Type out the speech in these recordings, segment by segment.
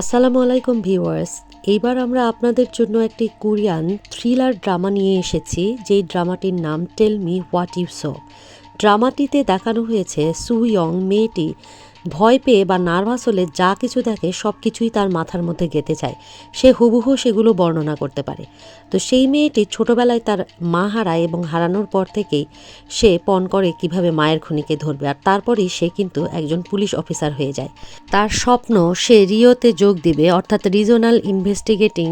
আসসালামু আলাইকুম ভিউয়ার্স। এইবার আমরা আপনাদের জন্য একটি কোরিয়ান থ্রিলার ড্রামা নিয়ে এসেছি, যেই ড্রামাটির নাম tell me what you saw. ড্রামাটিতে দেখানো হয়েছে সুইয়ং মেয়েটি ভয় পেয়ে বা নার্ভাস হলে যা কিছু দেখে সব কিছুই তার মাথার মধ্যে গেঁথে যায়। সে হুবহু সেগুলো বর্ণনা করতে পারে। তো সেই মেয়েটি ছোটোবেলায় তার মা হারায় এবং হারানোর পর থেকেই সে পণ করে কিভাবে মায়ের খুনিকে ধরবে, আর তারপরই সে কিন্তু একজন পুলিশ অফিসার হয়ে যায়। তার স্বপ্ন সে রিওতে যোগ দিবে, অর্থাৎ রিজনাল ইনভেস্টিগেটিং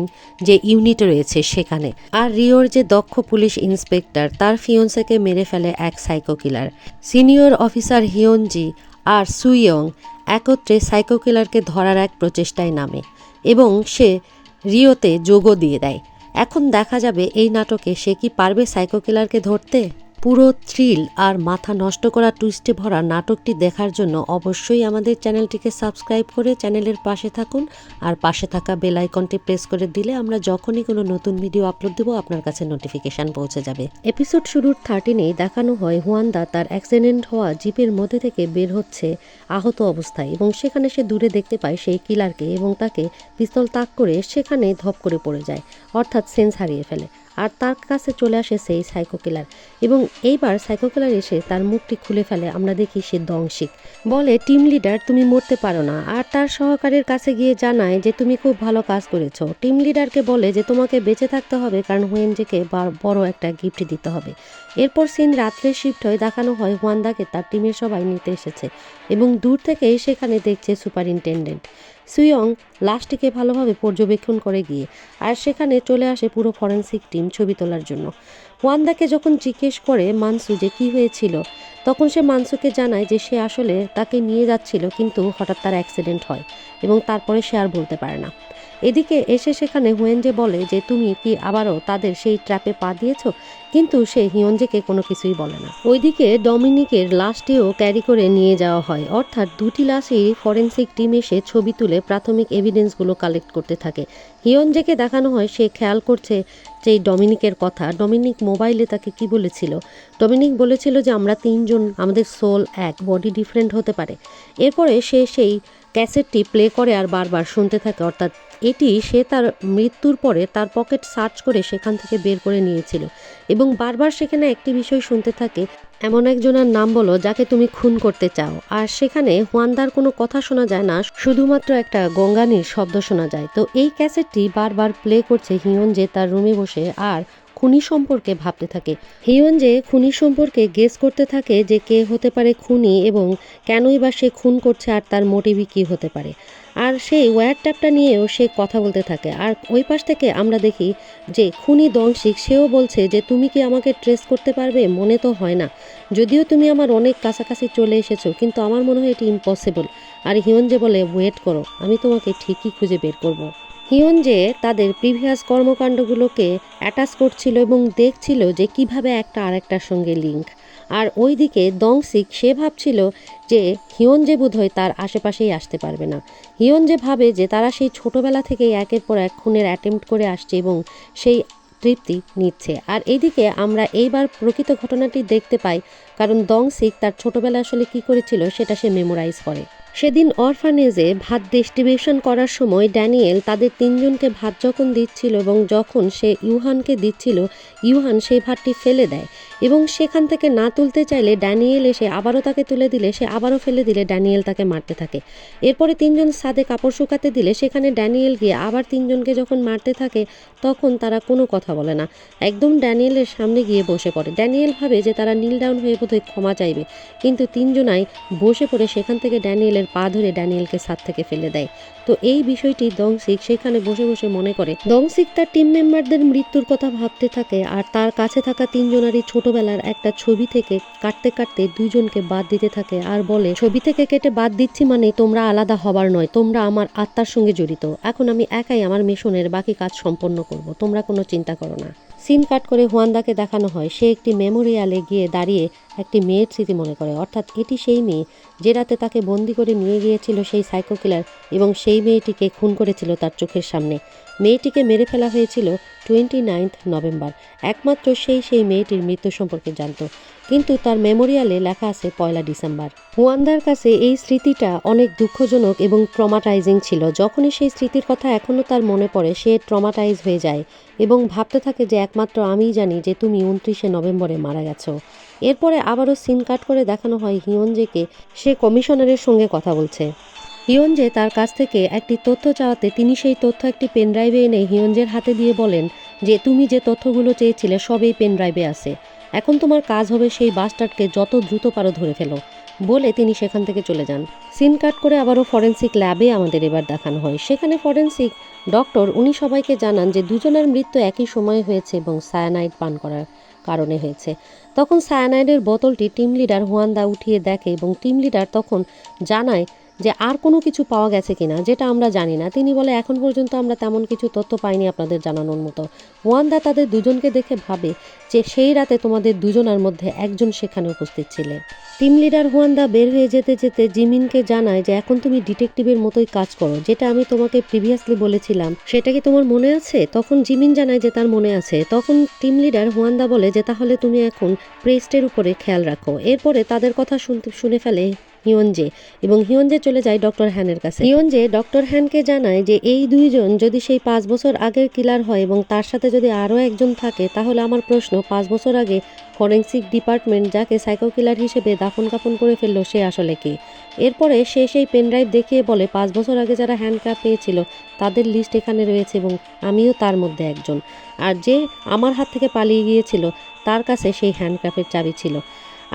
যে ইউনিট রয়েছে সেখানে। আর রিওর যে দক্ষ পুলিশ ইন্সপেক্টর তার ফিয়ন্সেকে মেরে ফেলে এক সাইকো কিলার। সিনিয়র অফিসার হিয়নজি আর সুইয়ং একত্রে সাইকো কিলারকে ধরার এক প্রচেষ্টায় নামে এবং সে রিওতে যোগও দিয়ে দেয়। এখন দেখা যাবে এই নাটকে সে কি পারবে সাইকো কিলারকে ধরতে। পুরো থ্রিল আর মাথা নষ্ট করা টুইস্টে ভরা নাটকটি দেখার জন্য অবশ্যই আমাদের চ্যানেলটিকে সাবস্ক্রাইব করে চ্যানেলের পাশে থাকুন, আর পাশে থাকা বেল আইকনটি প্রেস করে দিলে আমরা যখনই কোনো নতুন ভিডিও আপলোড দেবো আপনার কাছে নোটিফিকেশান পৌঁছে যাবে। এপিসোড শুরুর 13-এ দেখানো হয় হুয়ানদা তার অ্যাক্সিডেন্ট হওয়া জিপের মধ্যে থেকে বের হচ্ছে আহত অবস্থায়, এবং সেখানে সে দূরে দেখতে পায় সেই কিলারকে এবং তাকে পিস্তল তাক করে সেখানে ধপ করে পড়ে যায়, অর্থাৎ সেন্স হারিয়ে ফেলে। আর তার কাছে চলে আসে সেই সাইকো কিলার, এবং এইবার সাইকো কিলার এসে তার মুখটি খুলে ফেলে। আমরা দেখি সে দংশিক, বলে টিম লিডার তুমি মরতে পারো না, আর তার সহকারীর কাছে গিয়ে জানায় যে তুমি খুব ভালো কাজ করেছো। টিম লিডারকে বলে যে তোমাকে বেঁচে থাকতে হবে, কারণ হুয়েনজেকে বড় একটা গিফট দিতে হবে। এরপর সিন রাত্রে শিফট হয়ে দেখানো হয় হুয়ানদাকে তার টিমের সবাই নিতে এসেছে, এবং দূর থেকেই সেখানে দেখছে সুপারিনটেন্ডেন্ট। সুইয়ং লাশটিকে ভালোভাবে পর্যবেক্ষণ করে গিয়ে, আর সেখানে চলে আসে পুরো ফরেন্সিক টিম ছবি তোলার জন্য। ওয়ান্দাকে যখন জিজ্ঞেস করে মানসু যে কী হয়েছিল, তখন সে মানসুকে জানায় যে সে আসলে তাকে নিয়ে যাচ্ছিল, কিন্তু হঠাৎ তার অ্যাক্সিডেন্ট হয় এবং তারপরে সে আর বলতে পারে না। এদিকে এসে সেখানে হুয়েনজে বলে যে তুমি কি আবারও তাদের সেই ট্র্যাপে পা দিয়েছ, কিন্তু সে হিয়নজেকে কোনো কিছুই বলে না। ওইদিকে ডমিনিকের লাশটিও ক্যারি করে নিয়ে যাওয়া হয়, অর্থাৎ দুটি লাশই ফরেন্সিক টিম এসে ছবি তুলে প্রাথমিক এভিডেন্সগুলো কালেক্ট করতে থাকে। হিয়নজেকে দেখানো হয় সে খেয়াল করছে যে ডমিনিকের কথা। ডমিনিক মোবাইলে তাকে কি বলেছিল? ডমিনিক বলেছিল যে আমরা তিনজন, আমাদের সোল এক, বডি ডিফারেন্ট হতে পারে। এরপরে সে সেই ক্যাসেটটি প্লে করে আর বারবার শুনতে থাকে, অর্থাৎ এটি সে তার মৃত্যুর পরে তার পকেট সার্চ করে সেখান থেকে বের করে নিয়েছিল, এবং বারবার সেখানে একটি বিষয় শুনতে থাকে, এমন একজনের নাম বলো যাকে তুমি খুন করতে চাও। আর সেখানে হুয়ানদার কোনো কথা শোনা যায় না, শুধুমাত্র একটা গঙ্গানির শব্দ শোনা যায়। তো এই ক্যাসেটটি বারবার প্লে করছে হিয়নজে তার রুমে বসে, আর খুনি সম্পর্কে ভাবতে থাকে। হিয়নজে খুনি সম্পর্কে গেস করতে থাকে যে কে হতে পারে খুনি এবং কেনই বা সে খুন করছে, আর তার মোটিভই কী হতে পারে। আর সেই ওয়্যার ট্যাপটা নিয়েও সে কথা বলতে থাকে। আর ওই পাশ থেকে আমরা দেখি যে খুনি দংশিক, সেও বলছে যে তুমি কি আমাকে ট্রেস করতে পারবে? মনে তো হয় না, যদিও তুমি আমার অনেক কাছাকাছি চলে এসেছো, কিন্তু আমার মনে হয় এটি ইম্পসিবল। আর হিয়নজে বলে ওয়েট করো, আমি তোমাকে ঠিকই খুঁজে বের করব। হিয়নজে তাদের প্রিভিয়াস কর্মকাণ্ডগুলোকে অ্যাটাচ করছিল এবং দেখছিল যে কিভাবে একটা আরেকটার সঙ্গে লিঙ্ক। আর ওইদিকে দংসিক সে ভাবছিল যে হিয়নজে বোধহয় তার আশেপাশেই আসতে পারবে না। হিয়নজে ভাবে যে তারা সেই ছোটোবেলা থেকেই একের পর এক খুনের অ্যাটেম্প্ট করে আসছে এবং সেই তৃপ্তি নিচ্ছে। আর এইদিকে আমরা এইবার প্রকৃত ঘটনাটি দেখতে পাই, কারণ দংসিক তার ছোটোবেলা আসলে কি করেছিল সেটা সে মেমোরাইজ করে। সেদিন অরফানেজে ভাত ডিস্ট্রিবিউশন করার সময় ড্যানিয়েল তাদের তিনজনকে ভাত যখন দিচ্ছিল এবং যখন সে ইউহানকে দিচ্ছিল, ইউহান সেই ভাতটি ফেলে দেয়, এবং সেখান থেকে না তুলতে চাইলে ড্যানিয়েল এসে আবারও তাকে তুলে দিলে সে আবারও ফেলে দিলে ড্যানিয়েল তাকে মারতে থাকে। এরপরে তিনজন ছাদে কাপড় শুকাতে দিলে সেখানে ড্যানিয়েল গিয়ে আবার তিনজনকে যখন মারতে থাকে, তখন তারা কোনো কথা বলে না, একদম ড্যানিয়েলের সামনে গিয়ে বসে পড়ে। ড্যানিয়েল ভাবে যে তারা নীল ডাউন হয়ে বোধহয় ক্ষমা চাইবে, কিন্তু তিনজনাই বসে পড়ে সেখান থেকে ড্যানিয়েলের পা ধরে ড্যানিয়েলকে ছাদ থেকে ফেলে দেয়। তো এই বিষয়টি দংসিক সেখানে বসে বসে মনে করে। দংসিক তার টিম মেম্বারদের মৃত্যুর কথা ভাবতে থাকে, আর তার কাছে থাকা তিনজনারই ছোটবেলার একটা ছবি থেকে কাটতে কাটতে দুইজনকে বাদ দিতে থাকে, আর বলে ছবি থেকে কেটে বাদ দিচ্ছি মানে তোমরা আলাদা হবার নয়, তোমরা আমার আত্মার সঙ্গে জড়িত। এখন আমি একাই আমার মিশনের বাকি কাজ সম্পন্ন করব, তোমরা কোনো চিন্তা করো না। সিন কাট করে হুয়ানদাকে দেখানো হয় সে একটি মেমোরিয়ালে গিয়ে দাঁড়িয়ে একটি মেয়ের স্মৃতি মনে করে, অর্থাৎ এটি সেই মেয়ে যে রাতে তাকে বন্দি করে নিয়ে গিয়েছিল সেই সাইকো কিলার, এবং সেই মেয়েটিকে খুন করেছিল তার চোখের সামনে। মেয়েটিকে মেরে ফেলা হয়েছিল 29 নভেম্বর। একমাত্র সেই মেয়েটির মৃত্যু সম্পর্কে জানত। কিন্তু তার মেমোরিয়ালে লেখা আছে 1 ডিসেম্বর। হুয়ান্দার কাছে এই স্মৃতিটা অনেক দুঃখজনক এবং ট্রমাটাইজিং ছিল। যখনই সেই স্মৃতির কথা এখনও তার মনে পড়ে সে ট্রমাটাইজ হয়ে যায় এবং ভাবতে থাকে যে একমাত্র আমিই জানি যে তুমি 29শে নভেম্বরে মারা গেছো। এরপরে আবারও সিন কাট করে দেখানো হয় হিয়নজেকে সে কমিশনারের সঙ্গে কথা বলছে। হিয়নজে তার কাছ থেকে একটি তথ্য চাওয়াতে তিনি সেই তথ্য একটি পেনড্রাইভে এনে হিয়নজের হাতে দিয়ে বলেন যে তুমি যে তথ্যগুলো চেয়েছিলে সব এই পেনড্রাইভে আছে, এখন তোমার কাজ হবে সেই বাস্টার্ডকে যত দ্রুত পারো ধরে ফেলো, বলে তিনি সেখান থেকে চলে যান। সিন কাট করে আবারও ফরেন্সিক ল্যাবে আমাদের এবার দেখানো হয়। সেখানে ফরেন্সিক ডক্টর উনি সবাইকে জানান যে দুজনের মৃত্যু একই সময়ে হয়েছে এবং সায়ানাইড পান করার কারণে হয়েছে। তখন সায়ানাইডের বোতলটি টিম লিডার হুয়ান্দা উঠিয়ে দেখে এবং টিম লিডার তখন জানায় যে আর কোনো কিছু পাওয়া গেছে কিনা, যেটা আমরা জানি না। তিনি বলে এখন পর্যন্ত আমরা তেমন কিছু তথ্য পাইনি আপনাদের জানানোর মতো। ওয়ান্দা তাদের দুজনকে দেখে ভাবে যে সেই রাতে তোমাদের দুজনের মধ্যে একজন সেখানে উপস্থিত ছিলে। টিম লিডার হুয়ান্দা বের হয়ে যেতে যেতে জিমিনকে জানায় যে এখন তুমি ডিটেকটিভের মতোই কাজ করো, যেটা আমি তোমাকে প্রিভিয়াসলি বলেছিলাম সেটা কি তোমার মনে আছে? তখন জিমিন জানায় যে তার মনে আছে। তখন টিম লিডার হুয়ান্দা বলে যে তাহলে তুমি এখন প্রেস্টের উপরে খেয়াল রাখো। এরপরে তাদের কথা শুনে ফেলে হিয়নজে এবং হিয়নজে চলে যায় ডক্টর হ্যানের কাছে। হিয়নজে ডক্টর হ্যানকে জানায় যে এই দুইজন যদি সেই 5 বছর আগের কিলার হয় এবং তার সাথে যদি আরও একজন থাকে, তাহলে আমার প্রশ্ন 5 বছর আগে ফরেন্সিক ডিপার্টমেন্ট যাকে সাইকো কিলার হিসেবে দাফন কাফন করে ফেললো সে আসলে কে? এরপরে সে সেই পেনড্রাইভ দেখিয়ে বলে 5 বছর আগে যারা হ্যান্ডক্রাফট পেয়েছিল তাদের লিস্ট এখানে রয়েছে এবং আমিও তার মধ্যে একজন। আর যে আমার হাত থেকে পালিয়ে গিয়েছিল তার কাছে সেই হ্যান্ডক্রাফটের চাবি ছিল।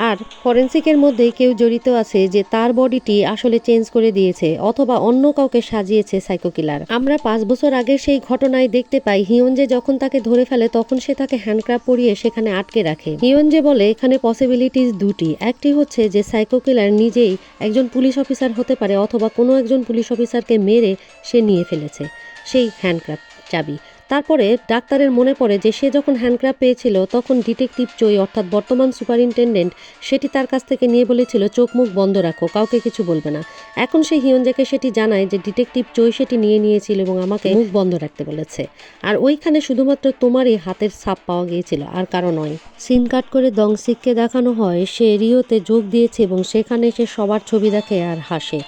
আর ফরেন্সিকের মধ্যেই কেউ জড়িত আছে যে তার বডিটি আসলে চেঞ্জ করে দিয়েছে অথবা অন্য কাউকে সাজিয়েছে সাইকো কিলার। আমরা 5 বছর আগের সেই ঘটনায় দেখতে পাই হিয়নজে যখন তাকে ধরে ফেলে তখন সে তাকে হ্যান্ডক্রাফট পরিয়ে সেখানে আটকে রাখে। হিয়নজে বলে এখানে পসিবিলিটিস দুটি, একটি হচ্ছে যে সাইকো কিলার নিজেই একজন পুলিশ অফিসার হতে পারে অথবা কোনো একজন পুলিশ অফিসারকে মেরে সে নিয়ে ফেলেছে সেই হ্যান্ডক্রাফট চাবি। তারপরে ডাক্তারের মনে পড়ে যে সে যখন হ্যান্ডক্রাফট পেয়েছিল তখন ডিটেকটিভ চই অর্থাৎ বর্তমান সুপারিনটেন্ডেন্ট সেটি তার কাছ থেকে নিয়ে বলেছিল চোখ মুখ বন্ধ রাখো, কাউকে কিছু বলবে না। এখন সে হিয়নজাকে সেটি জানায় যে ডিটেকটিভ চই সেটি নিয়েছিল এবং আমাকে মুখ বন্ধ রাখতে বলেছে, আর ওইখানে শুধুমাত্র তোমারই হাতের ছাপ পাওয়া গিয়েছিল আর কারো নয়। সিন কাট করে দংসিককে দেখানো হয় সে রিওতে যোগ দিয়েছে এবং সেখানে সে সবার ছবি দেখে আর হাসে।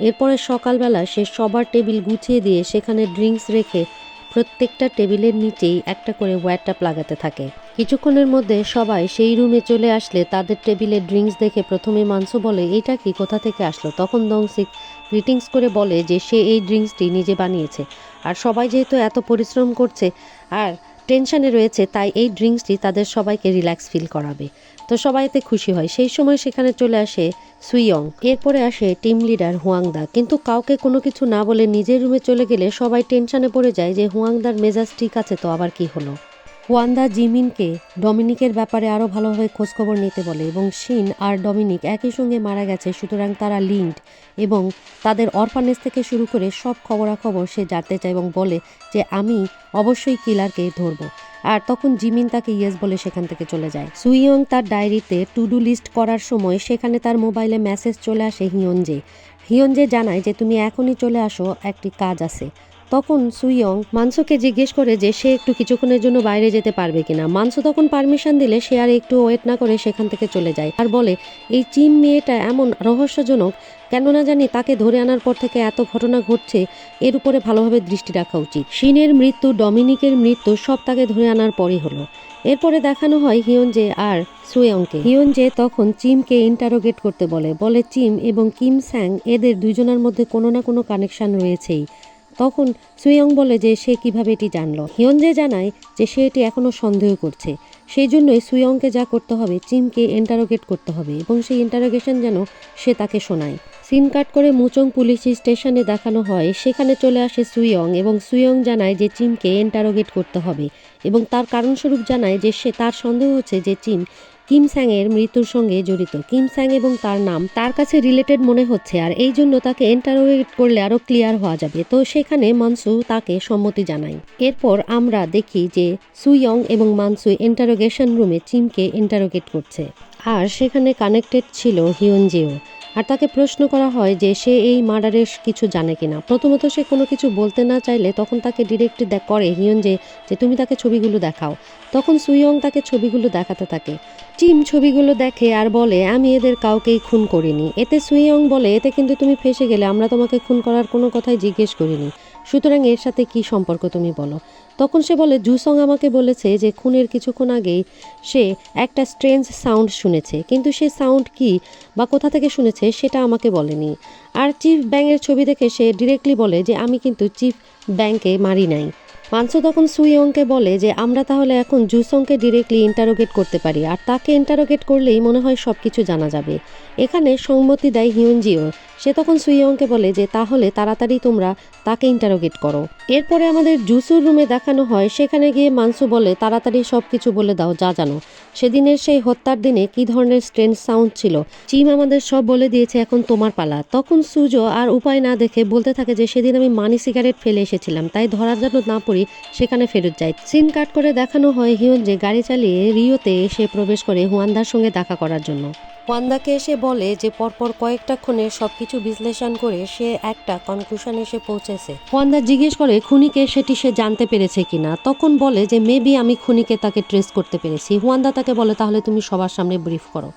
এরপরে সকালবেলা সে সবার টেবিল গুছিয়ে দিয়ে সেখানে ড্রিঙ্কস রেখে প্রত্যেকটা টেবিলের নিচেই একটা করে ওয়্যারটাপ লাগাতে থাকে। কিছুক্ষণের মধ্যে সবাই সেই রুমে চলে আসলে তাদের টেবিলে ড্রিঙ্কস দেখে প্রথমে মানসু বলে এটা কি, কোথা থেকে আসলো? তখন দংসিক গ্রিটিংস করে বলে যে সে এই ড্রিঙ্কসটি নিজে বানিয়েছে আর সবাই যেহেতু এত পরিশ্রম করছে আর টেনশনে রয়েছে তাই এই ড্রিঙ্কসটি তাদের সবাইকে রিল্যাক্স ফিল করাবে। তো সবাই এতে খুশি হয়। সেই সময় সেখানে চলে আসে সুইয়ং, এরপরে আসে টিম লিডার হুয়াংদা, কিন্তু কাউকে কোনো কিছু না বলে নিজের রুমে চলে গেলে সবাই টেনশনে পড়ে যায় যে হুয়াংদার মেজাজ ঠিক আছে তো আবার কি হলো। হুয়ান্দা জিমিনকে ডমিনিকের ব্যাপারে আরও ভালোভাবে খোঁজখবর নিতে বলে এবং শিন আর ডমিনিক একই সঙ্গে মারা গেছে সুতরাং তারা লিঙ্কড এবং তাদের অরফানেজ থেকে শুরু করে সব খবরাখবর সে জানতে চায় এবং বলে যে আমি অবশ্যই কিলারকে ধরবো। আর তখন জিমিন তাকে ইয়েস বলে সেখান থেকে চলে যায়। সুইয়ং তার ডায়েরিতে টু ডু লিস্ট করার সময় সেখানে তার মোবাইলে মেসেজ চলে আসে হিয়নজে জানায় যে তুমি এখনই চলে আসো, একটি কাজ আছে। তখন সুইয়ং মানসুকে জিজ্ঞেস করে যে সে একটু কিছুক্ষণের জন্য বাইরে যেতে পারবে কিনা। মানসু তখন পারমিশন দিলে সে আর একটু ওয়েট না করে সেখান থেকে চলে যায় আর বলে এই চিম মেয়েটা এমন রহস্যজনক, কেন না জানি তাকে ধরে আনার পর থেকে এত ঘটনা ঘটছে, এর উপরে ভালোভাবে দৃষ্টি রাখা উচিত। শিনের মৃত্যু, ডমিনিকের মৃত্যু সব তাকে ধরে আনার পরই হলো। এরপরে দেখানো হয় হিয়নজে আর সুইয়ংকে। হিয়নজে তখন চিমকে ইন্টারোগেট করতে বলে চিম এবং কিম স্যাং এদের দুজনের মধ্যে কোনো না কোনো কানেকশন রয়েছেই। তখন সুইয়ং বলে যে সে কিভাবে এটি জানলো। হিয়নজে জানায় যে সে এটি এখনও সন্দেহ করছে, সেই জন্যই সুইয়ংকে যা করতে হবে চিমকে ইন্টারোগেট করতে হবে এবং সেই ইন্টারোগেশন যেন সে তাকে শোনায়। সিন কাট করে মুচং পুলিশ স্টেশনে দেখানো হয় সেখানে চলে আসে সুইয়ং এবং সুইয়ং জানায় যে চিমকে ইন্টারোগেট করতে হবে এবং তার কারণস্বরূপ জানায় যে সে তার সন্দেহ হচ্ছে যে চিম কিম স্যাংয়ের মৃত্যুর সঙ্গে জড়িত। কিম স্যাং এবং তার নাম তার কাছে রিলেটেড মনে হচ্ছে আর এই জন্য তাকে ইন্টারোগেট করলে আরও ক্লিয়ার হওয়া যাবে। তো সেখানে মানসু তাকে সম্মতি জানায়। এরপর আমরা দেখি যে সুইয়ং এবং মানসু ইন্টারোগেশন রুমে চিমকে ইন্টারোগেট করছে আর সেখানে কানেক্টেড ছিল হিয়নজেও। আর তাকে প্রশ্ন করা হয় যে সে এই মার্ডারের কিছু জানে কিনা। প্রথমত সে কোনো কিছু বলতে না চাইলে তখন তাকে ডিরেক্টলি করে হিয়ন যে তুমি তাকে ছবিগুলো দেখাও। তখন সুইয়ং তাকে ছবিগুলো দেখাতে থাকে। টিম ছবিগুলো দেখে আর বলে আমি এদের কাউকেই খুন করিনি। এতে সুইয়ং বলে এতে কিন্তু তুমি ফেঁসে গেলে, আমরা তোমাকে খুন করার কোনো কথাই জিজ্ঞেস করিনি, সুতরাং এর সাথে কি সম্পর্ক তুমি বলো। তখন সে বলে জুসং আমাকে বলেছে যে খুনের কিছুক্ষণ আগেই সে একটা স্ট্রেঞ্জ সাউন্ড শুনেছে, কিন্তু সে সাউন্ড কি বা কোথা থেকে শুনেছে সেটা আমাকে বলেনি। আর চিফ ব্যাংয়ের ছবি দেখে সে ডিরেক্টলি বলে যে আমি কিন্তু চিফ ব্যাংকে মারি নাই। মানসু তখন সুইয়ংকে বলে যে আমরা তাহলে এখন জুসংকে ডিরেক্টলি ইন্টারোগেট করতে পারি, আর তাকে ইন্টারোগেট করলেই মনে হয় সব কিছু জানা যাবে। এখানে সম্মতি দেয় হিয়নজিও। সে তখন সুইয়ংকে বলে যে তাহলে তাড়াতাড়ি তোমরা তাকে ইন্টারোগেট করো। এরপরে আমাদের জুসুর রুমে দেখানো হয়, সেখানে গিয়ে মানসু বলে তাড়াতাড়ি সব কিছু বলে দাও যা জানো, সেদিনের সেই হত্যার দিনে কি ধরনের স্ট্রেঞ্জ সাউন্ড ছিল। চিম আমাদের সব বলে দিয়েছে, এখন তোমার পালা। তখন সুজো আর উপায় না দেখে বলতে থাকে যে সেদিন আমি মানি সিগারেট ফেলে এসেছিলাম, তাই ধরার জন্য না পড়ি সেখানে ফেরত যায়। সিন কাট করে দেখানো হয় হিয়ন যে গাড়ি চালিয়ে রিওতে এসে প্রবেশ করে হুয়ানদার সঙ্গে দেখা করার জন্য। ওয়ান্দাকে এসে বলে যে পরপর কয়েকটা খুনে সবকিছু বিশ্লেষণ করে সে একটা কনক্লুশন এসে পৌঁছেছে। ওয়ান্দা জিজ্ঞেস করে খুনিকে সেটি সে জানতে পেরেছে কিনা। তখন বলে যে মেবি আমি খুনিকে তাকে ট্রেস করতে পেরেছি। ওয়ান্দা তাকে বলে তাহলে তুমি সবার সামনে ব্রিফ করো।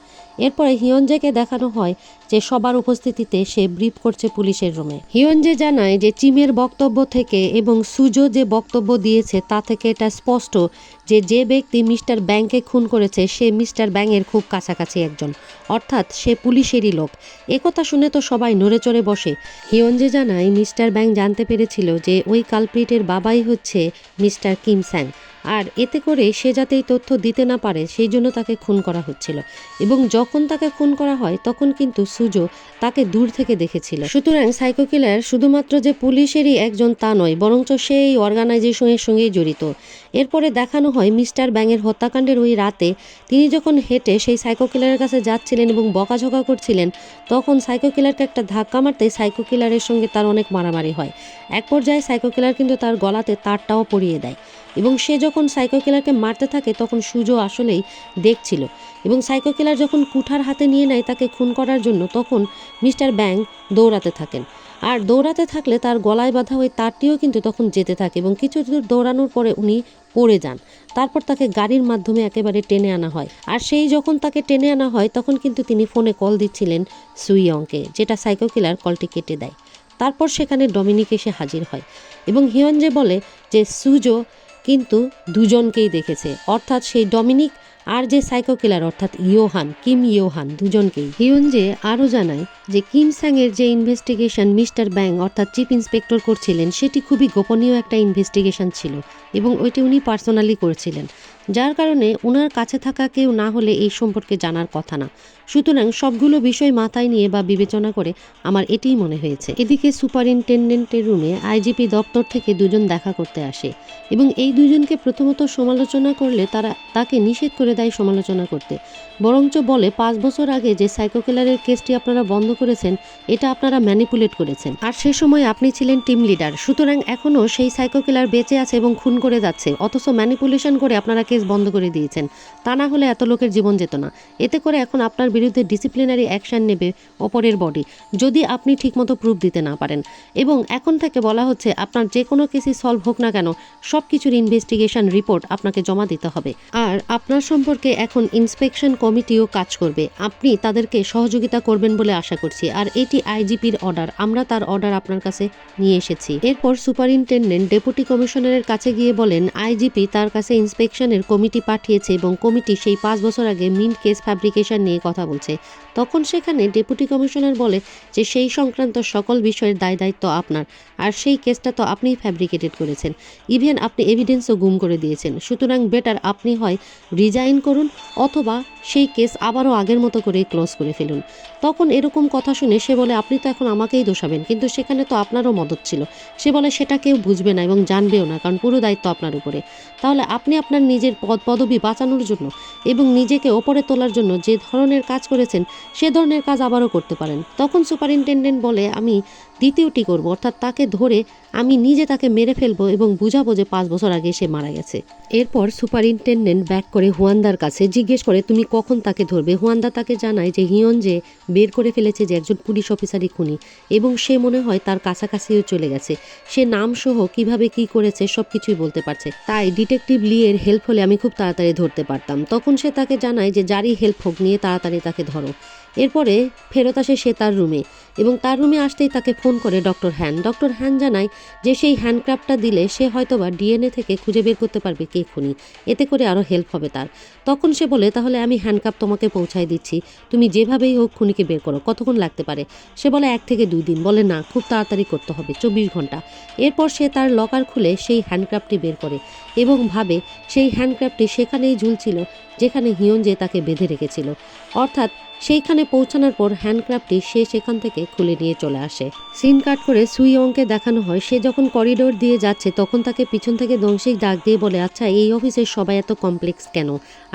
এরপরে হিয়নজেকে দেখানো হয় যে সবার উপস্থিতিতে সে ব্রিফ করছে পুলিশের রুমে। হিয়নজে জানায় যে চিমের বক্তব্য থেকে এবং সুজো যে বক্তব্য দিয়েছে তা থেকে এটা স্পষ্ট যে যে ব্যক্তি মিস্টার ব্যাংকে খুন করেছে সে মিস্টার ব্যাংয়ের খুব কাছাকাছি একজন, অর্থাৎ সে পুলিশেরই লোক। একথা শুনে তো সবাই নড়ে চড়ে বসে। হিয়নজে জানায় মিস্টার ব্যাং জানতে পেরেছিল যে ওই কালপ্রিটের বাবাই হচ্ছে মিস্টার কিম স্যাং, আর এতে করে সে যাতে এই তথ্য দিতে না পারে সেই জন্য তাকে খুন করা হচ্ছিল। এবং যখন তাকে খুন করা হয় তখন কিন্তু সুজো তাকে দূর থেকে দেখেছিল। সুতরাং সাইকো কিলার শুধুমাত্র যে পুলিশেরই একজন তা নয়, বরঞ্চ সে এই অর্গানাইজেশনের সঙ্গেই জড়িত। এরপরে দেখানো হয় মিস্টার ব্যাংয়ের হত্যাকাণ্ডের ওই রাতে তিনি যখন হেঁটে সেই সাইকো কিলারের কাছে যাচ্ছিলেন এবং বকাঝকা করছিলেন, তখন সাইকো কিলারকে একটা ধাক্কা মারতে সাইকো কিলারের সঙ্গে তার অনেক মারামারি হয়। এক পর্যায়ে সাইকো কিলার কিন্তু তার গলাতে তারটাও পরিয়ে দেয় এবং সে যখন সাইকো কিলারকে মারতে থাকে তখন সুজো আসলেই দেখছিল। এবং সাইকো কিলার যখন কুঠার হাতে নিয়ে নেয় তাকে খুন করার জন্য, তখন মিস্টার ব্যাং দৌড়াতে থাকেন। আর দৌড়াতে থাকলে তার গলায় বাঁধা ওই তারটিও কিন্তু তখন যেতে থাকে এবং কিছু দূর দৌড়ানোর পরে উনি পড়ে যান। তারপর তাকে গাড়ির মাধ্যমে একেবারে টেনে আনা হয়। আর সেই যখন তাকে টেনে আনা হয় তখন কিন্তু তিনি ফোনে কল দিচ্ছিলেন সুইয়ংকে, যেটা সাইকো কিলার কলটি কেটে দেয়। তারপর সেখানে ডমিনিক এসে হাজির হয় এবং হিয়নজে বলে যে সুজো কিন্তু দুজনকেই দেখেছে, অর্থাৎ সেই ডমিনিক আর যে সাইকো কিলার অর্থাৎ কিম ইয়োহান দুজনকেই। হিয়নজে আরও জানায় যে কিম স্যাংয়ের যে ইনভেস্টিগেশন মিস্টার ব্যাং অর্থাৎ চিফ ইন্সপেক্টর করছিলেন সেটি খুবই গোপনীয় একটা ইনভেস্টিগেশন ছিল এবং ওইটি উনি পার্সোনালি করেছিলেন, যার কারণে ওনার কাছে থাকা কেউ না হলে এই সম্পর্কে জানার কথা না। সুতরাং সবগুলো বিষয় মাথায় নিয়ে বা বিবেচনা করে আমার এটিই মনে হয়েছে। এদিকে সুপারিনটেন্ডেন্টের রুমে আইজিপি দপ্তর থেকে দুজন দেখা করতে আসে এবং এই দুজনকে প্রথমত সমালোচনা করলে তারা তাকে নিষেধ করে দেয় সমালোচনা করতে, বরঞ্চ বলে 5 বছর আগে যে সাইকো কিলারের কেসটি আপনারা বন্ধ করেছেন এটা আপনারা ম্যানিপুলেট করেছেন, আর সে সময় আপনি ছিলেন টিম লিডার। সুতরাং এখনও সেই সাইকো কিলার বেঁচে আছে এবং খুন করে যাচ্ছে, অথচ ম্যানিপুলেশন করে আপনারা কেস বন্ধ করে দিয়েছেন। তা না হলে এত লোকের জীবন যেত না। এতে করে এখন আপনার বিরুদ্ধে ডিসিপ্লিনারি অ্যাকশন নেবে অপরের বডি, যদি আপনি ঠিকমতো প্রুফ দিতে না পারেন। এবং এখন থেকে বলা হচ্ছে আপনার যে কোনো কেসই সলভ হোক না কেন সব কিছুর ইনভেস্টিগেশন রিপোর্ট আপনাকে জমা দিতে হবে। আর আপনার সম্পর্কে এখন ইন্সপেকশন কমিটিও কাজ করবে, আপনি তাদেরকে সহযোগিতা করবেন বলে আশা করছি। আর এটি আইজিপির অর্ডার, আমরা তার অর্ডার আপনার কাছে নিয়ে এসেছি। এরপর সুপারিনটেন্ডেন্ট ডেপুটি কমিশনারের কাছে গিয়ে বলেন আইজিপি তার কাছে ইন্সপেকশনের কমিটি পাঠিয়েছে এবং কমিটি সেই 5 বছর আগে মিন্ট কেস ফ্যাব্রিকেশন নিয়ে কথা বলছে। তখন সেখানে ডেপুটি কমিশনার বলে যে সেই সংক্রান্ত সকল বিষয়ের দায় দায়িত্ব আপনার, আর সেই কেসটা তো আপনিই ফ্যাব্রিকেটেড করেছেন, ইভেন আপনি এভিডেন্সও গুম করে দিয়েছেন। সুতরাং বেটার আপনি হয় রিজাইন করুন অথবা সেই কেস আবারও আগের মতো করে ক্লোজ করে ফেলুন। তখন এরকম কথা শুনে সে বলে আপনি তো এখন আমাকেই দোষাবেন, কিন্তু সেখানে তো আপনারও মদত ছিল। সে বলে সেটা কেউ বুঝবে না এবং জানবেও না, কারণ পুরো দায়িত্ব আপনার উপরে। তাহলে আপনি আপনার নিজের পদবি বাঁচানোর জন্য এবং নিজেকে ওপরে তোলার জন্য যে ধরনের কাজ করেছেন সে ধরনের কাজ আবারও করতে পারেন। তখন সুপারিনটেন্ডেন্ট বলে আমি দ্বিতীয়টি করব, অর্থাৎ তাকে ধরে আমি নিজে তাকে মেরে ফেলবো এবং বুঝাবো যে 5 বছর আগে সে মারা গেছে। এরপর সুপারিনটেন্ডেন্ট ব্যাক করে হুয়ানদার কাছে জিজ্ঞেস করে তুমি কখন তাকে ধরবে। হুয়ানদা তাকে জানায় যে হিয়ন যে বের করে ফেলেছে যে একজন পুলিশ অফিসারই খুনি এবং সে মনে হয় তার কাছাকাছিও চলে গেছে। সে নাম সহ কিভাবে কি করেছে সবকিছুই বলতে পারছে, তাই ডিটেকটিভ লি এর হেল্প হলে আমি খুব তাড়াতাড়ি ধরতে পারতাম। তখন সে তাকে জানায় যে যারই হেল্প হোক নিয়ে তাড়াতাড়ি তাকে ধরো। এরপরে ফেরত আসে সে তার রুমে এবং তার রুমে আসতেই তাকে ফোন করে ডক্টর হ্যান। ডক্টর হ্যান জানায় যে সেই হ্যান্ডক্রাফটটা দিলে সে হয়তোবা ডিএনএ থেকে খুঁজে বের করতে পারবে কে খুনি, এতে করে আরও হেল্প হবে তার। তখন সে বলে তাহলে আমি হ্যান্ডক্রাফট তোমাকে পৌঁছায় দিচ্ছি, তুমি যেভাবেই হোক খুনিকে বের করো, কতক্ষণ লাগতে পারে। সে বলে 1 থেকে 2 দিন। বলে না, খুব তাড়াতাড়ি করতে হবে, 24 ঘন্টা। এরপর সে তার লকার খুলে সেই হ্যান্ডক্রাফটটি বের করে এবং ভাবে সেই হ্যান্ডক্রাফটটি সেখানেই ঝুলছিল যেখানে হিয়ন যে তাকে বেঁধে রেখেছিল, অর্থাৎ সেইখানে পৌঁছানোর পর হ্যান্ডক্রাফটটি সে সেখান থেকে খুলে নিয়ে চলে আসে। সিন কাট করে সুইয়ংকে দেখানো হয় সে যখন করিডোর দিয়ে যাচ্ছে তখন তাকে পিছন থেকে দংশিক ডাক দিয়ে বলে আচ্ছা এই অফিসের সবাই এত কমপ্লেক্স কেন,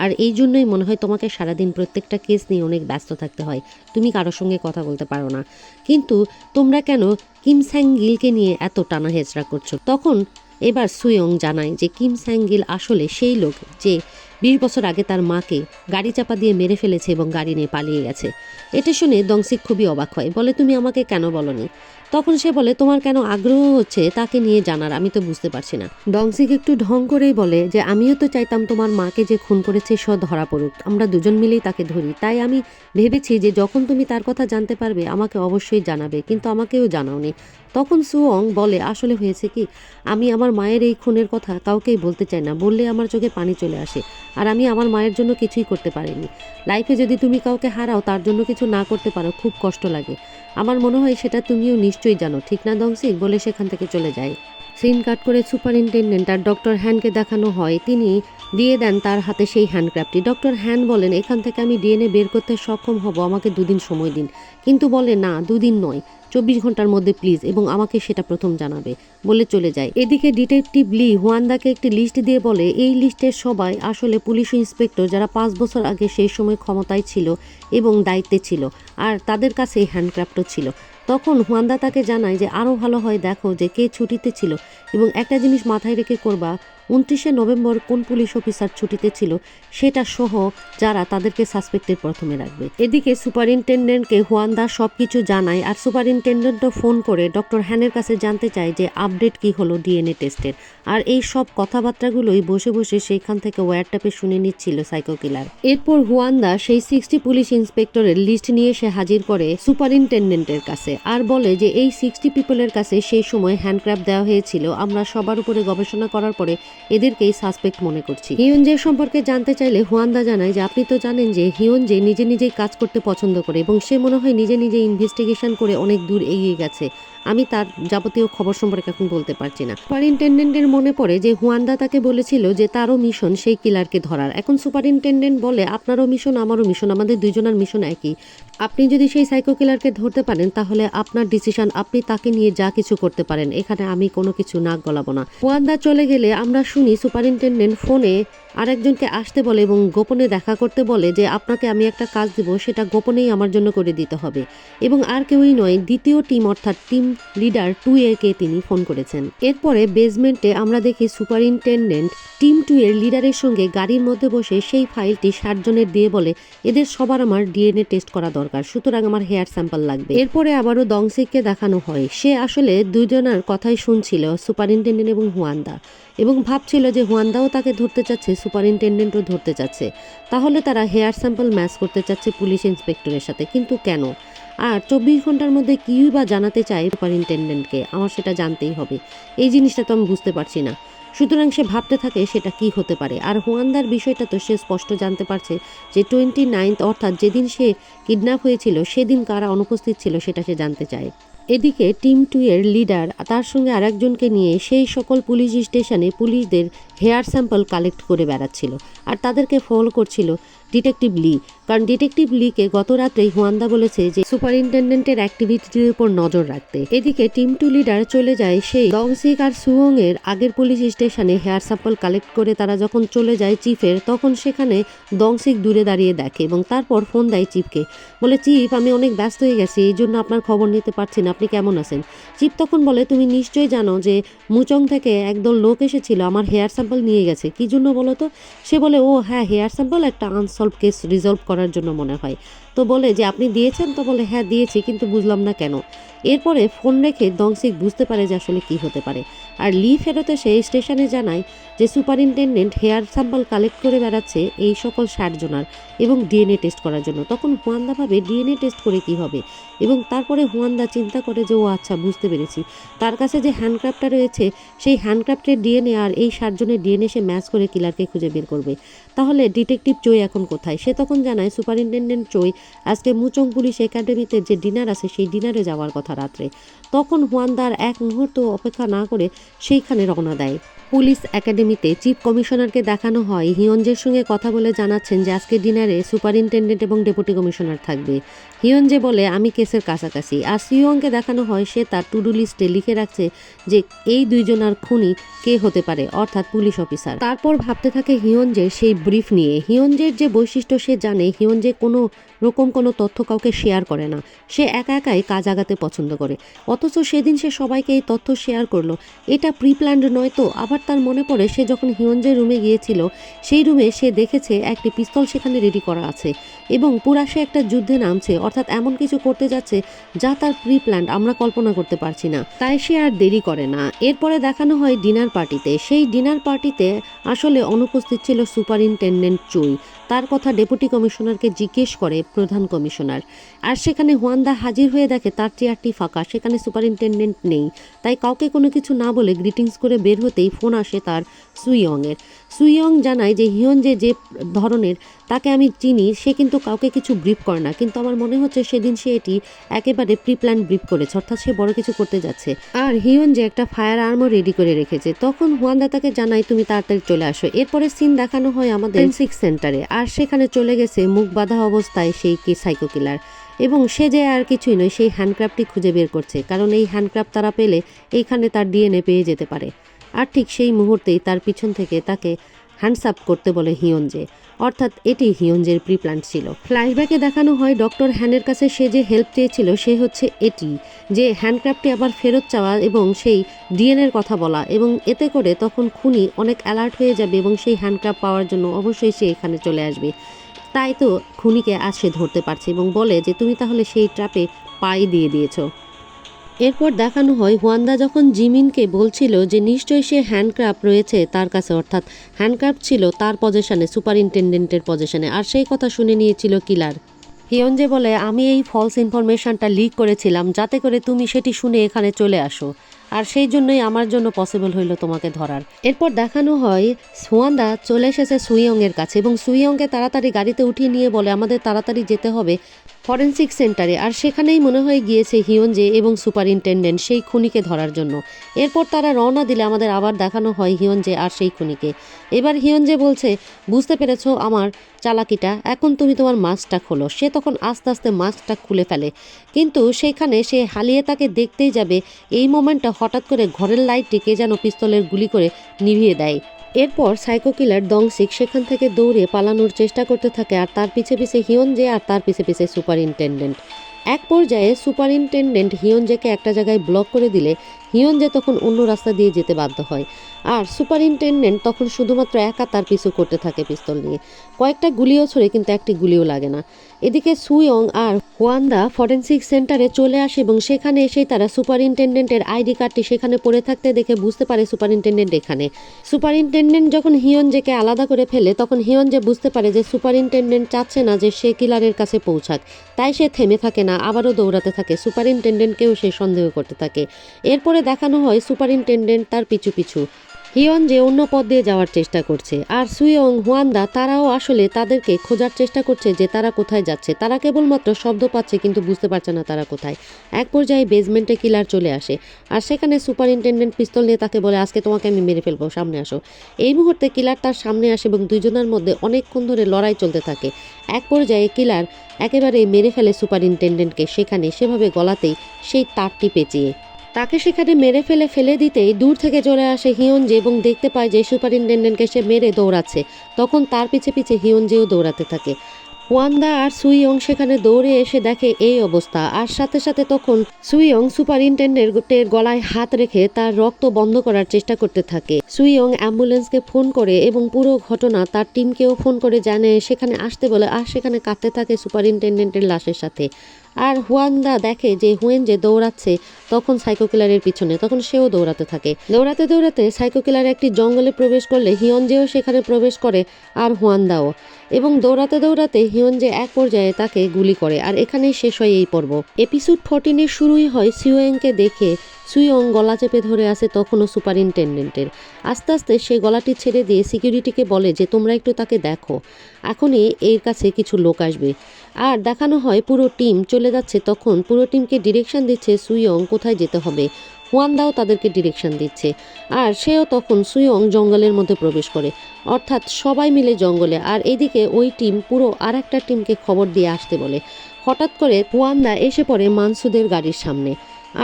আর এই জন্যই মনে হয় তোমাকে সারাদিন প্রত্যেকটা কেস নিয়ে অনেক ব্যস্ত থাকতে হয়, তুমি কারোর সঙ্গে কথা বলতে পারো না, কিন্তু তোমরা কেন কিম স্যাং গিলকে নিয়ে এত টানা হেচড়া করছো। তখন এবার সুইয়ং জানায় যে কিম স্যাং গিল আসলে সেই লোক যে 20 বছর আগে তার মাকে গাড়ি চাপা দিয়ে মেরে ফেলেছে এবং গাড়ি নিয়ে পালিয়ে গেছে। এটা শুনে দংশিক খুবই অবাক হয়, বলে তুমি আমাকে কেন বলনি। তখন সে বলে তোমার কেন আগ্রহ হচ্ছে তাকে নিয়ে জানার, আমি তো বুঝতে পারছি না। দংশিক একটু ঢং করেই বলে যে আমিও তো চাইতাম তোমার মাকে যে খুন করেছে সে ধরা পড়ুক, আমরা দুজন মিলেই তাকে ধরি, তাই আমি ভেবেছি যে যখন তুমি তার কথা জানতে পারবে আমাকে অবশ্যই জানাবে, কিন্তু আমাকেও জানাওনি। তখন সুয়ং বলে আসলে হয়েছে কি, আমি আমার মায়ের এই খুনের কথা কাউকেই বলতে চাই না, বললে আমার চোখে পানি চলে আসে, আর আমি আমার মায়ের জন্য কিছুই করতে পারিনি। লাইফে যদি তুমি কাউকে হারাও তার জন্য কিছু না করতে পারো খুব কষ্ট লাগে, আমার মনে হয় সেটা তুমিও নিশ্চয়ই জানো, ঠিক না দংশিক, বলে সেখান থেকে চলে যায়। সিন কাট করে সুপারিনটেন্ডেন্ট আর ডক্টর হ্যানকে দেখানো হয় তিনি দিয়ে দেন তার হাতে সেই হ্যান্ডক্রাফটটি। ডক্টর হ্যান বলেন এখান থেকে আমি ডিএনএ বের করতে সক্ষম হব, আমাকে 2 দিন সময় দিন। কিন্তু বলে না, 2 দিন নয়, 24 ঘন্টার মধ্যে প্লিজ, এবং আমাকে সেটা প্রথম জানাবে, বলে চলে যায়। এদিকে ডিটেকটিভ লি হুয়ানদাকে একটি লিস্ট দিয়ে বলে এই লিস্টের সবাই আসলে পুলিশ ইন্সপেক্টর যারা 5 বছর আগে সেই সময় ক্ষমতায় ছিল এবং দায়িত্বে ছিল, আর তাদের কাছে হ্যান্ডক্রাফটও ছিল। তখন হুয়ানদা তাকে জানায় যে আরও ভালো হয় দেখো যে কে ছুটিতে ছিল এবং একটা জিনিস মাথায় রেখে করবা, 29শে নভেম্বর কোন পুলিশ অফিসার ছুটিতে ছিল সেটা সহ যারা তাদেরকে সাসপেক্টের প্রথমে রাখবে। এদিকে সুপারিনটেন্ডেন্টকে হুয়ানদা সব কিছু জানায় আর সুপারিনটেন্ডেন্টও ফোন করে ডক্টর হ্যানের কাছে জানতে চায় যে আপডেট কি হলো ডিএনএ টেস্টের, আর এই সব কথাবার্তাগুলোই বসে বসে সেইখান থেকে ওয়্যারটাপে শুনে নিচ্ছিল সাইকো কিলার। এরপর হুয়ানদা সেই 60 পুলিশ ইন্সপেক্টরের লিস্ট নিয়ে সে হাজির করে সুপারিনটেন্ডেন্টের কাছে আর বলে যে এই 60 পিপলের কাছে সেই সময় হ্যান্ডক্রাফট দেওয়া হয়েছিল, আমরা সবার উপরে গবেষণা করার পরে এদেরকেই সাসপেক্ট মনে করছি। হিয়নজে সম্পর্কে জানতে চাইলে হুয়ানদা জানায় যে আপনি তো জানেন যে হিয়নজে নিজে নিজেই কাজ করতে পছন্দ করে এবং সে মনে হয় নিজে নিজে ইনভেস্টিগেশন করে অনেক দূর এগিয়ে গেছে, আমি তার যাবতীয় খবর সম্পর্কে এখন বলতে পারছি না। সুপারিনটেন্ডেন্টের মনে পড়ে যে হুয়ানদা তাকে বলেছিল যে তারও মিশন সেই কিলারকে ধরার। এখন সুপারিনটেন্ডেন্ট বলে আপনারও মিশন আমারও মিশন, আমাদের দুইজনের মিশন একই, আপনি যদি সেই সাইকো কিলারকে ধরতে পারেন তাহলে আপনার ডিসিশন, আপনি তাকে নিয়ে যা কিছু করতে পারেন, এখানে আমি কোনো কিছু নাক গলাবো না। হুয়ানদা চলে গেলে আমরা শুনি সুপারিনটেন্ডেন্ট ফোনে আরেকজনকে আসতে বলে এবং গোপনে দেখা করতে বলে যে আপনাকে আমি একটা কাজ দিব, সেটা গোপনেই আমার জন্য করে দিতে হবে, এবং আর কেউই নয়, দ্বিতীয় টিম অর্থাৎ টিম লিডার 2A কে তিনি ফোন করেছেন। এরপরে বেসমেন্টে আমরা দেখি সুপারিনটেন্ডেন্ট টিম 2 এর লিডারের সঙ্গে গাড়ির মধ্যে বসে সেই ফাইলটি 60 জনের দিয়ে বলে এদের সবার আমার ডিএনএ টেস্ট করা দরকার, সুতরাং আমার হেয়ার স্যাম্পল লাগবে। এরপরে আবারও দংশিককে দেখানো হয় সে আসলে দুজনের কথাই শুনছিল, সুপারিনটেন্ডেন্ট এবং হুয়ানদা, এবং ভাবছিল যে হুয়ানদাও তাকে ধরতে চাচ্ছে, সুপারিনটেন্ডেন্টও ধরতে চাচ্ছে, তাহলে তারা হেয়ার স্যাম্পল ম্যাচ করতে চাচ্ছে পুলিশ ইন্সপেক্টরের সাথে, কিন্তু কেন? আর 24 ঘন্টার মধ্যে কিই বা জানাতে চায় সুপারিনটেন্ডেন্টকে, আমার সেটা জানতেই হবে, এই জিনিসটা তো আমি বুঝতে পারছি না। সুতরাং সে ভাবতে থাকে সেটা কি হতে পারে। আর হুয়ানদার বিষয়টা তো সে স্পষ্ট জানতে পারছে যে 29 অর্থাৎ যেদিন সে কিডন্যাপ হয়েছিল সেদিন কারা অনুপস্থিত ছিল সেটা সে জানতে চায়। এদিকে টিম 2 এর লিডার তার সঙ্গে আরেকজনকে নিয়ে সেই সকল পুলিশ স্টেশনে পুলিশদের হেয়ার স্যাম্পল কালেক্ট করে বেড়াচ্ছিল আর তাদেরকে ফলো করছিল ডিটেকটিভ লি, কারণ ডিটেকটিভ লিকে গত রাত্রেই হুয়ান্দা বলেছে যে সুপারিনটেন্ডেন্টের অ্যাক্টিভিটির উপর নজর রাখতে। এদিকে টিম 2 লিডার চলে যায় সেই ডংসিক আর সুয়ং এর আগের পুলিশ স্টেশনে হেয়ার স্যাম্পল কালেক্ট করে। তারা যখন চলে যায় চিফের, তখন সেখানে ডংসিক দূরে দাঁড়িয়ে দেখে এবং তারপর ফোন দেয় চিফকে, বলে চিফ আমি অনেক ব্যস্ত হয়ে গেছি, এই জন্য আপনার খবর নিতে পারছি না, আপনি কেমন আছেন? চিফ তখন বলে তুমি নিশ্চয়ই জানো যে মুচং থেকে একদল লোক এসেছিল, আমার হেয়ার স্যাম্পল নিয়ে গেছে, কি জন্য বলো তো? সে বলে ও হ্যাঁ, হেয়ার স্যাম্পল একটা আনসলভ কেস রিজলভ করার জন্য মনে হয়। তো বলে যে আপনি দিয়েছেন? তো বলে হ্যাঁ দিয়েছি, কিন্তু বুঝলাম না কেন। এরপরে ফোন রেখে ডংসিক বুঝতে পারে যে আসলে কি হতে পারে। আর লি ফেরত এসে স্টেশনে জানায় যে সুপারিনটেন্ডেন্ট হেয়ার স্যাম্পল কালেক্ট করে বেড়াচ্ছে এই সকল 60 জনার এবং ডিএনএ টেস্ট করার জন্য। তখন হুয়ান্দা ভাবে ডিএনএ টেস্ট করে কি হবে, এবং তারপরে হুয়ান্দা চিন্তা করে যে ও আচ্ছা বুঝতে পেরেছি, তার কাছে যে হ্যান্ডক্রাফটটা রয়েছে সেই হ্যান্ডক্রাফটের ডিএনএ আর এই 60 জনের ডিএনএ সে ম্যাচ করে কিলারকে খুঁজে বের করবে। তাহলে ডিটেকটিভ চই এখন কোথায়? সে তখন জানায় সুপারিনটেন্ডেন্ট চই আজকে মুচং পুলিশ একাডেমিতে যে ডিনার আছে সেই ডিনারে যাওয়ার কথা রাত্রে। তখন হুয়ান্দার এক মুহূর্ত অপেক্ষা না করে সেইখানে রওনা দেয়। পুলিশ একাডেমিতে চিফ কমিশনারকে দেখানো হয় হিয়ঞ্জের সঙ্গে কথা বলে জানাচ্ছেন যে আজকে ডিনারে সুপারিনটেন্ডেন্ট এবং ডেপুটি কমিশনার থাকবে। হিয়ঞ্জে বলে আমি কেসের কাছাকাছি। আর সিওংকে দেখানো হয় সে তার টু ডু লিস্টে লিখে রাখছে যে এই দুইজনার খুনি কে হতে পারে, অর্থাৎ পুলিশ অফিসার। তারপর ভাবতে থাকে হিয়ঞ্জের সেই ব্রিফ নিয়ে। হিয়ঞ্জের যে বৈশিষ্ট্য সে জানে, হিয়ঞ্জে কোনো রকম কোনো তথ্য কাউকে শেয়ার করে না, সে একা একাই কাজ আগাতে পছন্দ করে। অথচ সেদিন সে সবাইকে এই তথ্য শেয়ার করলো, এটা প্রি প্ল্যান্ড নয় তো? আবার তার মনে পড়ে সে যখন হিয়ঞ্জের রুমে গিয়েছিল সেই রুমে সে দেখেছে একটি পিস্তল সেখানে রেডি করা আছে এবং পুরা সে একটা যুদ্ধে নামছে, অর্থাৎ এমন কিছু করতে যাচ্ছে যা তার প্রি প্ল্যান্ড, আমরা কল্পনা করতে পারছি না। তাই সে আর দেরি করে না। এরপরে দেখানো হয় ডিনার পার্টিতে। সেই ডিনার পার্টিতে আসলে অনুপস্থিত ছিল সুপারিনটেন্ডেন্ট চুই। তার কথা ডেপুটি কমিশনারকে জিজ্ঞেস করে প্রধান কমিশনার। আর সেখানে হুয়ান্দা হাজির হয়ে দেখে তার চেয়ারটি ফাঁকা, সেখানে সুপারিনটেন্ডেন্ট নেই। তাই কাউকে কোনো কিছু না বলে গ্রিটিংস করে বের হতেই ফোন আসে তার সুইয়ংয়ের। সুইয়ং জানায় যে হিয়ঞ্জে যে ধরনের তাকে আমি চিনি, সে কিন্তু কাউকে কিছু ব্রিফ করে না, কিন্তু আমার মনে হচ্ছে সেদিন সে এটি একেবারে প্রি প্ল্যান ব্রিফ করেছে, অর্থাৎ সে বড় কিছু করতে যাচ্ছে। আর হিয়ঞ্জে একটা ফায়ার আর্মও রেডি করে রেখেছে। তখন হুয়ান্দা তাকে জানায় তুমি তাড়াতাড়ি চলে আসো। এরপরে সিন দেখানো হয় আমাদের ফরেনসিক সেন্টারে। আর সেখানে চলে গেছে মুখ বাঁধা অবস্থায় সেই সাইকো কিলার, এবং সে যে আর কিছুই নয়, সেই হ্যান্ডক্রাফটটি খুঁজে বের করছে, কারণ এই হ্যান্ডক্রাফট তারা পেলে এইখানে তার ডিএনএ পেয়ে যেতে পারে। আর ঠিক সেই মুহূর্তেই তার পিছন থেকে তাকে হ্যান্ডস আপ করতে বলে হিয়ঞ্জে, অর্থাৎ এটি হিয়ঞ্জের প্রি প্ল্যান ছিল। ফ্ল্যাশব্যাকে দেখানো হয় ডক্টর হ্যানের কাছে সে যে হেল্প চেয়েছিল সে হচ্ছে এটি, যে হ্যান্ডক্রাফটটি আবার ফেরত চাওয়া এবং সেই ডিএনএর কথা বলা, এবং এতে করে তখন খুনি অনেক অ্যালার্ট হয়ে যাবে এবং সেই হ্যান্ডক্রাফট পাওয়ার জন্য অবশ্যই সে এখানে চলে আসবে। তাই তো খুনিকে আজ সে ধরতে পারছে এবং বলে যে তুমি তাহলে সেই ট্র্যাপে পাই দিয়ে দিয়েছো। এরপর দেখানো হয় হুয়ান্দা যখন জিমিনকে বলছিল যে নিশ্চয়ই সে হ্যান্ডক্রাফট রয়েছে তার কাছে, অর্থাৎ হ্যান্ডক্রাফট ছিল তার পজেশনে, সুপারিনটেন্ডেন্টের পজেশনে, আর সেই কথা শুনে নিয়েছিল কিলার। হিয়ঞ্জে বলে আমি এই ফলস ইনফরমেশনটা লিক করেছিলাম যাতে করে তুমি সেটি শুনে এখানে চলে আসো, আর সেই জন্যই আমার জন্য পসিবল হইল তোমাকে ধরার। এরপর দেখানো হয় হুয়ান্দা চলে এসেছে সুইয়ংয়ের কাছে এবং সুইয়ংকে তাড়াতাড়ি গাড়িতে উঠিয়ে নিয়ে বলে আমাদের তাড়াতাড়ি যেতে হবে ফরেনসিক সেন্টারে। আর সেখানেই মনে হয় গিয়েছে হিয়ঞ্জে এবং সুপারিনটেন্ডেন্ট সেই খুনিকে ধরার জন্য। এরপর তারা রওনা দিলে আমাদের আবার দেখানো হয় হিয়ঞ্জে আর সেই খুনিকে। এবার হিয়ঞ্জে বলছে বুঝতে পেরেছো আমার চালাকিটা, এখন তুমি তোমার মাস্কটা খোলো। সে তখন আস্তে আস্তে মাস্কটা খুলে ফেলে, কিন্তু সেখানে সে হালিয়ে তাকে দেখতেই যাবে, এই মোমেন্টটা হঠাৎ করে ঘরের লাইটটিকে যেন পিস্তলের গুলি করে নিভিয়ে দেয়। এরপর সাইকো কিলার ডংসিক সেখান থেকে দৌড়ে পালানোর চেষ্টা করতে থাকে, আর তার পিছে পিছে হিয়ঞ্জে আর তার পিছে পিছে সুপারিনটেন্ডেন্ট। এক পর্যায়ে সুপারিনটেন্ডেন্ট হিয়ঞ্জেকে একটা জায়গায় ব্লক করে দিলে হিয়ঞ্জে তখন অন্য রাস্তা দিয়ে যেতে বাধ্য হয়, আর সুপারিনটেন্ডেন্ট তখন শুধুমাত্র একা তার পিছু করতে থাকে পিস্তল নিয়ে। কয়েকটা গুলিও ছড়ে কিন্তু একটি গুলিও লাগে না। এদিকে সুইয়ং আর হুয়ান্দা ফরেনসিক সেন্টারে চলে আসে এবং সেখানে এসেই তারা সুপারিনটেন্ডেন্টের আইডি কার্ডটি সেখানে পড়ে থাকতে দেখে বুঝতে পারে সুপারিনটেন্ডেন্ট এখানে। সুপারিনটেন্ডেন্ট যখন হিয়ঞ্জেকে আলাদা করে ফেলে তখন হিয়ঞ্জে বুঝতে পারে যে সুপারিনটেন্ডেন্ট চাচ্ছে না যে সে কিলারের কাছে পৌঁছাক, তাই সে থেমে থাকে না, আবারও দৌড়াতে থাকে। সুপারিনটেন্ডেন্টকেও সে সন্দেহ করতে থাকে। এরপরে দেখানো হয় সুপারিনটেন্ডেন্ট তার পিছু পিছু। হিয়ন যে অন্য পথ দিয়ে যাওয়ার চেষ্টা করছে, আর সুইয়ং, হুয়ানদা তারাও আসলে তাদেরকে খোঁজার চেষ্টা করছে যে তারা কোথায় যাচ্ছে। তারা কেবলমাত্র শব্দ পাচ্ছে কিন্তু বুঝতে পারছে না তারা কোথায়। এক পর্যায়ে বেসমেন্টে কিলার চলে আসে, আর সেখানে সুপারিনটেন্ডেন্ট পিস্তল নিয়ে তাকে বলে, আজকে তোমাকে আমি মেরে ফেলবো, সামনে আসো। এই মুহূর্তে কিলার তার সামনে আসে এবং দুইজনের মধ্যে অনেকক্ষণ ধরে লড়াই চলতে থাকে। এক পর্যায়ে কিলার একেবারে মেরে ফেলে সুপারিনটেন্ডেন্টকে সেখানে, সেভাবে গলাতেই সেই তারটি পেঁচিয়ে। তাকে সেখানে মেরে ফেলে দিতেই দূর থেকে চলে আসে হিয়নজে এবং দেখতে পায় যে সুপারিনটেন্ডেন্টকে সে মেরে দৌড়াচ্ছে। তখন তার পিছে পিছে হিয়নজেও দৌড়াতে থাকে। ওয়ান্দা আর সুইয়ং সেখানে দৌড়ে এসে দেখে এই অবস্থা, আর সাথে সাথে তখন সুইয়ং সুপারিনটেন্ডেন্টের গলায় হাত রেখে তার রক্ত বন্ধ করার চেষ্টা করতে থাকে। সুইয়ং অ্যাম্বুলেন্সকে ফোন করে এবং পুরো ঘটনা তার টিমকেও ফোন করে জানে, সেখানে আসতে বলে, আর সেখানে কাঁদতে থাকে সুপারিনটেন্ডেন্টের লাশের সাথে। আর হুয়ানদা দেখে যে হুয়েন যে দৌড়াচ্ছে তখন সাইকো কিলারের পিছনে, তখন সেও দৌড়াতে থাকে। দৌড়াতে দৌড়াতে সাইকো কিলার একটি জঙ্গলে প্রবেশ করলে হিয়নজেও সেখানে প্রবেশ করে, আর হুয়ানদাও। এবং দৌড়াতে দৌড়াতে হিয়নজে এক পর্যায়ে তাকে গুলি করে, আর এখানেই শেষ হয় এই পর্ব। এপিসোড 14-এর শুরুই হয় সুইয়ংকে দেখে। সুইয়ং গলা চেপে ধরে আছে তখনও সুপারিনটেন্ডেন্টের। আস্তে আস্তে সে গলাটি ছেড়ে দিয়ে সিকিউরিটিকে বলে যে তোমরা একটু তাকে দেখো, এখনই এর কাছে কিছু লোক আসবে। আর দেখানো হয় পুরো টিম চলে যাচ্ছে, তখন পুরো টিমকে ডিরেকশন দিচ্ছে সুইয়ং কোথায় যেতে হবে। হুয়ানদাও তাদেরকে ডিরেকশন দিচ্ছে, আর সেও তখন সুইয়ং জঙ্গলের মধ্যে প্রবেশ করে, অর্থাৎ সবাই মিলে জঙ্গলে। আর এদিকে ওই টিম পুরো আর একটা টিমকে খবর দিয়ে আসতে বলে। হঠাৎ করে হুয়ানদা এসে পড়ে মানসুদের গাড়ির সামনে,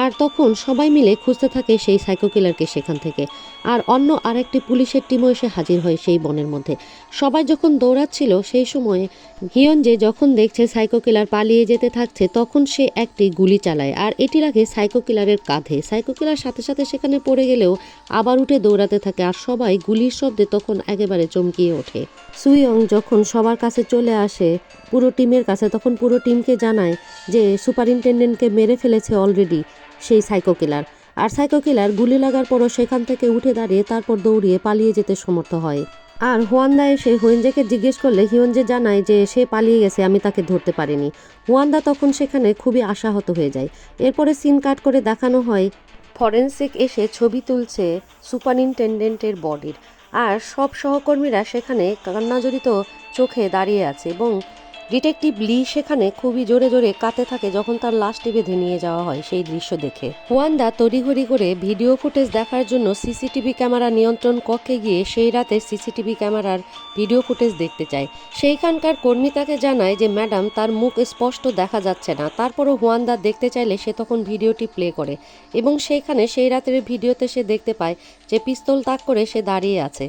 আর তখন সবাই মিলে খুঁজতে থাকে সেই সাইকো কিলারকে সেখান থেকে। আর অন্য আরেকটি পুলিশের টিমও এসে হাজির হয় সেই বনের মধ্যে। সবাই যখন দৌড়াচ্ছিল সেই সময়ে হিয়নজে যখন দেখছে সাইকো কিলার পালিয়ে যেতে থাকছে, তখন সে একটি গুলি চালায়, আর এটি লাগে সাইকো কিলারের কাঁধে। সাইকো কিলার সাথে সাথে সেখানে পড়ে গেলেও আবার উঠে দৌড়াতে থাকে, আর সবাই গুলির শব্দে তখন একেবারে চমকিয়ে ওঠে। সুইয়ং যখন সবার কাছে চলে আসে, পুরো টিমের কাছে, তখন পুরো টিমকে জানায় যে সুপারিনটেন্ডেন্টকে মেরে ফেলেছে অলরেডি সেই সাইকো কিলার। আর সাইকো কিলার গুলি লাগার পরও সেখান থেকে উঠে দাঁড়িয়ে তারপর দৌড়িয়ে পালিয়ে যেতে সমর্থ হয়। আর হুয়ানদা এসে হুয়েনজেকে জিজ্ঞেস করলে হিয়নজে জানায় যে সে পালিয়ে গেছে, আমি তাকে ধরতে পারিনি। হুয়ানদা তখন সেখানে খুবই আশাহত হয়ে যায়। এরপরে সিন কাট করে দেখানো হয় ফরেনসিক এসে ছবি তুলছে সুপারিনটেন্ডেন্টের বডির, আর সব সহকর্মীরা সেখানে কান্নাজড়িত চোখে দাঁড়িয়ে আছে, এবং ডিটেকটিভ লি সেখানে খুবই জোরে জোরে কাঁদতে থাকে যখন তার লাশটি বেঁধে নিয়ে যাওয়া হয় সেই দৃশ্য দেখে। হুয়ানদা তড়িঘড়ি করে ভিডিও ফুটেজ দেখার জন্য সিসিটিভি ক্যামেরা নিয়ন্ত্রণ কক্ষে গিয়ে সেই রাতে সিসিটিভি ক্যামেরার ভিডিও ফুটেজ দেখতে চায়। সেইখানকার কর্মী তাকে জানায় যে ম্যাডাম, তার মুখ স্পষ্ট দেখা যাচ্ছে না। তারপরও হুয়ানদা দেখতে চাইলে সে তখন ভিডিওটি প্লে করে, এবং সেইখানে সেই রাতের ভিডিওতে সে দেখতে পায় যে পিস্তল তাক করে সে দাঁড়িয়ে আছে,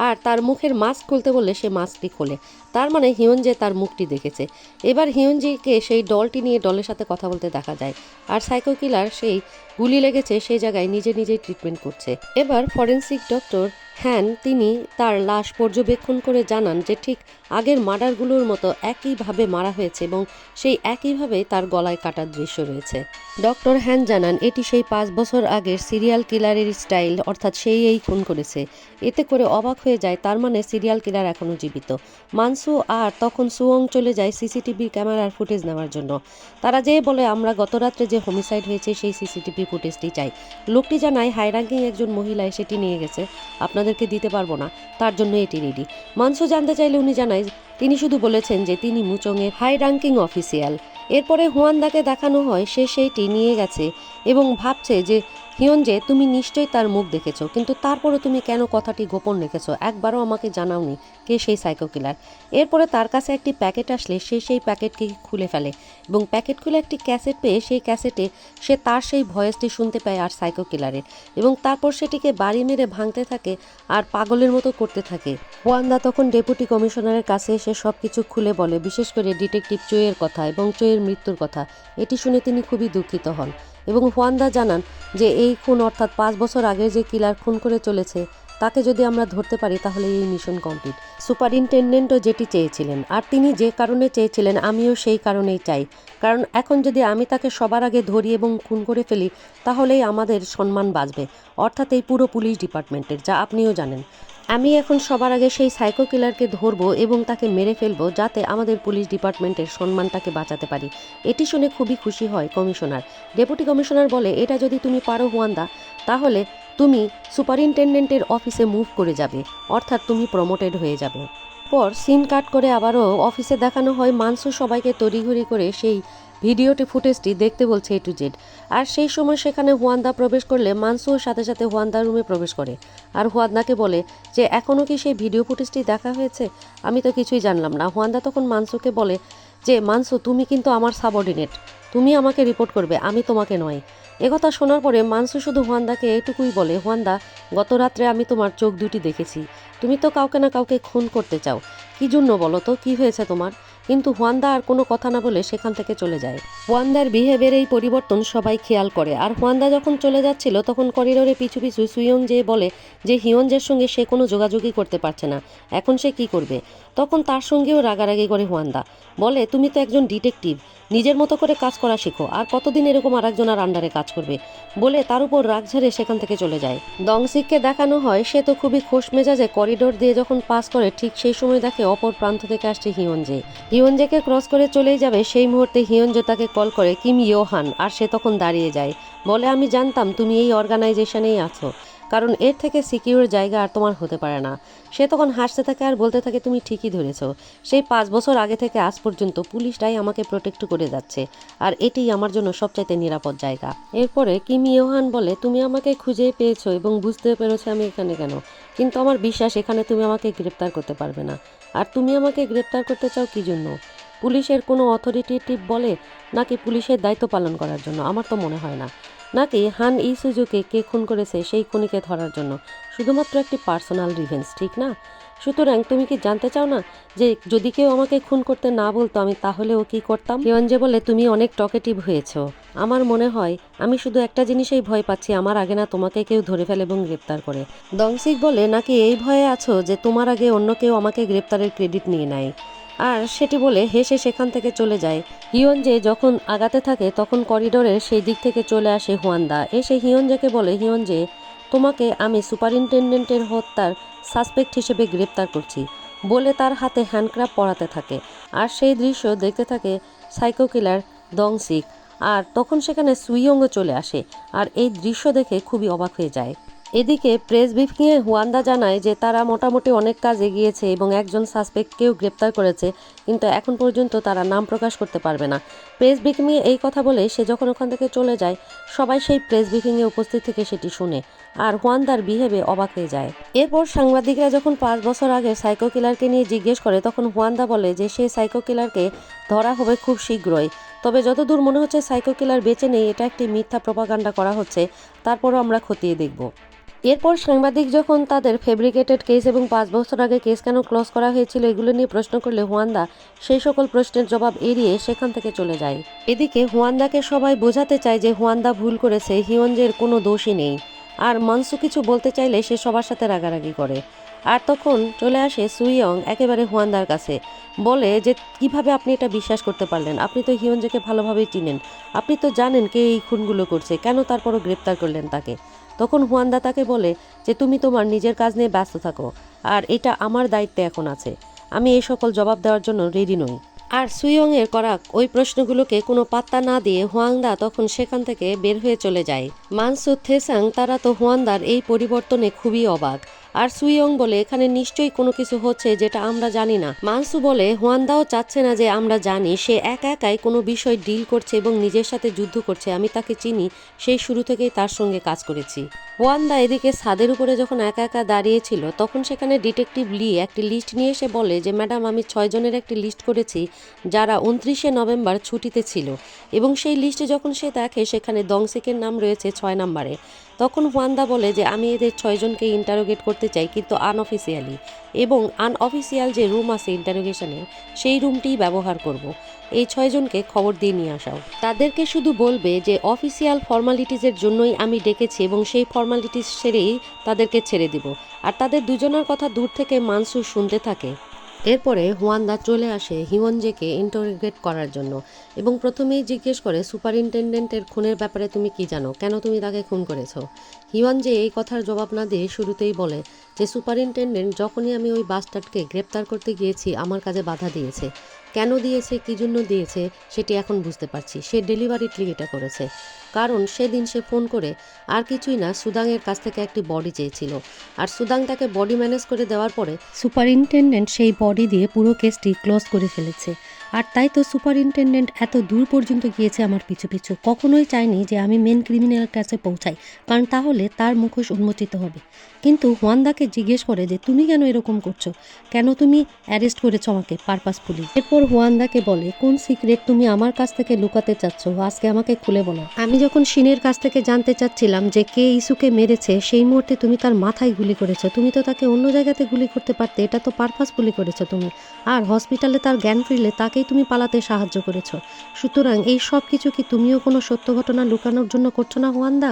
আর তার মুখের মাস্ক খুলতে বললে সে মাস্কটি খোলে। তার মানে হিয়নজে তার মুখটি দেখেছে। এবার হিয়নজিকে সেই ডলটি নিয়ে ডলের সাথে কথা বলতে দেখা যায়, আর সাইকো কিলার সেই গুলি লেগেছে সেই জায়গায় নিজেই ট্রিটমেন্ট করছে। এবার ফরেনসিক ডক্টর হ্যান তিনি তার লাশ পর্যবেক্ষণ করে জানান যে ঠিক আগের মার্ডারগুলোর মতো একইভাবে মারা হয়েছে, এবং সেই একইভাবে তার গলায় কাটার দৃশ্য রয়েছে। ডক্টর হ্যান জানান এটি সেই 5 বছর আগের সিরিয়াল কিলারের স্টাইল, অর্থাৎ সেই এই খুন করেছে। এতে করে অবাক হয়ে যায়, তার মানে সিরিয়াল কিলার এখনও জীবিত। মানসু আর তখন সুয়ং চলে যায় সিসিটিভি ক্যামেরার ফুটেজ নেওয়ার জন্য। তারা যেয়ে বলে, আমরা গত রাত্রে যে হোমিসাইড হয়েছে সেই সিসিটিভি ফুটেজটি চাই। লোকটি জানায় হাই র্যাঙ্কিং একজন মহিলা সেটি নিয়ে গেছে, আপনাদেরকে দিতে পারবো না, তার জন্য এটি রেডি। মানসু জানতে চাইলে উনি জানায় তিনি শুধু বলেছেন যে তিনি মুচংয়ের হাই র্যাঙ্কিং অফিসিয়াল। এরপরে হুয়ানদাকে দেখানো হয় সে সেইটি নিয়ে গেছে এবং ভাবছে যে হিয়নজে, তুমি নিশ্চয়ই তার মুখ দেখেছো, কিন্তু তারপরও তুমি কেন কথাটি গোপন রেখেছো, একবারও আমাকে জানাওনি কে সেই সাইকো কিলার। এরপরে তার কাছে একটি প্যাকেট আসলে সে সেই প্যাকেটকে খুলে ফেলে, এবং প্যাকেট খুলে একটি ক্যাসেট পেয়ে সেই ক্যাসেটে সে তার সেই ভয়েসটি শুনতে পায় আর সাইকো কিলারের, এবং তারপর সেটিকে বাড়ি মেরে ভাঙতে থাকে আর পাগলের মতো করতে থাকে। ওয়ান্দা তখন ডেপুটি কমিশনারের কাছে এসে সব কিছু খুলে বলে, বিশেষ করে ডিটেকটিভ চোয়ের কথা এবং চোয়ের মৃত্যুর কথা। এটি শুনে তিনি খুবই দুঃখিত হন, এবং ওয়ান্দা জানান যে এই খুন, অর্থাৎ 5 বছর আগে যে কিলার খুন করে চলেছে, তাকে যদি আমরা ধরতে পারি তাহলে এই মিশন কমপ্লিট। সুপারিনটেন্ডেন্টও যেটি চেয়েছিলেন, আর তিনি যে কারণে চেয়েছিলেন আমিও সেই কারণেই চাই, কারণ এখন যদি আমি তাকে সবার আগে ধরি এবং খুন করে ফেলি তাহলেই আমাদের সম্মান বাঁচবে, অর্থাৎ এই পুরো পুলিশ ডিপার্টমেন্টের, যা আপনিও জানেন। আমি এখন সবার আগে সেই সাইকো কিলারকে ধরবো এবং তাকে মেরে ফেলবো, যাতে আমাদের পুলিশ ডিপার্টমেন্টের সম্মানটাকে বাঁচাতে পারি। এটি শুনে খুবই খুশি হয় কমিশনার। ডেপুটি কমিশনার বলে, এটা যদি তুমি পারো ওয়ান্দা, তাহলে তুমি সুপারিনটেন্ডেন্টের অফিসে মুভ করে যাবে, অর্থাৎ তুমি প্রমোটেড হয়ে যাবে। পর সিন কাট করে আবারও অফিসে দেখানো হয় মানসু সবাইকে তড়িঘড়ি করে সেই ভিডিওটি ফুটেজটি দেখতে বলছে A to Z। আর সেই সময় সেখানে হুয়ান্দা প্রবেশ করলে মানসুর সাথে সাথে হুয়ান্দা রুমে প্রবেশ করে আর হুয়ান্দাকে বলে যে এখনও কি সেই ভিডিও ফুটেজটি দেখা হয়েছে, আমি তো কিছুই জানলাম না। হুয়ান্দা তখন মানসুকে বলে যে মানসু, তুমি কিন্তু আমার সাবঅর্ডিনেট, তুমি আমাকে রিপোর্ট করবে, আমি তোমাকে নয়। একথা শোনার পরে মানসু শুধু হুয়ান্দাকে এটুকুই বলে, হুয়ান্দা, গত রাত্রে আমি তোমার চোখ দুটি দেখেছি, তুমি তো কাউকে না কাউকে খুন করতে চাও, কি জন্য বলো তো, কি হয়েছে তোমার? কিন্তু হুয়ান্দা আর কোনো কথা না বলে সেখান থেকে চলে যায়। হুয়ান্দার বিহেভিয়ারের এই পরিবর্তন সবাই খেয়াল করে। আর হুয়ান্দা যখন চলে যাচ্ছিল তখন করিডোরে পিছু পিছু সুইয়ং যে বলে যে হিয়নজের সঙ্গে সে কোনো যোগাযোগই করতে পারছে না, এখন সে কি করবে। তখন তার সঙ্গেও রাগারাগি করে হুয়ান্দা, বলে তুমি তো একজন ডিটেকটিভ, নিজের মতো করে কাজ করা শেখো, আর কতদিন এরকম আরেকজনের আন্ডারে কাজ করবে, বলে তার উপর রাগ ঝেড়ে সেখান থেকে চলে যায়। দংসিককে দেখানো হয় সে তো খুবই খোশ মেজাজে করিডোর দিয়ে যখন পাস করে ঠিক সেই সময় দেখে অপর প্রান্ত থেকে আসছে হিয়নজে। হিয়নজেকে ক্রস করে চলেই যাবে সেই মুহূর্তে হিয়নজে তাকে কল করে কিম ইয়োহান, আর সে তখন দাঁড়িয়ে যায়, বলে আমি জানতাম তুমি এই অর্গানাইজেশনেই আছো, কারণ এর থেকে সিকিউর জায়গা আর তোমার হতে পারে না। সে তখন হাসতে থাকে আর বলতে থাকে তুমি ঠিকই ধরেছ, সেই 5 বছর আগে থেকে আজ পর্যন্ত পুলিশরাই আমাকে প্রোটেক্ট করে যাচ্ছে, আর এটিই আমার জন্য সবচাইতে নিরাপদ জায়গা। এরপরে কিম ইয়োহান বলে তুমি আমাকে খুঁজে পেয়েছো এবং বুঝতে পেরেছো আমি এখানে কেন, কিন্তু আমার বিশ্বাস এখানে তুমি আমাকে গ্রেপ্তার করতে পারবে না। আর তুমি আমাকে গ্রেপ্তার করতে চাও কি জন্য? পুলিশের কোনো অথরিটেটিভ বলে, নাকি পুলিশের দায়িত্ব পালন করার জন্য? আমার তো মনে হয় না। নাকি হান ইসুজুকে কে খুন করেছে সেই খুনিকে ধরার জন্য? শুধুমাত্র একটি পার্সোনাল রিভেঞ্জ, ঠিক না? সুতরাং তুমি কি জানতে চাও না যে যদি কেউ আমাকে খুন করতে না বলতো আমি তাহলেও কি করতাম? হিয়নজে বলে তুমি অনেক টকেটিভ হয়েছো, আমার মনে হয় আমি শুধু একটা জিনিসেই ভয় পাচ্ছি, আমার আগে না তোমাকে কেউ ধরে ফেলে এবং গ্রেপ্তার করে। দংসিক বলে নাকি এই ভয়ে আছো যে তোমার আগে অন্য কেউ আমাকে গ্রেপ্তারের ক্রেডিট নিয়ে নেয়, আর সেটি বলে হেসে সেখান থেকে চলে যায়। হিয়নজে যখন আগাতে থাকে তখন করিডোরের সেই দিক থেকে চলে আসে হুয়ান্দা, এসে হিয়নজেকে বলে হিয়নজে, তোমাকে আমি সুপারিনটেন্ডেন্টের হত্যার সাসপেক্ট হিসেবে গ্রেপ্তার করছি, বলে তার হাতে হ্যান্ডক্রাফ পরাতে থাকে। আর সেই দৃশ্য দেখতে থাকে সাইকো কিলার দংসিক, আর তখন সেখানে সুইয়ংও চলে আসে আর এই দৃশ্য দেখে খুবই অবাক হয়ে যায়। এদিকে প্রেস ব্রিফিংয়ে হুয়ান্দা জানায় যে তারা মোটামুটি অনেক কাজ এগিয়েছে এবং একজন সাসপেক্টকেও গ্রেপ্তার করেছে, কিন্তু এখন পর্যন্ত তারা নাম প্রকাশ করতে পারবে না। প্রেস ব্রিফিংয়ে এই কথা বলে সে যখন ওখান থেকে চলে যায় সবাই সেই প্রেস ব্রিফিংয়ে উপস্থিত থেকে সেটি শুনে আর হুয়ান্দার বিহেভে অবাক হয়ে যায়। এরপর সাংবাদিকরা যখন 5 বছর আগে সাইকো কিলারকে নিয়ে জিজ্ঞেস করে তখন হুয়ান্দা বলে যে সেই সাইকো কিলারকে ধরা হবে খুব শীঘ্রই, তবে যতদূর মনে হচ্ছে সাইকো কিলার বেঁচে নেই, এটা একটি মিথ্যা প্রপাগান্ডা করা হচ্ছে, তারপরও আমরা খতিয়ে দেখব। এরপর সাংবাদিক যখন তাদের ফেব্রিকেটেড কেস এবং 5 বছর আগে কেস কেন ক্লোজ করা হয়েছিল এগুলো নিয়ে প্রশ্ন করলে হুয়ান্দা সেই সকল প্রশ্নের জবাব এড়িয়ে সেখান থেকে চলে যায়। এদিকে হুয়ান্দাকে সবাই বোঝাতে চায় যে হুয়ান্দা ভুল করেছে, হিয়নজের কোনো দোষই নেই, আর মানসু কিছু বলতে চাইলে সে সবার সাথে রাগারাগি করে। আর তখন চলে আসে সুইয়ং একেবারে হুয়ান্দার কাছে, বলে যে কিভাবে আপনি এটা বিশ্বাস করতে পারলেন, আপনি তো হিয়নজেকে ভালোভাবেই চিনেন, আপনি তো জানেন কে এই খুনগুলো করছে, কেন তারপরও গ্রেপ্তার করলেন তাকে? তখন হুয়ান্দা তাকে বলে যে তুমি তোমার নিজের কাজ নিয়ে ব্যস্ত থাকো, আর এটা আমার দায়িত্বে এখন আছে, আমি এই সকল জবাব দেওয়ার জন্য রেডি নই। আর সুইয়ংয়ের করা ওই প্রশ্নগুলোকে কোনো পাত্তা না দিয়ে হুয়ান্দা তখন সেখান থেকে বের হয়ে চলে যায়। মানসু থেসাং তারা তো হুয়ান্দার এই পরিবর্তনে খুবই অবাক, আর সুইয়ং বলে এখানে নিশ্চয়ই কোনো কিছু হচ্ছে যেটা আমরা জানি না। মানসু বলে হুয়ান্দাও চাচ্ছে না যে আমরা জানি, সে একা একাই কোনো বিষয় ডিল করছে এবং নিজের সাথে যুদ্ধ করছে, আমি তাকে চিনি, সেই শুরু থেকেই তার সঙ্গে কাজ করেছি। হুয়ান্দা এদিকে ছাদের উপরে যখন একা একা দাঁড়িয়েছিল তখন সেখানে ডিটেকটিভ লি একটি লিস্ট নিয়ে এসে বলে যে ম্যাডাম, আমি 6 জনের একটি লিস্ট করেছি যারা 29শে নভেম্বর ছুটিতে ছিল, এবং সেই লিস্টে যখন সে দেখে সেখানে দংসিকের নাম রয়েছে 6 নম্বরে। তখন হুয়ান্দা বলে যে আমি এদের 6 জনকে ইন্টারোগেট করতে চাই, কিন্তু আনঅফিসিয়ালি, এবং আনঅফিসিয়াল যে রুম আছে ইন্টারোগেশনের সেই রুমটিই ব্যবহার করব। এই 6 জনকে খবর দিয়ে নিয়ে আসাও, তাদেরকে শুধু বলবে যে অফিসিয়াল ফর্মালিটিজের জন্যই আমি ডেকেছি এবং সেই ফর্মালিটিস সেরেই তাদেরকে ছেড়ে দিব। আর তাদের দুজনের কথা দূর থেকে মানসু শুনতে থাকে। এরপরে হুয়ান্দা চলে আসে হিয়নজেকে ইন্টারোগেট করার জন্য এবং প্রথমেই জিজ্ঞেস করে সুপারিনটেন্ডেন্টের খুনের ব্যাপারে তুমি কি জানো, কেন তুমি তাকে খুন করেছো? হিয়নজে এই কথার জবাব না দিয়ে শুরুতেই বলে যে সুপারিনটেন্ডেন্ট যখনই আমি ওই বাস্টার্ডকে গ্রেপ্তার করতে গিয়েছি আমার কাজে বাধা দিয়েছে, কেন দিয়েছে, কী জন্য দিয়েছে সেটি এখন বুঝতে পারছি। সে ডেলিভারিটলি এটা করেছে, কারণ সেদিন সে ফোন করে আর কিছুই না, সুদাংয়ের কাছ থেকে একটি বডি চেয়েছিল, আর সুদাং তাকে বডি ম্যানেজ করে দেওয়ার পরে সুপারিনটেনডেন্ট সেই বডি দিয়ে পুরো কেসটি ক্লোজ করে ফেলেছে। আর তাই তো সুপারিনটেনডেন্ট এত দূর পর্যন্ত গিয়েছে আমার পিছু পিছু, কখনোই চায়নি যে আমি মেন ক্রিমিনালের কাছে পৌঁছাই, কারণ তাহলে তার মুখোশ উন্মোচিত হবে। কিন্তু ওয়ান্দাকে জিজ্ঞেস করে যে তুমি কেন এরকম করছো, কেন তুমি অ্যারেস্ট করেছো আমাকে পারপাসফুলি। এরপর ওয়ান্দাকে বলে কোন সিক্রেট তুমি আমার কাছ থেকে লুকাতে চাচ্ছ, আজকে আমাকে খুলে বলো। আমি যখন শিনের কাছ থেকে জানতে চাচ্ছিলাম যে কে ইসুকে মেরেছে, সেই মুহূর্তে তুমি তার মাথায় গুলি করেছো। তুমি তো তাকে অন্য জায়গাতে গুলি করতে পারতে, এটা তো পারপাসফুলি করেছো তুমি। আর হসপিটালে তার জ্ঞান ফিরলে তাকেই তুমি পালাতে সাহায্য করেছো। সুতরাং এই সব কিছু কি তুমিও কোনো সত্য ঘটনা লুকানোর জন্য করছো না ওয়ান্দা?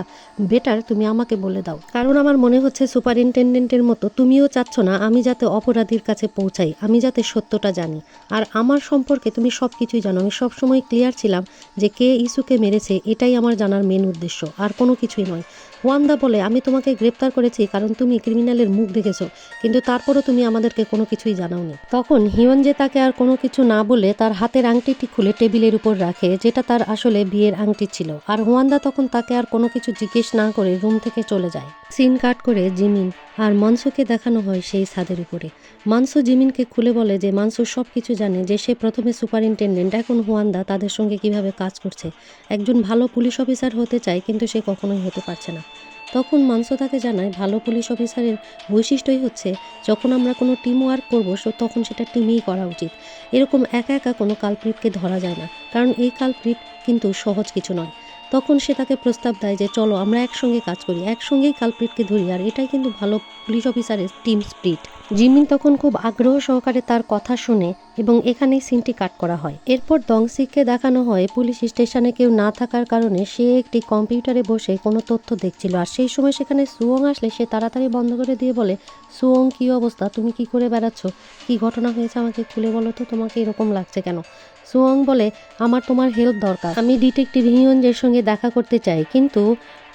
বেটার তুমি আমাকে বলে দাও, কারণ আমার মনে হচ্ছে সুপারিনটেনডেন্টের মতো তুমিও চাচ্ছ না আমি যাতে অপরাধীর কাছে পৌঁছাই, আমি যাতে সত্যটা জানি। আর আমার সম্পর্কে তুমি সব কিছুই জানো। আমি সবসময় ক্লিয়ার ছিলাম যে কে ইসুকে মেরেছে, এটাই আমার জানার মেন উদ্দেশ্য, আর কোনো কিছুই নয়। ওয়ান্দা বলে আমি তোমাকে গ্রেপ্তার করেছি কারণ তুমি ক্রিমিনালের মুখ দেখেছো, কিন্তু তারপরও তুমি আমাদেরকে কোনো কিছুই জানাওনি। তখন হিয়নজে তাকে আর কোনো কিছু না বলে তার হাতের আংটিটি খুলে টেবিলের উপর রাখে, যেটা তার আসলে বিয়ের আংটি ছিল। আর ওয়ান্দা তখন তাকে আর কোনো কিছু জিজ্ঞেস না করে রুম থেকে চলে যায়। সিন কাট করে জিমিন আর মানসুকে দেখানো হয় সেই ছাদের উপরে। মানসু জিমিনকে খুলে বলে যে মানসু সব কিছু জানে, যে সে প্রথমে সুপারিনটেনডেন্ট, এখন ওয়ান্দা তাদের সঙ্গে কিভাবে কাজ করছে। একজন ভালো পুলিশ অফিসার হতে চায়, কিন্তু সে কখনোই হতে পারছে না। তখন মানসু তাকে জানায় ভালো পুলিশ অফিসারের বৈশিষ্ট্যই হচ্ছে যখন আমরা কোনো টিম ওয়ার্ক করবো তখন সেটা টিমেই করা উচিত। এরকম একা একা কোনো কালপ্রিটকে ধরা যায় না, কারণ এই কালপ্রিট কিন্তু সহজ কিছু নয়। তখন সে তাকে প্রস্তাব দেয় যে চলো আমরা একসঙ্গে কাজ করি, একসঙ্গেই কালপ্রিটকে ধরি, আর এটাই কিন্তু ভালো পুলিশ অফিসারের টিম স্পিরিট। জিমিন তখন খুব আগ্রহ সহকারে তার কথা শুনে এবং এখানেই সিনটি কাট করা হয়। এরপর দংসিককে দেখানো হয় পুলিশ স্টেশনে কেউ না থাকার কারণে সে একটি কম্পিউটারে বসে কোনো তথ্য দেখছিল, আর সেই সময় সেখানে সুয়ং আসলে সে তাড়াতাড়ি বন্ধ করে দিয়ে বলে সুয়ং কী অবস্থা, তুমি কি করে বেড়াচ্ছ, কি ঘটনা হয়েছে আমাকে খুলে বলো তো, তোমাকে এরকম লাগছে কেন? সুয়ং বলে আমার তোমার হেল্প দরকার, আমি ডিটেকটিভ হিয়নজের সঙ্গে দেখা করতে চাই, কিন্তু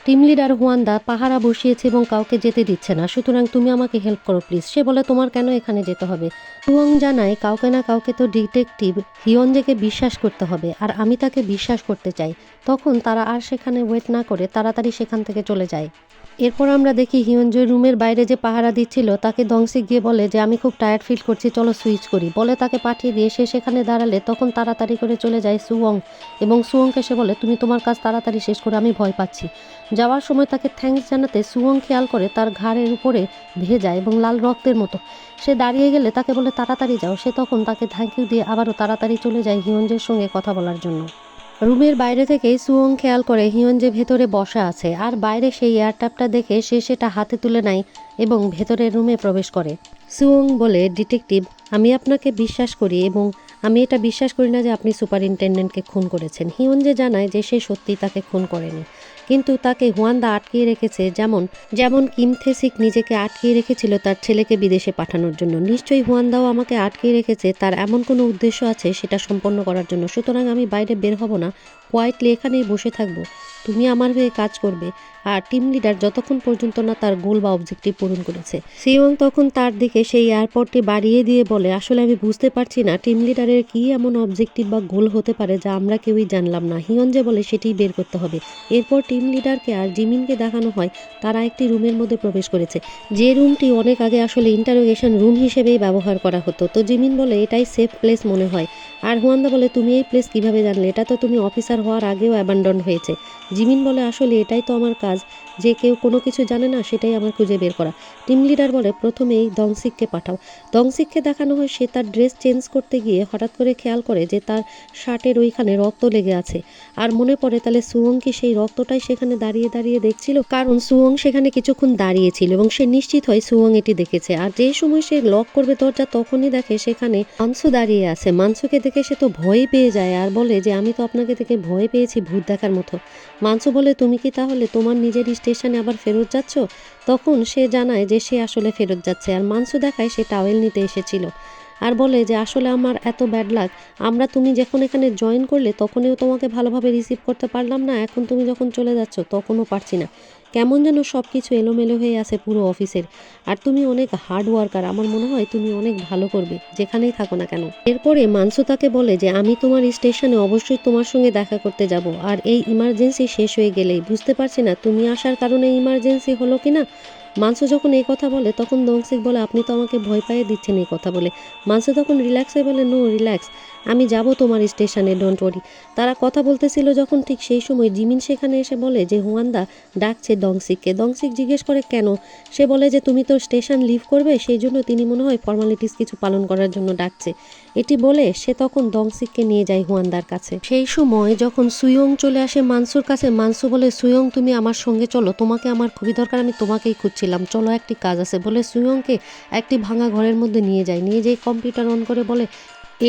টিম লিডার ওয়ান্দা পাহারা বসিয়েছে এবং কাউকে যেতে দিচ্ছে না, সুতরাং তুমি আমাকে হেল্প করো প্লিজ। সে বলে তোমার কেন এখানে যেতে হবে? সুয়ং জানায় কাউকে না কাউকে তো ডিটেকটিভ হিয়নজেকে বিশ্বাস করতে হবে, আর আমি তাকে বিশ্বাস করতে চাই। তখন তারা আর সেখানে ওয়েট না করে তাড়াতাড়ি সেখান থেকে চলে যায়। এরপর আমরা দেখি হিয়নজো রুমের বাইরে যে পাহারা দিচ্ছিল তাকে দংসিক গিয়ে বলে যে আমি খুব টায়ার্ড ফিল করছি, চলো সুইচ করি, বলে তাকে পাঠিয়ে দিয়ে সে সেখানে দাঁড়ালে তখন তাড়াতাড়ি করে চলে যায় সুয়ং, এবং সুয়ংকে সে বলে তুমি তোমার কাজ তাড়াতাড়ি শেষ করে, আমি ভয় পাচ্ছি। যাওয়ার সময় তাকে থ্যাঙ্কস জানাতে সুয়ং খেয়াল করে তার ঘাড়ের উপরে ভেজা এবং লাল রক্তের মতো। সে দাঁড়িয়ে গেলে তাকে বলে তাড়াতাড়ি যাও, সে তখন তাকে থ্যাংক ইউ দিয়ে আবারও তাড়াতাড়ি চলে যায় হিয়নজের সঙ্গে কথা বলার জন্য। রুমের বাইরে থেকেই সুয়ং খেয়াল করে হিয়নজে ভেতরে বসা আছে, আর বাইরে সেই এয়ারট্যাপটা দেখে সে সেটা হাতে তুলে নেয় এবং ভেতরের রুমে প্রবেশ করে। সুয়ং বলে ডিটেকটিভ আমি আপনাকে বিশ্বাস করি, এবং আমি এটা বিশ্বাস করি না যে আপনি সুপারিনটেনডেন্টকে খুন করেছেন। হিয়নজে জানায় যে সে সত্যি তাকে খুন করেনি, কিন্তু তাকে ওয়ান্দা আটকিয়ে রেখেছে, যেমন যেমন কিম থেসিক নিজেকে আটকিয়ে রেখেছিল তার ছেলেকে বিদেশে পাঠানোর জন্য। নিশ্চয়ই ওয়ান্দাও আমাকে আটকিয়ে রেখেছে, তার এমন কোনো উদ্দেশ্য আছে সেটা সম্পন্ন করার জন্য। সুতরাং আমি বাইরে বের হব না, কোয়াইটলি এখানেই বসে থাকবো, তুমি আমার হয়ে কাজ করবে, আর টিম লিডার যতক্ষণ পর্যন্ত না তার গোল বা অবজেক্টিভ পূরণ করেছে। সিওং তখন তার দিকে সেই এয়ারপোর্টটি বাড়িয়ে দিয়ে বলে আসলে আমি বুঝতে পারছি না টিম লিডারের কী এমন অবজেক্টিভ বা গোল হতে পারে যা আমরা কেউই জানলাম না। হিয়নজে বলে সেটিই বের করতে হবে। এরপর টিম লিডারকে আর জিমিনকে দেখানো হয় তারা একটি রুমের মধ্যে প্রবেশ করেছে, যে রুমটি অনেক আগে আসলে ইন্টারোগেশন রুম হিসেবেই ব্যবহার করা হতো। তো জিমিন বলে এটাই সেফ প্লেস মনে হয়, আর হুয়ান্দা বলে তুমি এই প্লেস কিভাবে জানলে, এটা তো তুমি অফিসার হওয়ার আগেও অ্যাবান্ডন হয়েছে। জিমিন বলে আসলে এটাই তো আমার কাজ, যে কেউ কোনো কিছু জানে না সেটাই আমার খুঁজে বের করা। টিম লিডার বলে প্রথমেই দংসিককে পাঠাও। দংসিককে দেখানো হয় সে তার ড্রেস চেঞ্জ করতে গিয়ে হঠাৎ করে খেয়াল করে যে তার শার্টের ওইখানে রক্ত লেগে আছে, আর মনে পড়ে তাহলে সুয়ং কি সেই রক্তটাই সেখানে দাঁড়িয়ে দাঁড়িয়ে দেখছিল, কারণ সুয়ং সেখানে কিছুক্ষণ দাঁড়িয়েছিল এবং সে নিশ্চিত হয় সুয়ং এটি দেখেছে। আর যে সময় সে লক করবে দরজা তখনই দেখে সেখানে মানসু দাঁড়িয়ে আছে। মানসুকে দেখে সে তো ভয় পেয়ে যায় আর বলে যে আমি তো আপনাকে দেখে ভয় পেয়েছি ভূত দেখার মতো। মানসু বলে তুমি কি তাহলে তোমার নিজের স্টেশনে আবার ফেরত যাচ্ছ? তখন সে জানায় যে সে আসলে ফেরত যাচ্ছে, আর মানসু দেখায় সে টাওয়েল নিতে এসেছিল, আর বলে যে আসলে আমার এত ব্যাড লাক, তুমি যখন এখানে জয়েন করলে তখনও তোমাকে ভালোভাবে রিসিভ করতে পারলাম না, এখন তুমি যখন চলে যাচ্ছ তখনও পারছি না। কেমন যেন সব কিছু এলোমেলো হয়ে আছে পুরো অফিসের। আর তুমি অনেক হার্ড ওয়ার্কার, আমার মনে হয় তুমি অনেক ভালো করবে যেখানেই থাকো না কেন। এরপরে মানসু তাকে বলে যে আমি তোমার স্টেশনে অবশ্যই তোমার সঙ্গে দেখা করতে যাব, আর এই ইমার্জেন্সি শেষ হয়ে গেলেই, বুঝতে পারছি না তুমি আসার কারণে ইমার্জেন্সি হলো কিনা। মানসু যখন এই কথা বলে তখন দংসিক বলে আপনি তো আমাকে ভয় পাইয়ে দিচ্ছেন এই কথা বলে। মানসু তখন রিল্যাক্স হয়ে বলে নো রিল্যাক্স, আমি যাব তোমার স্টেশনে, ডোন্ট ওয়ারি। তারা কথা বলতেছিল যখন ঠিক সেই সময় জিমিন সেখানে এসে বলে যে হুয়ানদা ডাকছে দংসিককে। দংসিক জিজ্ঞেস করে কেন? সে বলে যে তুমি তো স্টেশন লিভ করবে, সেই জন্য তিনি মনে হয় ফর্মালিটিস কিছু পালন করার জন্য ডাকছে। এটি বলে সে তখন দংসিককে নিয়ে যায় হুয়ানদার কাছে। সেই সময় যখন সুইয়ং চলে আসে মানসুর কাছে, মানসু বলে সুইয়ং তুমি আমার সঙ্গে চলো, তোমাকে আমার খুবই দরকার, আমি তোমাকেই খুঁজছিলাম, চলো একটি কাজ আছে বলে সুইয়ংকে একটি ভাঙা ঘরের মধ্যে নিয়ে যায়। কম্পিউটার অন করে বলে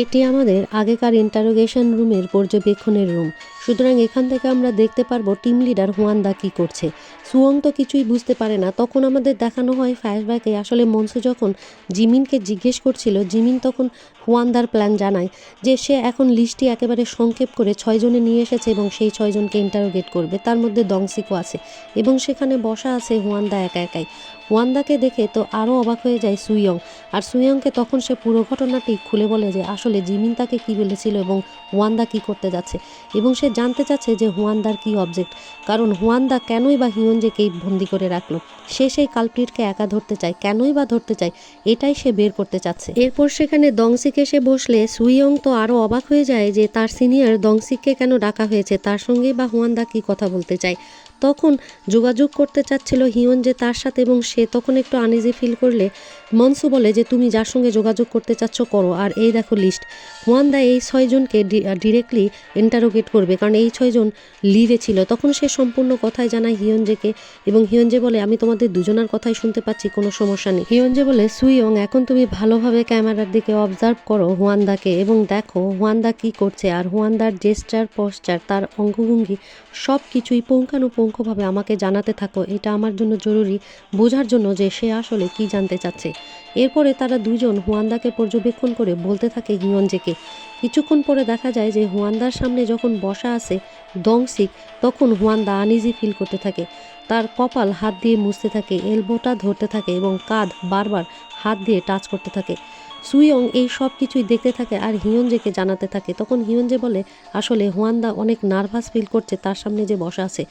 এটি আমাদের আগেকার ইন্টারোগেশন রুমের পর্যবেক্ষণের রুম, সুতরাং এখান থেকে আমরা দেখতে পারবো টিম লিডার হুয়ানদা কী করছে। সুয়ং তো কিছুই বুঝতে পারে না। তখন আমাদের দেখানো হয় ফ্ল্যাশব্যাকে আসলে মনসু যখন জিমিনকে জিজ্ঞেস করছিল, জিমিন তখন হুয়ানদার প্ল্যান জানায় যে সে এখন লিস্টটি একেবারে সংক্ষেপ করে 6 জনে নিয়ে এসেছে এবং সেই 6 জনকে ইন্টারোগেট করবে, তার মধ্যে দংসিকও আছে এবং সেখানে বসা আছে হুয়ানদা একা একাই। হুয়ানদাকে দেখে তো আরও অবাক হয়ে যায় সুইয়ং, আর সুইয়ংকে তখন সে পুরো ঘটনাটি খুলে বলে যে আসলে জিমিন তাকে কী বলেছিল এবং হুয়ানদা কী করতে যাচ্ছে, এবং সে জানতে চাচ্ছে যে হুয়ানদার কী অবজেক্ট, কারণ হুয়ানদা কেনই বা হিয়নজেকেই বন্দি করে রাখলো। সে সেই কালপ্রিটকে একা ধরতে চায়, কেনই বা ধরতে চায় এটাই সে বের করতে চাচ্ছে। এরপর সেখানে দংসিক এসে বসলে সুইয়ং তো আরও অবাক হয়ে যায় যে তার সিনিয়র দংসিককে কেন ডাকা হয়েছে, তার সঙ্গেই বা হুয়ানদা কী কথা বলতে চায়। তখন যোগাযোগ করতে চাচ্ছিল হিয়ন যে তার সাথে, এবং সে তখন একটু আনইজি ফিল করলে মনসু বলে যে তুমি যার সঙ্গে যোগাযোগ করতে চাচ্ছ করো, আর এই দেখো লিস্ট। হুয়ানদা এই 6 জনকে ডিরেক্টলি ইন্টারোগেট করবে, কারণ এই 6 জন লিভে ছিল। তখন সে সম্পূর্ণ কথাই জানায় হিয়নজেকে, এবং হিয়নজে বলে আমি তোমাদের দুজনার কথাই শুনতে পাচ্ছি, কোনো সমস্যা নেই। হিয়নজে বলে সুইয়ং এখন তুমি ভালোভাবে ক্যামেরার দিকে অবজার্ভ করো হুয়ানদাকে এবং দেখো হুয়ানদা কী করছে, আর হুয়ানদার জেস্টার পশ্চার, তার অঙ্গভঙ্গি সব কিছুই পুঙ্খানুপুঙ্খভাবে আমাকে জানাতে থাকো, এটা আমার জন্য জরুরি বোঝার জন্য যে সে আসলে কি জানতে চাচ্ছে। এরপরে তারা দুজন হুয়ানদাকে পর্যবেক্ষণ করে বলতে থাকে হিয়নজেকে। কিছুক্ষণ পরে দেখা যায় যে হুয়ানদার সামনে যখন বসা আছে দংসিক, তখন হুয়ানদা আনইজি ফিল করতে থাকে, তার কপাল হাত দিয়ে মুছতে থাকে, এলবোটা ধরতে থাকে এবং কাঁধ বারবার হাত দিয়ে টাচ করতে থাকে। সুইয়ং এই সব কিছুই দেখতে থাকে আর হিয়নজেকে জানাতে থাকে। তখন হিয়নজে বলে আসলে হুয়ানদা অনেক নার্ভাস ফিল করছে তার সামনে যে বসা আছে।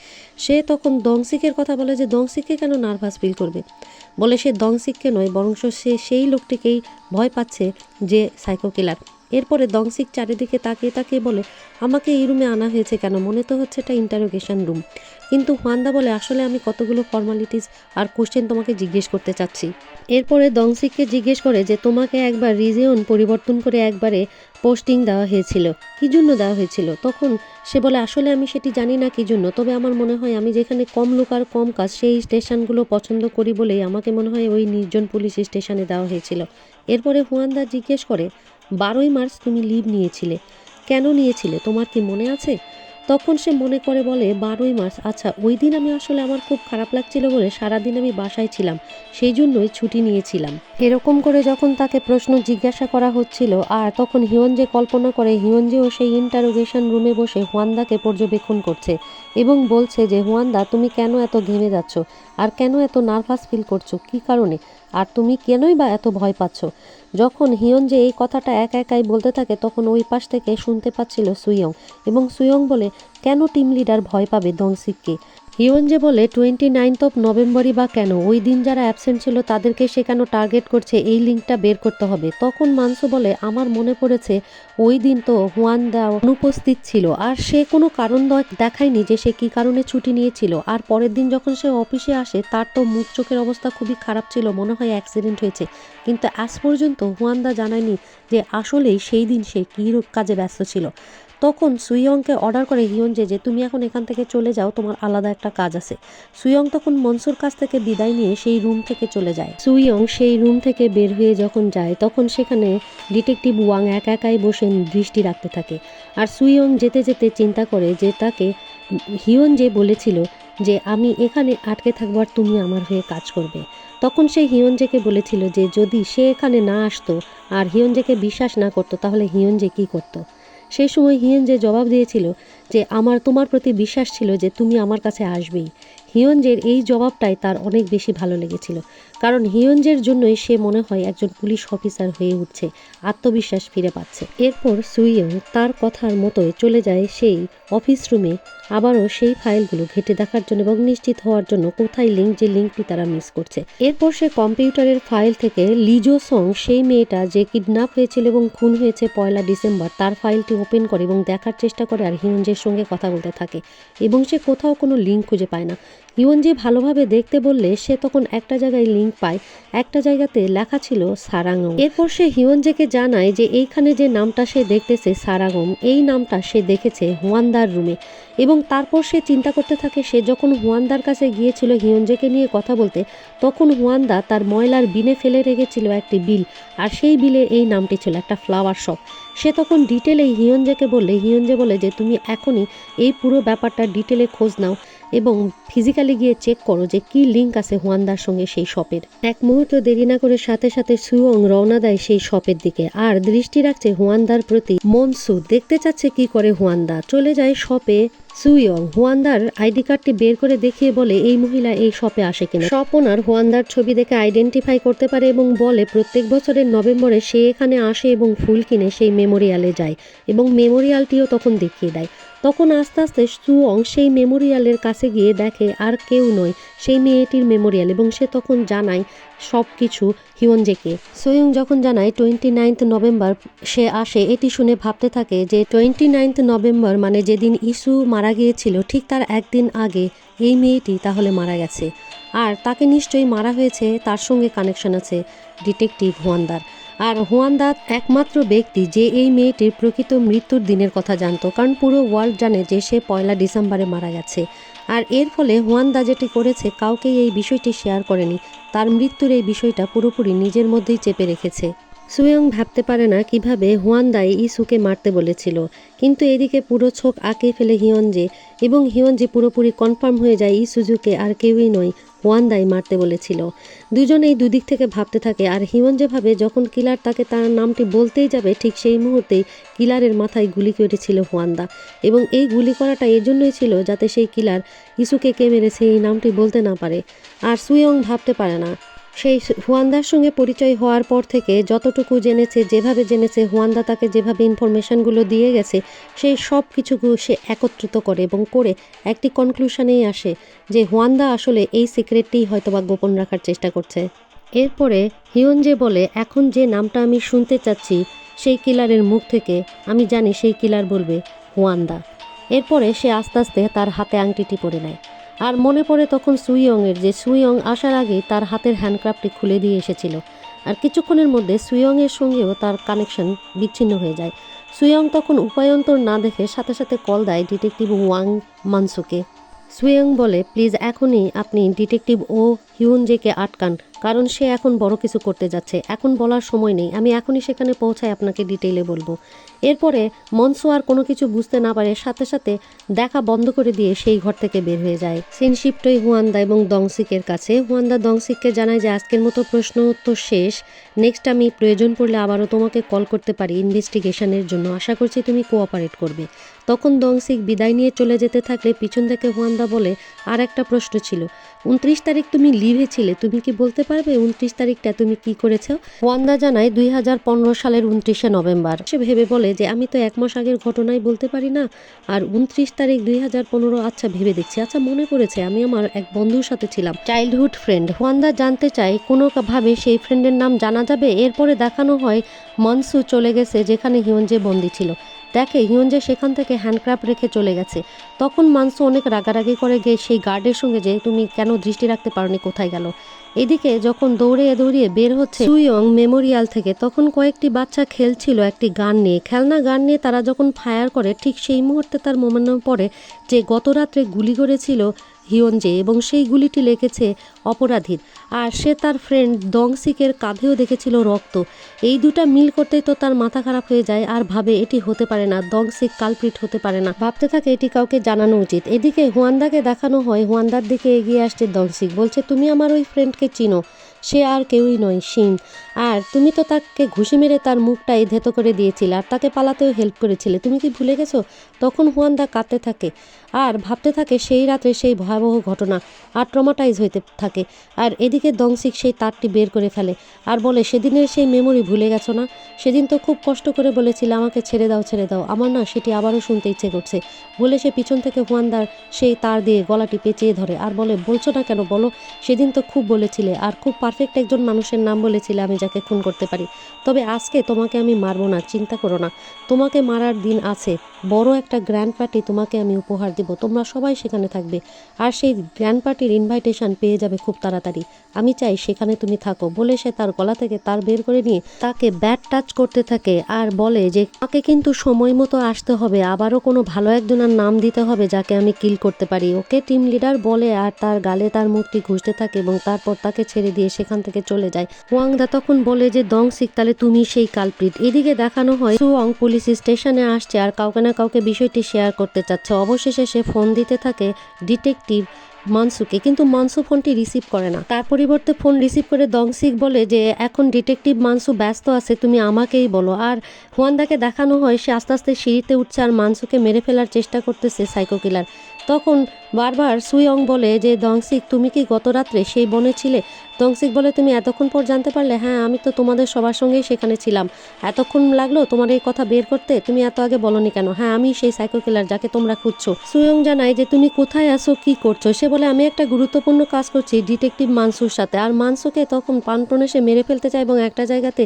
সে তখন দংসিকের কথা বলে যে দংসিককে কেন নার্ভাস ফিল করবে, বলে সে দংসিককে নয় বরং সে সেই লোকটিকেই ভয় পাচ্ছে যে সাইকো কিলার। এরপরে দংসিক চারিদিকে তাকিয়ে তাকিয়ে বলে আমাকে এই রুমে আনা হয়েছে কেন, মনে তো হচ্ছে এটা ইন্টারোগেশন রুম। কিন্তু হুয়ানদা বলে আসলে আমি কতগুলো ফর্মালিটিস আর কোশ্চেন তোমাকে জিজ্ঞেস করতে চাচ্ছি। এরপরে দংসিককে জিজ্ঞেস করে যে তোমাকে একবার রিজিয়ন পরিবর্তন করে একবারে পোস্টিং দেওয়া হয়েছিল, কী জন্য দেওয়া হয়েছিল? তখন সে বলে আসলে আমি সেটি জানি না কী জন্য, তবে আমার মনে হয় আমি যেখানে কম লোক আর কম কাজ সেই স্টেশনগুলো পছন্দ করি বলেই আমাকে মনে হয় ওই নির্জন পুলিশ স্টেশনে দেওয়া হয়েছিল। এরপরে হুয়ানদা জিজ্ঞেস করে 12ই মার্চ তুমি লিভ নিয়েছিলে, কেন নিয়েছিলে তোমার কি মনে আছে? তখন সে মনে করে বলে 12ই মার্চ, আচ্ছা ওই দিন আমি আসলে আমার খুব খারাপ লাগছিল বলে সারাদিন আমি বাসায় ছিলাম, সেই জন্যই ছুটি নিয়েছিলাম। এরকম করে যখন তাকে প্রশ্ন জিজ্ঞাসা করা হচ্ছিল, আর তখন হিয়নজে কল্পনা করে হিয়নজেও সেই ইন্টারোগেশন রুমে বসে হুয়ানদাকে পর্যবেক্ষণ করছে এবং বলছে যে হুয়ানদা তুমি কেন এত ঘেমে যাচ্ছ, আর কেন এত নার্ভাস ফিল করছো, কী কারণে, আর তুমি কেনই বা এত ভয় পাচ্ছ। যখন হিয়নজে এই কথাটা একা একাই বলতে থাকে তখন ওই পাশ থেকে শুনতে পাচ্ছিল সুইয়ং, এবং সুইয়ং বলে কেন টিম লিডার ভয় পাবে দংসিককে। হিয়নজে বলে 29 নভেম্বরই বা কেন, ওই দিন যারা অ্যাবসেন্ট ছিল তাদেরকে সে কেন টার্গেট করছে এই লিঙ্কটা বের করতে হবে। তখন মানসু বলে আমার মনে পড়েছে ওই দিন তো হুয়ানদা অনুপস্থিত ছিল আর সে কোনো কারণ দেখায়নি যে সে কী কারণে ছুটি নিয়েছিল, আর পরের দিন যখন সে অফিসে আসে তার তো মুখ চোখের অবস্থা খুবই খারাপ ছিল, মনে হয় অ্যাক্সিডেন্ট হয়েছে, কিন্তু আজ পর্যন্ত হুয়ানদা জানায়নি যে আসলেই সেই দিন সে কী কাজে ব্যস্ত ছিল। তখন সুইয়ংকে অর্ডার করে হিয়নজে যে তুমি এখন এখান থেকে চলে যাও, তোমার আলাদা একটা কাজ আছে। সুইয়ং তখন মনসুর কাছ থেকে বিদায় নিয়ে সেই রুম থেকে চলে যায়। সুইয়ং সেই রুম থেকে বের হয়ে যখন যায় তখন সেখানে ডিটেকটিভ ওয়াং একা একাই বসে দৃষ্টি রাখতে থাকে, আর সুইয়ং যেতে যেতে চিন্তা করে যে তাকে হিয়নজে বলেছিল যে আমি এখানে আটকে থাকবো আর তুমি আমার হয়ে কাজ করবে। তখন সে হিয়নজেকে বলেছিল যে যদি সে এখানে না আসতো আর হিয়নজেকে বিশ্বাস না করতো তাহলে হিয়নজে কী করতো। সেই সময় হিয়নজে জবাব দিয়েছিল যে আমার তোমার প্রতি বিশ্বাস ছিল যে তুমি আমার কাছে আসবেই, হিয়নজের এই জবাবটাই তার অনেক বেশি ভালো লেগেছিল, কারণ হিয়নজের জন্যই সে মনে হয় একজন পুলিশ অফিসার হয়ে উঠছে, আত্মবিশ্বাস ফিরে পাচ্ছে। এরপর সুইয়ং তার কথার মতোই চলে যায় সেই অফিস রুমে, আবারও সেই ফাইলগুলো ঘেঁটে দেখার জন্য এবং নিশ্চিত হওয়ার জন্য কোথায় যে লিঙ্কটি তারা মিস করছে। এরপর সে কম্পিউটারের ফাইল থেকে লিজো সং, সেই মেয়েটা যে কিডন্যাপ হয়েছিল এবং খুন হয়েছে 1 ডিসেম্বর, তার ফাইলটি ওপেন করে এবং দেখার চেষ্টা করে আর হিয়নজের সঙ্গে কথা বলতে থাকে এবং সে কোথাও কোনো লিঙ্ক খুঁজে পায় না। হিয়নজি ভালোভাবে দেখতে বললে সে তখন একটা জায়গায় লিঙ্ক পায়, একটা জায়গাতে লেখা ছিল সারাংম। এরপর সে হিয়নজেকে জানায় যে এইখানে যে নামটা সে দেখতেছে সারাংম, এই নামটা সে দেখেছে হুয়ানদার রুমে। এবং তারপর সে চিন্তা করতে থাকে সে যখন হুয়ানদার কাছে গিয়েছিল হিয়নজেকে নিয়ে কথা বলতে, তখন হুয়ানদা তার ময়লার বিনে ফেলে রেখেছিল একটি বিল, আর সেই বিলে এই নামটি ছিল একটা ফ্লাওয়ার শপ। সে তখন ডিটেলে হিয়নজেকে বললে হিয়নজে বলে যে তুমি এখনই এই পুরো ব্যাপারটা ডিটেলে খোঁজ নাও এবং ফিজিক্যালি গিয়ে চেক করো যে কি লিঙ্ক আছে হুয়ানদার সঙ্গে সেই শপের। এক মুহূর্ত দেরি না করে সাথে সাথে সুয়ং রওনা দেয় সেই শপের দিকে, আর দৃষ্টি রাখছে হুয়ানদার প্রতি মনসু। দেখতে চাচ্ছে কি করে হুয়ানদা। চলে যায় শপে সুইয়ং। হুয়ানদার আইডি কার্ডটি বের করে দেখিয়ে বলে এই মহিলা এই শপে আসে কিনা। শপ ওনার হুয়ানদার ছবি দেখে আইডেন্টিফাই করতে পারে এবং বলে প্রত্যেক বছরের নভেম্বরে সে এখানে আসে এবং ফুল কিনে সেই মেমোরিয়ালে যায় এবং মেমোরিয়ালটিও তখন দেখিয়ে দেয়। তখন আস্তে আস্তে সুয়ং সেই মেমোরিয়ালের কাছে গিয়ে দেখে আর কেউ নয়, সেই মেয়েটির মেমোরিয়াল, এবং সে তখন জানায় সব কিছু হিয়নজেকে। সুয়ং যখন জানায় 29 নভেম্বর সে আসে, এটি শুনে ভাবতে থাকে যে 29 নভেম্বর মানে যেদিন ইসু মারা গিয়েছিল ঠিক তার একদিন আগে এই মেয়েটি তাহলে মারা গেছে, আর তাকে নিশ্চয়ই মারা হয়েছে, তার সঙ্গে কানেকশন আছে ডিটেকটিভ হুয়ানদার। আর হুয়ানদা একমাত্র ব্যক্তি যে এই মেয়েটির প্রকৃত মৃত্যুর দিনের কথা জানতো, কারণ পুরো ওয়ার্ল্ড জানে যে সে 1 ডিসেম্বরে মারা গেছে। আর এর ফলে হুয়ানদা যেটি করেছে কাউকে এই বিষয়টি শেয়ার করেনি, তার মৃত্যুর এই বিষয়টা পুরোপুরি নিজের মধ্যেই চেপে রেখেছে। সুয়ং ভাবতে পারে না কিভাবে হুয়ানদাই ইসুকে মারতে বলেছিল, কিন্তু এদিকে পুরো ছোক আঁকে ফেলে হিয়নজে, এবং হিয়নজে পুরোপুরি কনফার্ম হয়ে যায় ইসুজুকে আর কেউই নয়, হুয়ানদাই মারতে বলেছিল। দুজনেই দুদিক থেকে ভাবতে থাকে, আর হিয়নজে ভাবে যখন কিলার তাকে তার নামটি বলতেই যাবে ঠিক সেই মুহূর্তেই কিলারের মাথায় গুলি করেছিল হুয়ানদা, এবং এই গুলি করাটা এর জন্যই ছিল যাতে সেই কিলার ইসুকে কে মেরেছে এই নামটি বলতে না পারে। আর সুয়ং ভাবতে পারে না সেই হুয়ানদার সঙ্গে পরিচয় হওয়ার পর থেকে যতটুকু জেনেছে, যেভাবে জেনেছে, হুয়ানদা তাকে যেভাবে ইনফরমেশনগুলো দিয়ে গেছে, সেই সব কিছুকে সে একত্রিত করে এবং করে একটি কনক্লুশনেই আসে যে হুয়ানদা আসলে এই সিক্রেটটিই হয়তোবা গোপন রাখার চেষ্টা করছে। এরপরে হিয়নজে বলে এখন যে নামটা আমি শুনতে চাচ্ছি সেই কিলারের মুখ থেকে, আমি জানি সেই কিলার বলবে হুয়ানদা। এরপরে সে আস্তে আস্তে তার হাতে আংটিটি পরে নেয়, আর মনে পড়ে তখন সুইয়ংয়ের যে সুইয়ং আসার আগেই তার হাতের হ্যান্ডক্রাফটটি খুলে দিয়ে এসেছিল, আর কিছুক্ষণের মধ্যে সুইয়ংয়ের সঙ্গেও তার কানেকশন বিচ্ছিন্ন হয়ে যায়। সুইয়ং তখন উপায়ন্তর না দেখে সাথে সাথে কল দেয় ডিটেকটিভ ওয়াং মানসুকে। সুয়ং বলে প্লিজ এখনই আপনি ডিটেকটিভ ও হিয়নজেকে আটকান, কারণ সে এখন বড় কিছু করতে যাচ্ছে, এখন বলার সময় নেই, আমি এখনই সেখানে পৌঁছায় আপনাকে ডিটেইলে বলবো। এরপরে মনসু আর কোনো কিছু বুঝতে না পারে সাথে সাথে দেখা বন্ধ করে দিয়ে সেই ঘর থেকে বের হয়ে যায়। সিন শিফটই হুয়ানদা এবং দংসিকের কাছে। হুয়ানদা দংসিককে জানায় যে আজকের মতো প্রশ্ন উত্তর শেষ, নেক্সট আমি প্রয়োজন পড়লে আবারও তোমাকে কল করতে পারি ইনভেস্টিগেশনের জন্য, আশা করছি তুমি কোঅপারেট করবে। তখন দংসিক বিদায় নিয়ে চলে যেতে থাকলে পিছন থেকে হুয়ানদা বলে আর একটা প্রশ্ন ছিল, 29 তারিখ তুমি লিভে ছিলে, তুমি কি বলতে পারবে 29 তারিখটা তুমি কি করেছো? হুয়ানদা জানায় 2015 সালের 29শে নভেম্বর। সে ভেবে বলে যে আমি তো 1 মাস আগের ঘটনাই বলতে পারি না, আর 29 তারিখ 2015, আচ্ছা ভেবে দেখছি, আচ্ছা মনে পড়েছে আমি আমার এক বন্ধুর সাথে ছিলাম, চাইল্ডহুড ফ্রেন্ড। হুয়ানদা জানতে চায় কোনোভাবে সেই ফ্রেন্ডের নাম জানা যাবে। এরপরে দেখানো হয় মনসু চলে গেছে যেখানে হিয়নজে বন্দি ছিল, দেখে হিয়নজে সেখান থেকে হ্যান্ডক্রাফট রেখে চলে গেছে। তখন মানসু অনেক রাগারাগি করে গিয়ে সেই গার্ডের সঙ্গে যে তুমি কেন দৃষ্টি রাখতে পারোনি, কোথায় গেল। এদিকে যখন দৌড়িয়ে দৌড়িয়ে বের হচ্ছে সুইয়ং মেমোরিয়াল থেকে, তখন কয়েকটি বাচ্চা খেলছিল একটি গান নিয়ে, খেলনা গান নিয়ে তারা যখন ফায়ার করে ঠিক সেই মুহূর্তে তার মনে পড়ে যে গত রাত্রে গুলি করেছিল হিয়নজে, এবং সেই গুলিটি লেগেছে অপরাধীর, আর সে তার ফ্রেন্ড দংসিকের কাঁধেও দেখেছিল রক্ত। এই দুটা মিল করতেই তো তার মাথা খারাপ হয়ে যায়, আর ভাবে এটি হতে পারে না, দংসিক কালপ্রিট হতে পারে না, ভাবতে থাকে এটি কাউকে জানানো উচিত। এদিকে হুয়ানদাকে দেখানো হয় হুয়ানদার দিকে এগিয়ে আসছে দংসিক, বলছে তুমি আমার ওই ফ্রেন্ডকে চিনো, সে আর কেউই নয়, শিন। আর তুমি তো তাকে ঘুষি মেরে তার মুখটাই থেতো করে দিয়েছিলে আর তাকে পালাতেও হেল্প করেছিলে, তুমি কি ভুলে গেছো? তখন হুয়ানদা কাঁদতে থাকে আর ভাবতে থাকে সেই রাত্রে সেই ভয়াবহ ঘটনা আর ট্রমাটাইজ হইতে থাকে। আর এদিকে দংশিক সেই তারটি বের করে ফেলে আর বলে, সেদিনের সেই মেমোরি ভুলে গেছো না? সেদিন তো খুব কষ্ট করে বলেছিলে আমাকে ছেড়ে দাও ছেড়ে দাও, আমার না সেটি আবারও শুনতে ইচ্ছে করছে। বলে সে পিছন থেকে হুয়ানদার সেই তার দিয়ে গলাটি পেঁচিয়ে ধরে আর বলে, বলছো না কেন বলো? সেদিন তো খুব বলেছিলে আর খুব পারফেক্ট একজন মানুষের নাম বলেছিলে আমি যাকে খুন করতে পারি। তবে আজকে তোমাকে আমি মারবো না, চিন্তা করো না, তোমাকে মারার দিন আছে। বড় একটা গ্র্যান্ড পার্টি তোমাকে আমি উপহার দেব, তোমরা সবাই সেখানে থাকবে আর সেই গ্র্যান্ড পার্টির ইনভাইটেশন পেয়ে যাবে খুব তাড়াতাড়ি। আমি চাই সেখানে তুমি থাকো। বলে সে তার গলা থেকে তার বের করে নিয়ে তাকে ব্যাড টাচ করতে থাকে আর বলে যে তাকে কিন্তু সময় মতো আসতে হবে, আবারও কোনো ভালো একজনের নাম দিতে হবে যাকে আমি কিল করতে পারি। ওকে টিম লিডার বলে আর তার গালে তার মুখটি ঘুষতে থাকে এবং তারপর তাকে ছেড়ে দিয়ে সেখান থেকে চলে যায়। ওয়াংদা তখন বলে যে দংশিক তাহলে তুমি সেই কালপ্রিট। এদিকে দেখানো হয় সুয়ং পুলিশ স্টেশনে আসছে আর কাউকে না কাউকে বিষয়টি শেয়ার করতে চাচ্ছে। অবশেষে সে ফোন দিতে থাকে ডিটেকটিভ মনসুকে, কিন্তু মনসু ফোনটি রিসিভ করে না। তার পরিবর্তে ফোন রিসিভ করে দংশিক বলে যে এখন ডিটেকটিভ মানসু ব্যস্ত আছে, তুমি আমাকেই বলো। আর হুয়ানদাকে দেখানো হয় সে আস্তে আস্তে সিঁড়িতে উঠছে আর মানসুকে মেরে ফেলার চেষ্টা করতেছে সাইকো কিলার। তখন বারবার সুইয়ং বলে যে দংশিক তুমি কি গত রাত্রে সেই বনে ছিলে? দংশিক বলে, তুমি এতক্ষণ পর জানতে পারলে? হ্যাঁ, আমি তো তোমাদের সবার সঙ্গেই সেখানে ছিলাম। এতক্ষণ লাগলো তোমার এই কথা বের করতে? তুমি এত আগে বলনি কেন? হ্যাঁ, আমি সেই সাইকো কিলার যাকে তোমরা খুঁজছো। সুয়ং জানায় যে তুমি কোথায় আসো, কি করছো? সে বলে, আমি একটা গুরুত্বপূর্ণ কাজ করছি ডিটেকটিভ মানসুর সাথে। আর মানসুকে তখন প্রাণপণে সে মেরে ফেলতে চায় এবং একটা জায়গাতে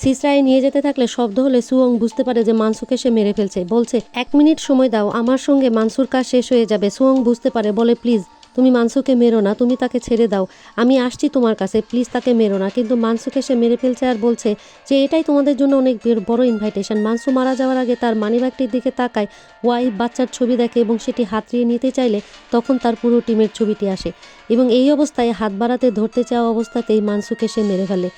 সিসরায় নিয়ে যেতে থাকলে শব্দ হলে সুয়ং বুঝতে পারে যে মানসুকে সে মেরে ফেলছে। বলছে 1 মিনিট সময় দাও, আমার সঙ্গে মানসুর কাজ শেষ হয়ে যাবে। সুয়ং বুঝতে পারে, বলে প্লিজ তুমি মানসুকে মেরো না, তুমি তাকে ছেড়ে দাও, আমি আসছি তোমার কাছে, প্লিজ তাকে মেরো না। কিন্তু মানসুকে সে মেরে ফেলছে আর বলছে যে এটাই তোমাদের জন্য অনেক বড় ইনভাইটেশন। মানসু মারা যাওয়ার আগে তার মানিব্যাগটির দিকে তাকায়, ওয়াইফ বাচ্চার ছবি দেখে এবং সেটি হাতড়িয়ে নিতে চাইলে তখন তার পুরো টিমের ছবিটি আসে এবং এই অবস্থায় হাত বাড়াতে ধরতে চাওয়া অবস্থাতেই মানসুকে সে মেরে ফেলে।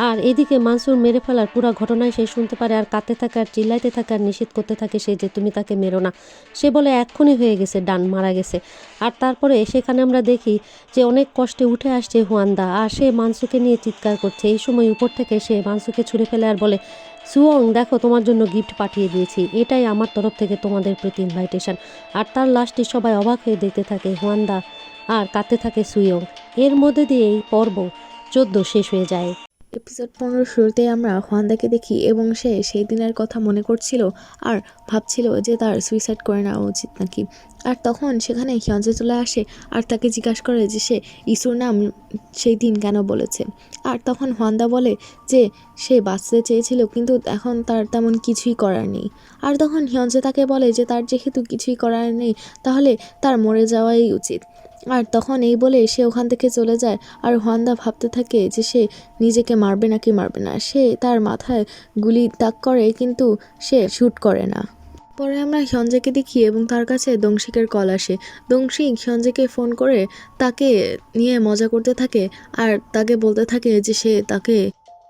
আর এদিকে মানসুর মেরে ফেলার পুরো ঘটনায় সে শুনতে পারে আর কাঁদতে থাকে আর চিল্লাইতে থাকে আর নিষেধ করতে থাকে সে যে তুমি তাকে মেরো না। সে বলে এক্ষুনি হয়ে গেছে, ডান, মারা গেছে। আর তারপরে সেখানে আমরা দেখি যে অনেক কষ্টে উঠে আসছে হুয়ানদা আর সে মানসুকে নিয়ে চিৎকার করছে। এই সময় উপর থেকে সে মানসুকে ছুঁড়ে ফেলে আর বলে, সুয়ং দেখো তোমার জন্য গিফট পাঠিয়ে দিয়েছি, এটাই আমার তরফ থেকে তোমাদের প্রতি ইনভাইটেশন। আর তার লাশটি সবাই অবাক হয়ে দেখতে থাকে হুয়ানদা আর কাঁদতে থাকে সুয়ং। এর মধ্যে দিয়েই পর্ব 14 শেষ হয়ে যায়। এপিসোড 15 শুরুতেই আমরা হুয়ানদাকে দেখি এবং সে সেই দিনের কথা মনে করছিল আর ভাবছিল যে তার সুইসাইড করে নেওয়া উচিত নাকি। আর তখন সেখানে হিয়ঞ্জে চলে আসে আর তাকে জিজ্ঞাসা করে যে সে ইসুর নাম সেই দিন কেন বলেছে। আর তখন হুয়ানদা বলে যে সে বাঁচতে চেয়েছিল কিন্তু এখন তার তেমন কিছুই করার নেই। আর তখন হিয়ঞ্জে তাকে বলে যে তার যেহেতু কিছুই করার নেই তাহলে তার মরে যাওয়াই উচিত। আর তখন এই বলে সে ওখান থেকে চলে যায়। আর হুয়ানদা ভাবতে থাকে যে সে নিজেকে মারবে নাকি মারবে না। সে তার মাথায় গুলি তাক করে কিন্তু সে শ্যুট করে না। পরে আমরা হিয়ঞ্জেকে দেখি এবং তার কাছে দংশিকের কল আসে। দংশিক হিয়ঞ্জেকে ফোন করে তাকে নিয়ে মজা করতে থাকে আর তাকে বলতে থাকে যে সে তাকে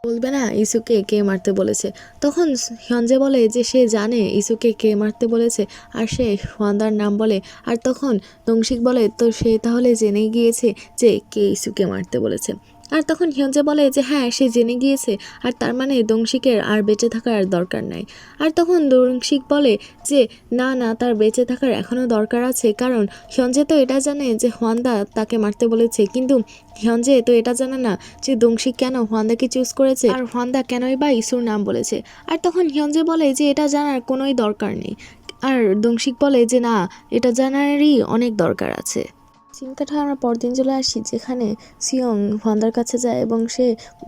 বলবে না ইসুকে কে মারতে বলেছে। তখন হিয়ঞ্জে বলে যে সে জানে ইসুকে কে মারতে বলেছে আর সে হুয়ানদার নাম বলে। আর তখন দংশিক বলে তো সে তাহলে জেনে গিয়েছে যে কে ইসুকে মারতে বলেছে। আর তখন হিয়ঞ্জে বলে যে হ্যাঁ সে জেনে গিয়েছে আর তার মানে দংশিকের আর বেঁচে থাকার আর দরকার নাই। আর তখন দংশিক বলে যে না না, তার বেঁচে থাকার এখনও দরকার আছে, কারণ হিয়ঞ্জে তো এটা জানে যে হুয়ানদা তাকে মারতে বলেছে, কিন্তু হিয়ঞ্জে তো এটা জানে না যে দংশিক কেন হুয়ানদাকে চুজ করেছে আর হুয়ানদা কেনই বা ইসুর নাম বলেছে। আর তখন হিয়ঞ্জে বলে যে এটা জানার কোনোই দরকার নেই। আর দংশিক বলে যে না, এটা জানারই অনেক দরকার আছে। চিন্তাটা আমরা পরদিন চলে আসি যেখানে সিয়ং হুয়ানদার কাছে যায় এবং সে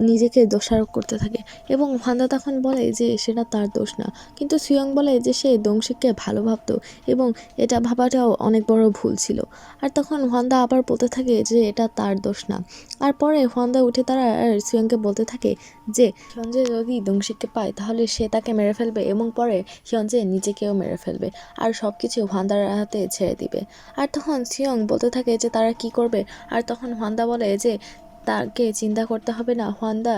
নিজেকে দোষারোপ করতে থাকে এবং হুয়ানদা তখন বলে যে সেটা তার দোষ না, কিন্তু সিয়ং বলে যে সে দংশিককে ভালো ভাবতো এবং এটা ভাবাটাও অনেক বড় ভুল ছিল। আর তখন হুয়ানদা আবার বলতে থাকে যে এটা তার দোষ না। আর পরে হুয়ানদা উঠে তারা আর সিয়ংকে বলতে থাকে যে হিয়ঞ্জে যদি দংশিককে পায় তাহলে সে তাকে মেরে ফেলবে এবং পরে হিয়ঞ্জে নিজেকেও মেরে ফেলবে আর সব কিছু হুয়ানদার হাতে ছেড়ে দিবে। আর তখন সিয়ং বলতে থাকে যে তারা কি করবে। আর তখন হুয়ানদা বলে যে তাকে চিন্তা করতে হবে না, হুয়ানদা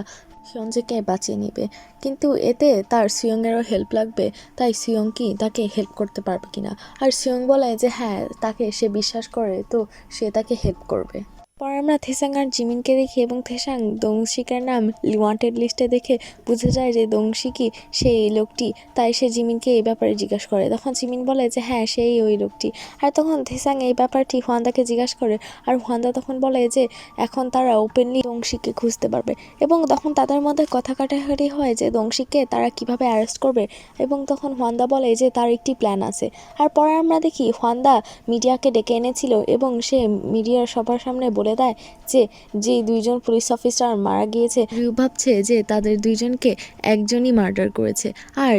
হিয়ঞ্জেকে বাঁচিয়ে নেবে, কিন্তু এতে তার সিয়ংয়েরও হেল্প লাগবে, তাই সিয়ং কি তাকে হেল্প করতে পারবে কিনা। আর সিয়ং বলে যে হ্যাঁ, তাকে সে বিশ্বাস করে তো সে তাকে হেল্প করবে। পরে আমরা থেসাং আর জিমিনকে দেখি এবং থেসাং দংশিকের নাম ওয়ান্টেড লিস্টে দেখে বুঝে যায় যে দংশিকই সেই লোকটি, তাই সে জিমিনকে এই ব্যাপারে জিজ্ঞাসা করে। তখন জিমিন বলে যে হ্যাঁ সেই ওই লোকটি। আর তখন থেসাং এই ব্যাপারটি হোয়ান্দাকে জিজ্ঞাসা করে, আর হোয়ান্দা তখন বলে যে এখন তারা ওপেনলি দংশিককে খুঁজতে পারবে এবং তখন তাদের মধ্যে কথা কাটাকাটি হয় যে দংশিককে তারা কিভাবে অ্যারেস্ট করবে এবং তখন হোয়ান্দা বলে যে তার একটি প্ল্যান আছে। আর পরে আমরা দেখি হোয়ান্দা মিডিয়াকে ডেকে এনেছিল এবং সে মিডিয়ার সবার সামনে বলে দেয় যে যে দুইজন পুলিশ অফিসার মারা গিয়েছে রিউ ভাবছে যে তাদের দুইজনকে একজনই মার্ডার করেছে আর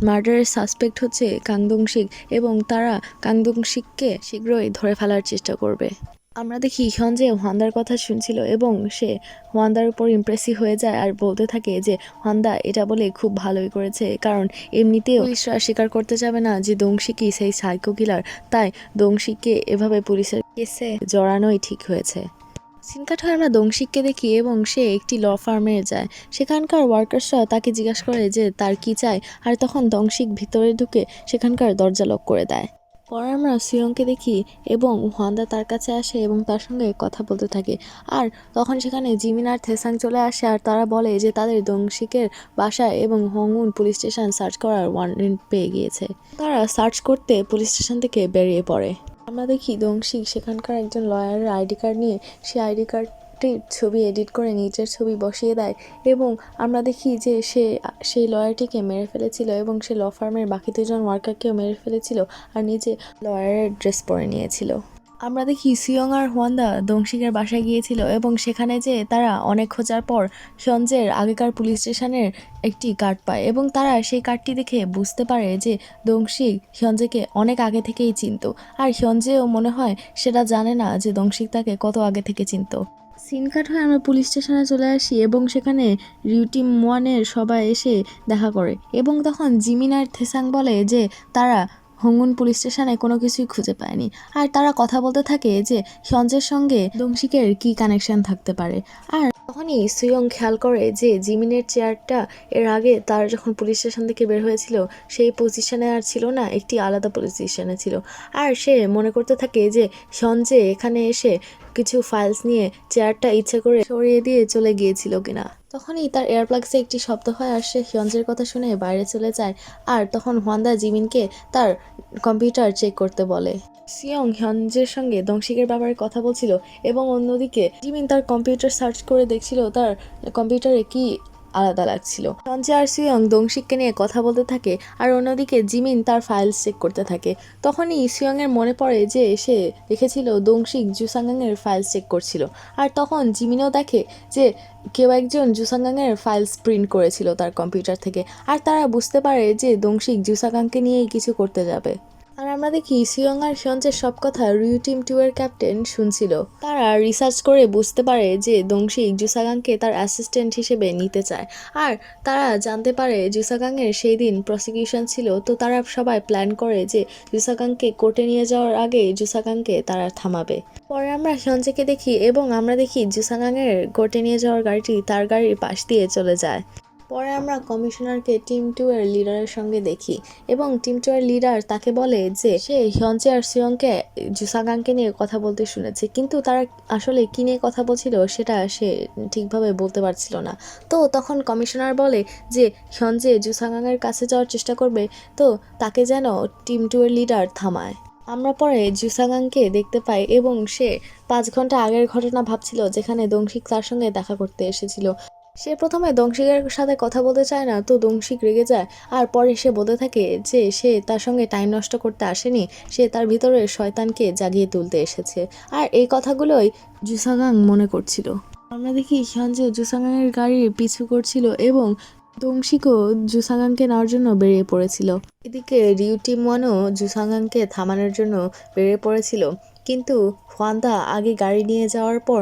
মার্ডারের সাসপেক্ট হচ্ছে কাংদংশিক এবং তারা কাংদংশিককে শীঘ্রই ধরে ফেলার চেষ্টা করবে। আমরা দেখি হিয়নজে হোয়ান্দার কথা শুনছিল এবং সে হোয়ান্দার উপর ইমপ্রেসিভ হয়ে যায় আর বলতে থাকে যে হোয়ান্দা এটা বলে খুব ভালোই করেছে, কারণ এমনিতেও পুলিশরা স্বীকার করতে যাবে না যে দংশিকই সেই সাইকো কিলার, তাই দংশিককে এভাবে পুলিশের কেসে জড়ানোই ঠিক হয়েছে। সিন কাট হয়ে আমরা দংশিককে দেখি এবং সে একটি ল ফার্মে যায়। সেখানকার ওয়ার্কার্সরা তাকে জিজ্ঞাসা করে যে তার কি চাই, আর তখন দংশিক ভিতরে ঢুকে সেখানকার দরজা লক করে দেয়। পরে আমরা সুয়ংকে দেখি এবং হোয়ান্দা তার কাছে আসে এবং তার সঙ্গে কথা বলতে থাকে। আর তখন সেখানে জিমিন আর থেসাং চলে আসে আর তারা বলে যে তাদের দংশিকের বাসায় এবং হংউন পুলিশ স্টেশন সার্চ করার ওয়ারেন্ট পেয়ে গিয়েছে। তারা সার্চ করতে পুলিশ স্টেশন থেকে বেরিয়ে পড়ে। আমরা দেখি দংশিক সেখানকার একজন লয়ারের আইডি কার্ড নিয়ে সেই আইডি কার্ডটির ছবি এডিট করে নিজের ছবি বসিয়ে দেয় এবং আমরা দেখি যে সে সেই লয়ারটিকে মেরে ফেলেছিল এবং সে ল ফার্মের বাকি দুজন ওয়ার্কারকেও মেরে ফেলেছিল আর নিজে লয়ারের ড্রেস পরে নিয়েছিল। আমরা দেখি সিয়ং আর হোয়ান্দা দংশিকের বাসায় গিয়েছিল এবং সেখানে যে তারা অনেক খোঁজার পর হিয়নজের আগেকার পুলিশ স্টেশনের একটি কার্ড পায় এবং তারা সেই কার্ডটি দেখে বুঝতে পারে যে দংশিক হিয়নজেকে অনেক আগে থেকেই চিনত, আর হিয়নজেও মনে হয় সেটা জানে না যে দংশিক তাকে কত আগে থেকে চিনত। সিন কাট হয়ে আমরা পুলিশ স্টেশনে চলে আসি এবং সেখানে রিউ টিম 1-এর সবাই এসে দেখা করে এবং তখন জিমিন আর থেসাং বলে যে তারা হংউন পুলিশ স্টেশনে কোনো কিছুই খুঁজে পায়নি, আর তারা কথা বলতে থাকে যে হিয়নজের সঙ্গে দংশিকের কি কানেকশন থাকতে পারে। আর তখনই সুয়ং খেয়াল করে যে জিমিনের চেয়ারটা এর আগে তার যখন পুলিশ স্টেশন থেকে বের হয়েছিল সেই পজিশনে আর ছিল না, একটি আলাদা পজিশনে ছিল। আর সে মনে করতে থাকে যে হিয়নজে এখানে এসে কিছু ফাইলস নিয়ে চেয়ারটা ইচ্ছে করে সরিয়ে দিয়ে চলে গিয়েছিল কিনা। তখনই তার এয়ারপ্লাগসে একটি শব্দ হয় আর সে হিয়নজের কথা শুনে বাইরে চলে যায়। আর তখন হোয়ান্দা জিমিনকে তার কম্পিউটার চেক করতে বলে। সিয়ং হিয়নজের সঙ্গে দংশিকের ব্যাপারে কথা বলছিল এবং অন্যদিকে জিমিন তার কম্পিউটার সার্চ করে দেখছিল তার কম্পিউটারে কি আলাদা লাগছিল। হিয়নজে আর সিয়ং দংশিককে নিয়ে কথা বলতে থাকে আর অন্যদিকে জিমিন তার ফাইলস চেক করতে থাকে। তখনই সিয়ংয়ের মনে পড়ে যে সে দেখেছিল দংশিক জুসাঙ্গাংয়ের ফাইলস চেক করছিল, আর তখন জিমিনও দেখে যে কেউ একজন জুসাঙ্গাংয়ের ফাইলস প্রিন্ট করেছিল তার কম্পিউটার থেকে, আর তারা বুঝতে পারে যে দংশিক জুসাঙ্গাংকে নিয়েই কিছু করতে যাবে। আর আমরা দেখি সিয়ং আর হিয়নজের সব কথা রিউ টিম 2-এর ক্যাপ্টেন শুনছিল। তারা রিসার্চ করে বুঝতে পারে যে দংশিক জুসাগাংকে তার অ্যাসিস্ট্যান্ট হিসেবে নিতে চায়, আর তারা জানতে পারে জুসাগাংয়ের সেই দিন প্রসিকিউশন ছিল। তো তারা সবাই প্ল্যান করে যে জুসাগাংকে কোর্টে নিয়ে যাওয়ার আগে জুসাগাংকে তারা থামাবে। পরে আমরা হিয়নজেকে দেখি এবং আমরা দেখি জুসাগাংয়ের কোর্টে নিয়ে যাওয়ার গাড়িটি তার গাড়ির পাশ দিয়ে চলে যায়। পরে আমরা কমিশনারকে টিম 2-এর লিডারের সঙ্গে দেখি এবং টিম 2-এর লিডার তাকে বলে যে সে হিয়নজে আর সিয়ংকে জুসাগাংকে নিয়ে কথা বলতে শুনেছে, কিন্তু তারা আসলে কী নিয়ে কথা বলছিল সেটা সে ঠিকভাবে বলতে পারছিল না। তো তখন কমিশনার বলে যে হিয়নজে জুসাগাংয়ের কাছে যাওয়ার চেষ্টা করবে, তো তাকে যেন টিম 2-এর লিডার থামায়। আমরা পরে জুসাগাংকে দেখতে পাই এবং সে 5 ঘন্টা আগের ঘটনা ভাবছিল যেখানে দংশিক তার সঙ্গে দেখা করতে এসেছিল। সে প্রথমে দংশিকের সাথে কথা বলতে চায় না, তো দংশিক রেগে যায় আর পরে সে বলতে থাকে যে সে তার সঙ্গে টাইম নষ্ট করতে আসেনি, সে তার ভিতরের শয়তানকে জাগিয়ে তুলতে এসেছে। আর এই কথাগুলোই জুসাগাং মনে করছিল। আমরা দেখি হিয়নজে জুসাগাংয়ের গাড়ির পিছু করছিল এবং দংশিকও জুসাগাংকে নেওয়ার জন্য বেরিয়ে পড়েছিল। এদিকে রিউ টিম 1-ও জুসাগাংকে থামানোর জন্য বেরিয়ে পড়েছিল, কিন্তু হোয়ান্দা আগে গাড়ি নিয়ে যাওয়ার পর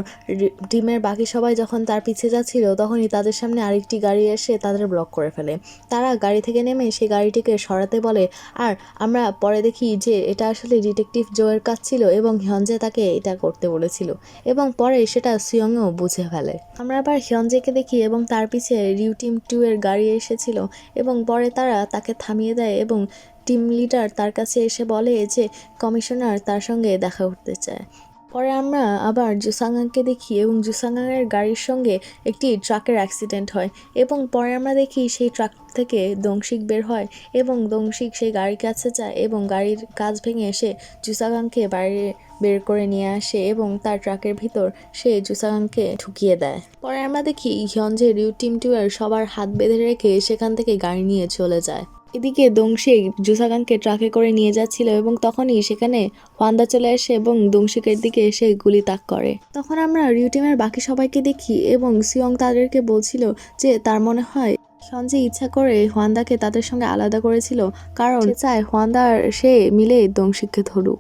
টিমের বাকি সবাই যখন তার পিছে যাচ্ছিল তখনই তাদের সামনে আরেকটি গাড়ি এসে তাদের ব্লক করে ফেলে। তারা গাড়ি থেকে নেমে সেই গাড়িটিকে সরাতে বলে, আর আমরা পরে দেখি যে এটা আসলে ডিটেকটিভ জোয়ের কাজ ছিল এবং হিয়নজে তাকে এটা করতে বলেছিল এবং পরে সেটা সিয়ংও বুঝে ফেলে। আমরা আবার হিয়নজেকে দেখি এবং তার পিছে রিউ টিম 2-এর গাড়ি এসেছিল এবং পরে তারা তাকে থামিয়ে দেয় এবং টিম লিডার তার কাছে এসে বলে যে কমিশনার তার সঙ্গে দেখা করতে চায়। পরে আমরা আবার জুসাঙ্গাংকে দেখি এবং জুসাঙ্গাংয়ের গাড়ির সঙ্গে একটি ট্রাকের অ্যাক্সিডেন্ট হয় এবং পরে আমরা দেখি সেই ট্রাক থেকে দংশিক বের হয় এবং দংশিক সেই গাড়ির কাছে যায় এবং গাড়ির কাঁচ ভেঙে এসে জুসাগাংকে বাইরে বের করে নিয়ে আসে এবং তার ট্রাকের ভিতর সে জুসাগাংকে ঢুকিয়ে দেয়। পরে আমরা দেখি হিয়নজে রিউ টিম 2 এর সবার হাত বেঁধে রেখে সেখান থেকে গাড়ি নিয়ে চলে যায়। এদিকে দংশিক জুসাগাংকে ট্রাকে করে নিয়ে যাচ্ছিল এবং তখনই সেখানে ওয়ান্দা চলে আসে এবং দংশিকের দিকে এসে গুলি তাক করে। তখন আমরা রিউ টিমের বাকি সবাইকে দেখি এবং সিয়ং তাদেরকে বলছিল যে তার মনে হয় সঞ্জয় ইচ্ছা করে ওয়ান্দাকে তাদের সঙ্গে আলাদা করেছিল, কারণ সে চায় ওয়ান্দা আর সে মিলে দংশিককে ধরুক।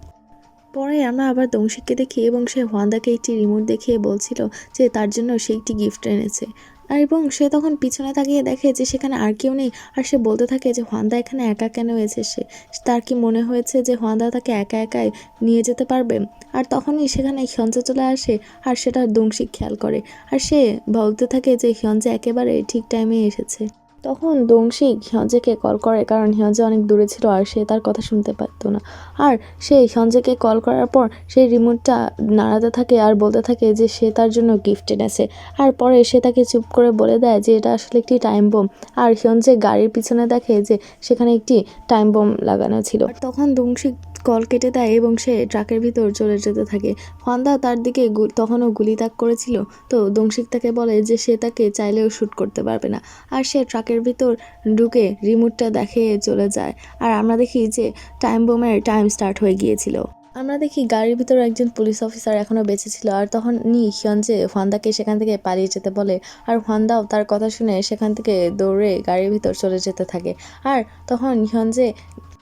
পরে আমরা আবার দংশিককে দেখি এবং সে ওয়ান্দাকে একটি রিমোট দেখিয়ে বলছিল যে তার জন্য সে একটি গিফট এনেছে, আর এবং সে তখন পিছনে তাকিয়ে দেখে যে সেখানে আর কেউ নেই, আর সে বলতে থাকে যে ওয়ান্দা এখানে একা কেন এসেছে, তার কি মনে হয়েছে যে ওয়ান্দা তাকে একা একাই নিয়ে যেতে পারবে। আর তখনই সেখানে হিয়নজে চলে আসে আর সেটা দংশিক খেয়াল করে, আর সে বলতে থাকে যে হিয়নজে একেবারে ঠিক টাইমে এসেছে। তখন দংশিক হিয়নজেকে কল করে, কারণ হিয়নজে অনেক দূরে ছিল আর সে তার কথা শুনতে পারতো না। আর সে হিয়নজেকে কল করার পর সেই রিমোটটা নাড়াতে থাকে আর বলতে থাকে যে সে তার জন্য গিফট এনেছে, আর পরে সে তাকে চুপ করে বলে দেয় যে এটা আসলে একটি টাইম বোম। আর হিয়নজে গাড়ির পিছনে দেখে যে সেখানে একটি টাইম বোম লাগানো ছিল। আর তখন দংশিক কল কেটে দেয় এবং সে ট্রাকের ভিতর চলে যেতে থাকে। ওয়ান্দা তার দিকে তখনও গুলি তাক করেছিল, তো দংশিক তাকে বলে যে সে তাকে চাইলেও শ্যুট করতে পারবে না, আর সে ট্রাকের ভিতর ঢুকে রিমোটটা দেখে চলে যায়। আর আমরা দেখি যে টাইম বোমের টাইম স্টার্ট হয়ে গিয়েছিল। আমরা দেখি গাড়ির ভিতরে একজন পুলিশ অফিসার এখনও বেঁচে ছিল, আর তখনই হিয়নজে ওয়ান্দাকে সেখান থেকে পালিয়ে যেতে বলে, আর ওয়ান্দাও তার কথা শুনে সেখান থেকে দৌড়ে গাড়ির ভিতর চলে যেতে থাকে। আর তখন হিয়নজে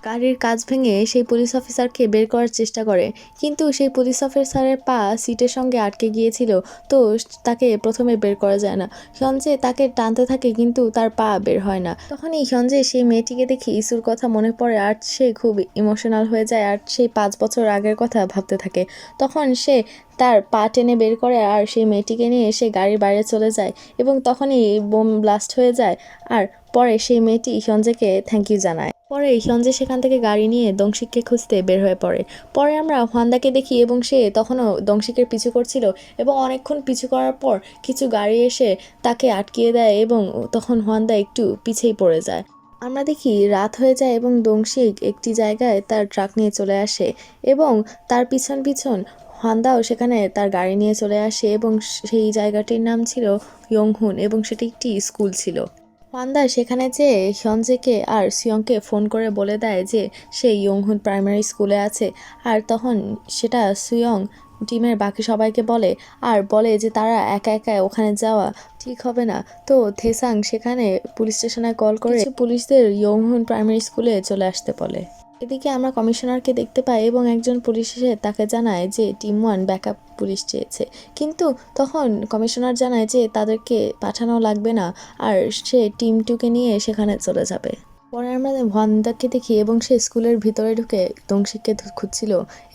গাড়ির কাঁচ ভেঙে সেই পুলিশ অফিসারকে বের করার চেষ্টা করে, কিন্তু সেই পুলিশ অফিসারের পা সিটের সঙ্গে আটকে গিয়েছিল, তো তাকে প্রথমে বের করা যায় না। হিয়নজে তাকে টানতে থাকে কিন্তু তার পা বের হয় না। তখনই হিয়নজে সেই মেয়েটিকে দেখে ইসুর কথা মনে পড়ে আর সে খুব ইমোশনাল হয়ে যায় আর সেই 5 বছর আগের কথা ভাবতে থাকে। তখন সে তার পা টেনে বের করে আর সেই মেয়েটিকে নিয়ে সে গাড়ির বাইরে চলে যায় এবং তখনই বোম ব্লাস্ট হয়ে যায়। আর পরে সেই মেয়েটি হিয়নজেকে থ্যাংক ইউ জানায়। পরে হিয়নজে সেখান থেকে গাড়ি নিয়ে দংশিককে খুঁজতে বের হয়ে পড়ে। পরে আমরা ওয়ান্দাকে দেখি এবং সে তখনও দংশিকের পিছু করছিল এবং অনেকক্ষণ পিছু করার পর কিছু গাড়ি এসে তাকে আটকিয়ে দেয় এবং তখন ওয়ান্দা একটু পিছেই পড়ে যায়। আমরা দেখি রাত হয়ে যায় এবং দংশিক একটি জায়গায় তার ট্রাক নিয়ে চলে আসে এবং তার পিছন পিছন ওয়ান্দাও সেখানে তার গাড়ি নিয়ে চলে আসে এবং সেই জায়গাটির নাম ছিল ইয়ংহুন এবং সেটি একটি স্কুল ছিল। ওয়ান্দা সেখানে যেয়ে হিয়নজেকে আর সিয়ংকে ফোন করে বলে দেয় যে সে ইয়ংহুন প্রাইমারি স্কুলে আছে, আর তখন সেটা সিয়ং টিমের বাকি সবাইকে বলে আর বলে যে তারা একা একা ওখানে যাওয়া ঠিক হবে না। তো থেসাং সেখানে পুলিশ স্টেশনে কল করে পুলিশদের ইয়ংহুন প্রাইমারি স্কুলে চলে আসতে বলে। এদিকে আমরা কমিশনারকে দেখতে পাই এবং একজন পুলিশ এসে তাকে জানায় যে টিম 1 ব্যাকআপ পুলিশ চেয়েছে, কিন্তু তখন কমিশনার জানায় যে তাদেরকে পাঠানো লাগবে না আর সে টিম 2কে নিয়ে সেখানে চলে যাবে। পরে আমরা ওয়ান্দাকে দেখি এবং সে স্কুলের ভিতরে ঢুকে দংশিককে খুঁজছিল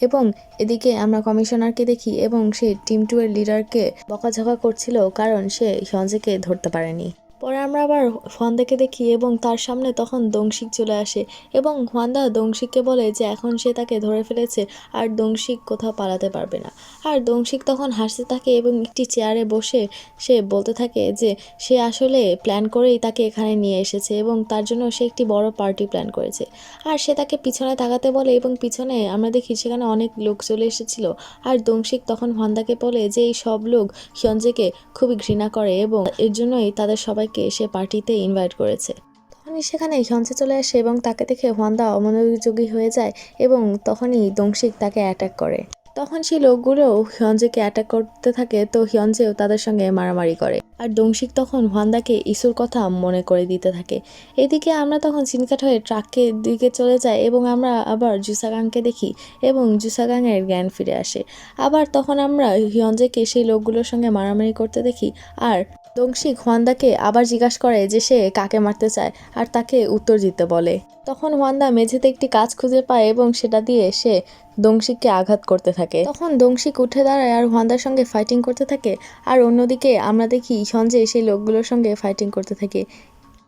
এবং এদিকে আমরা কমিশনারকে দেখি এবং সে টিম 2 এর লিডারকে বকাঝকা করছিল কারণ সে হিয়নজেকে ধরতে পারেনি। পরে আমরা আবার ওয়ান্দাকে দেখি এবং তার সামনে তখন দংশিক চলে আসে এবং ওয়ান্দা দংশিককে বলে যে এখন সে তাকে ধরে ফেলেছে আর দংশিক কোথাও পালাতে পারবে না। আর দংশিক তখন হাসতে থাকে এবং একটি চেয়ারে বসে সে বলতে থাকে যে সে আসলে প্ল্যান করেই তাকে এখানে নিয়ে এসেছে এবং তার জন্য সে একটি বড় পার্টি প্ল্যান করেছে। আর সে তাকে পিছনে তাকাতে বলে এবং পিছনে আমরা দেখি সেখানে অনেক লোক চলে এসেছিল। আর দংশিক তখন ওয়ান্দাকে বলে যে এই সব লোক হিয়নজেকে খুবই ঘৃণা করে এবং এর জন্যই তাদের সবাইকে সে পার্টিতে ইনভাইট করেছে। তখনই সেখানে হিয়নজে চলে আসে এবং তাকে দেখে ওয়ান্দা অমনোযোগী হয়ে যায় এবং তখনই দংশিক তাকে অ্যাটাক করে। তখন সেই লোকগুলো হিয়নজেকে অ্যাটাক করতে থাকে, তো হিয়নজেও তাদের সঙ্গে মারামারি করে আর দংশিক তখন ওয়ান্দাকে ইসুর কথা মনে করে দিতে থাকে। এদিকে আমরা তখন সিনকাট হয়ে ট্রাকের দিকে চলে যাই এবং আমরা আবার জুসাগাংকে দেখি এবং জুসাগাংয়ের জ্ঞান ফিরে আসে। আবার তখন আমরা হিয়নজেকে সেই লোকগুলোর সঙ্গে মারামারি করতে দেখি আর দংশিক ওয়ান্দাকে আবার জিজ্ঞাসা করে যে সে কাকে মারতে চায় আর তাকে উত্তর দিতে বলে। তখন ওয়ান্দা মেঝেতে একটি কাজ খুঁজে পায় এবং সেটা দিয়ে সে দংশিককে আঘাত করতে থাকে। তখন দংশিক উঠে দাঁড়ায় আর ওয়ান্দার সঙ্গে ফাইটিং করতে থাকে, আর অন্যদিকে আমরা দেখি সঞ্জয় সেই লোকগুলোর সঙ্গে ফাইটিং করতে থাকে।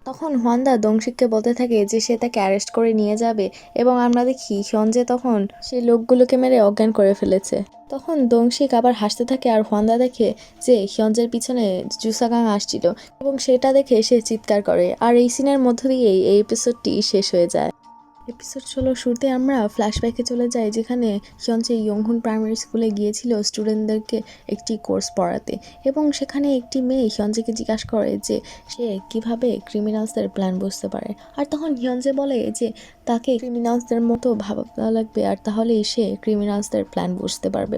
তখন হোয়ান্দা দংশিককে বলতে থাকে যে সে তাকে অ্যারেস্ট করে নিয়ে যাবে এবং আমরা দেখি হিয়নজে তখন সেই লোকগুলোকে মেরে অজ্ঞান করে ফেলেছে। তখন দংশিক আবার হাসতে থাকে আর হোয়ান্দা দেখে যে হিয়নজের পিছনে জুসাগাং আসছিল এবং সেটা দেখে সে চিৎকার করে। আর এই সিনের মধ্য দিয়েই এই এপিসোডটি শেষ হয়ে যায়। এপিসোড 16 শুরুতে আমরা ফ্ল্যাশব্যাকে চলে যাই, যেখানে হিয়নজে ইয়ংহুন প্রাইমারি স্কুলে গিয়েছিল স্টুডেন্টদেরকে একটি কোর্স পড়াতে এবং সেখানে একটি মেয়ে হিয়নজেকে জিজ্ঞাসা করে যে সে কিভাবে ক্রিমিনালসদের প্ল্যান বুঝতে পারে। আর তখন হিয়নজে বলে যে তাকে ক্রিমিনালসদের মতো ভাবা লাগবে আর তাহলেই সে ক্রিমিনালসদের প্ল্যান বুঝতে পারবে।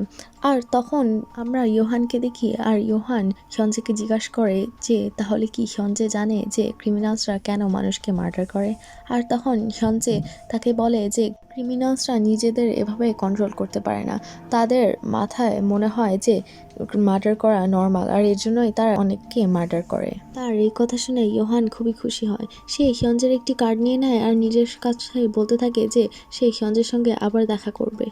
আর তখন আমরা ইয়োহানকে দেখি আর ইয়োহান হিয়নজেকে জিজ্ঞাসা করে যে তাহলে কি হিয়নজে জানে যে ক্রিমিনালসরা কেন মানুষকে মার্ডার করে। আর তখন হিয়নজে তাকে বলে যে ক্রিমিনালসরা নিজেদের এভাবে কন্ট্রোল করতে পারে না, তাদের মাথায় মনে হয় যে মার্ডার করা নর্মাল আর এর জন্যই তারা অনেককে মার্ডার করে। তার এই কথা শুনে ইয়োহান খুবই খুশি হয়। সে হিয়নজের একটি কার্ড নিয়ে নেয় আর নিজের কাছে বলতে থাকে যে সে হিয়নজের সঙ্গে আবার দেখা করবে।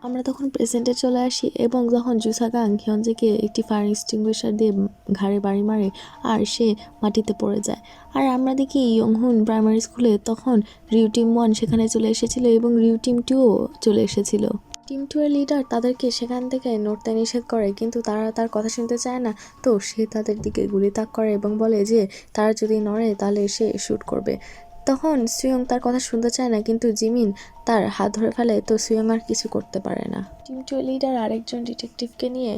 আমরা তখন প্রেজেন্টে চলে আসি এবং যখন জুসাগাং হিয়নজেকে একটি ফায়ার এক্সটিংগুইশার দিয়ে ঘাড়ে বাড়ি মারে আর সে মাটিতে পড়ে যায়। আর আমরা দেখি ইয়ংহুন প্রাইমারি স্কুলে তখন রিউ টিম 1 সেখানে চলে এসেছিল এবং রিউ টিম 2ও চলে এসেছিল। টিম 2 এর লিডার তাদেরকে সেখান থেকে নড়তে নিষেধ করে, কিন্তু তারা তার কথা শুনতে চায় না। তো সে তাদের দিকে গুলি তাক করে এবং বলে যে তারা যদি নড়ে তাহলে সে শ্যুট করবে। তখন সুয়ং তার কথা শুনতে চায় না, কিন্তু জিমিন তার হাত ধরে ফেলে, তো সুয়ং আর কিছু করতে পারে না। টিম 2 লিডার আরেকজন ডিটেকটিভকে নিয়ে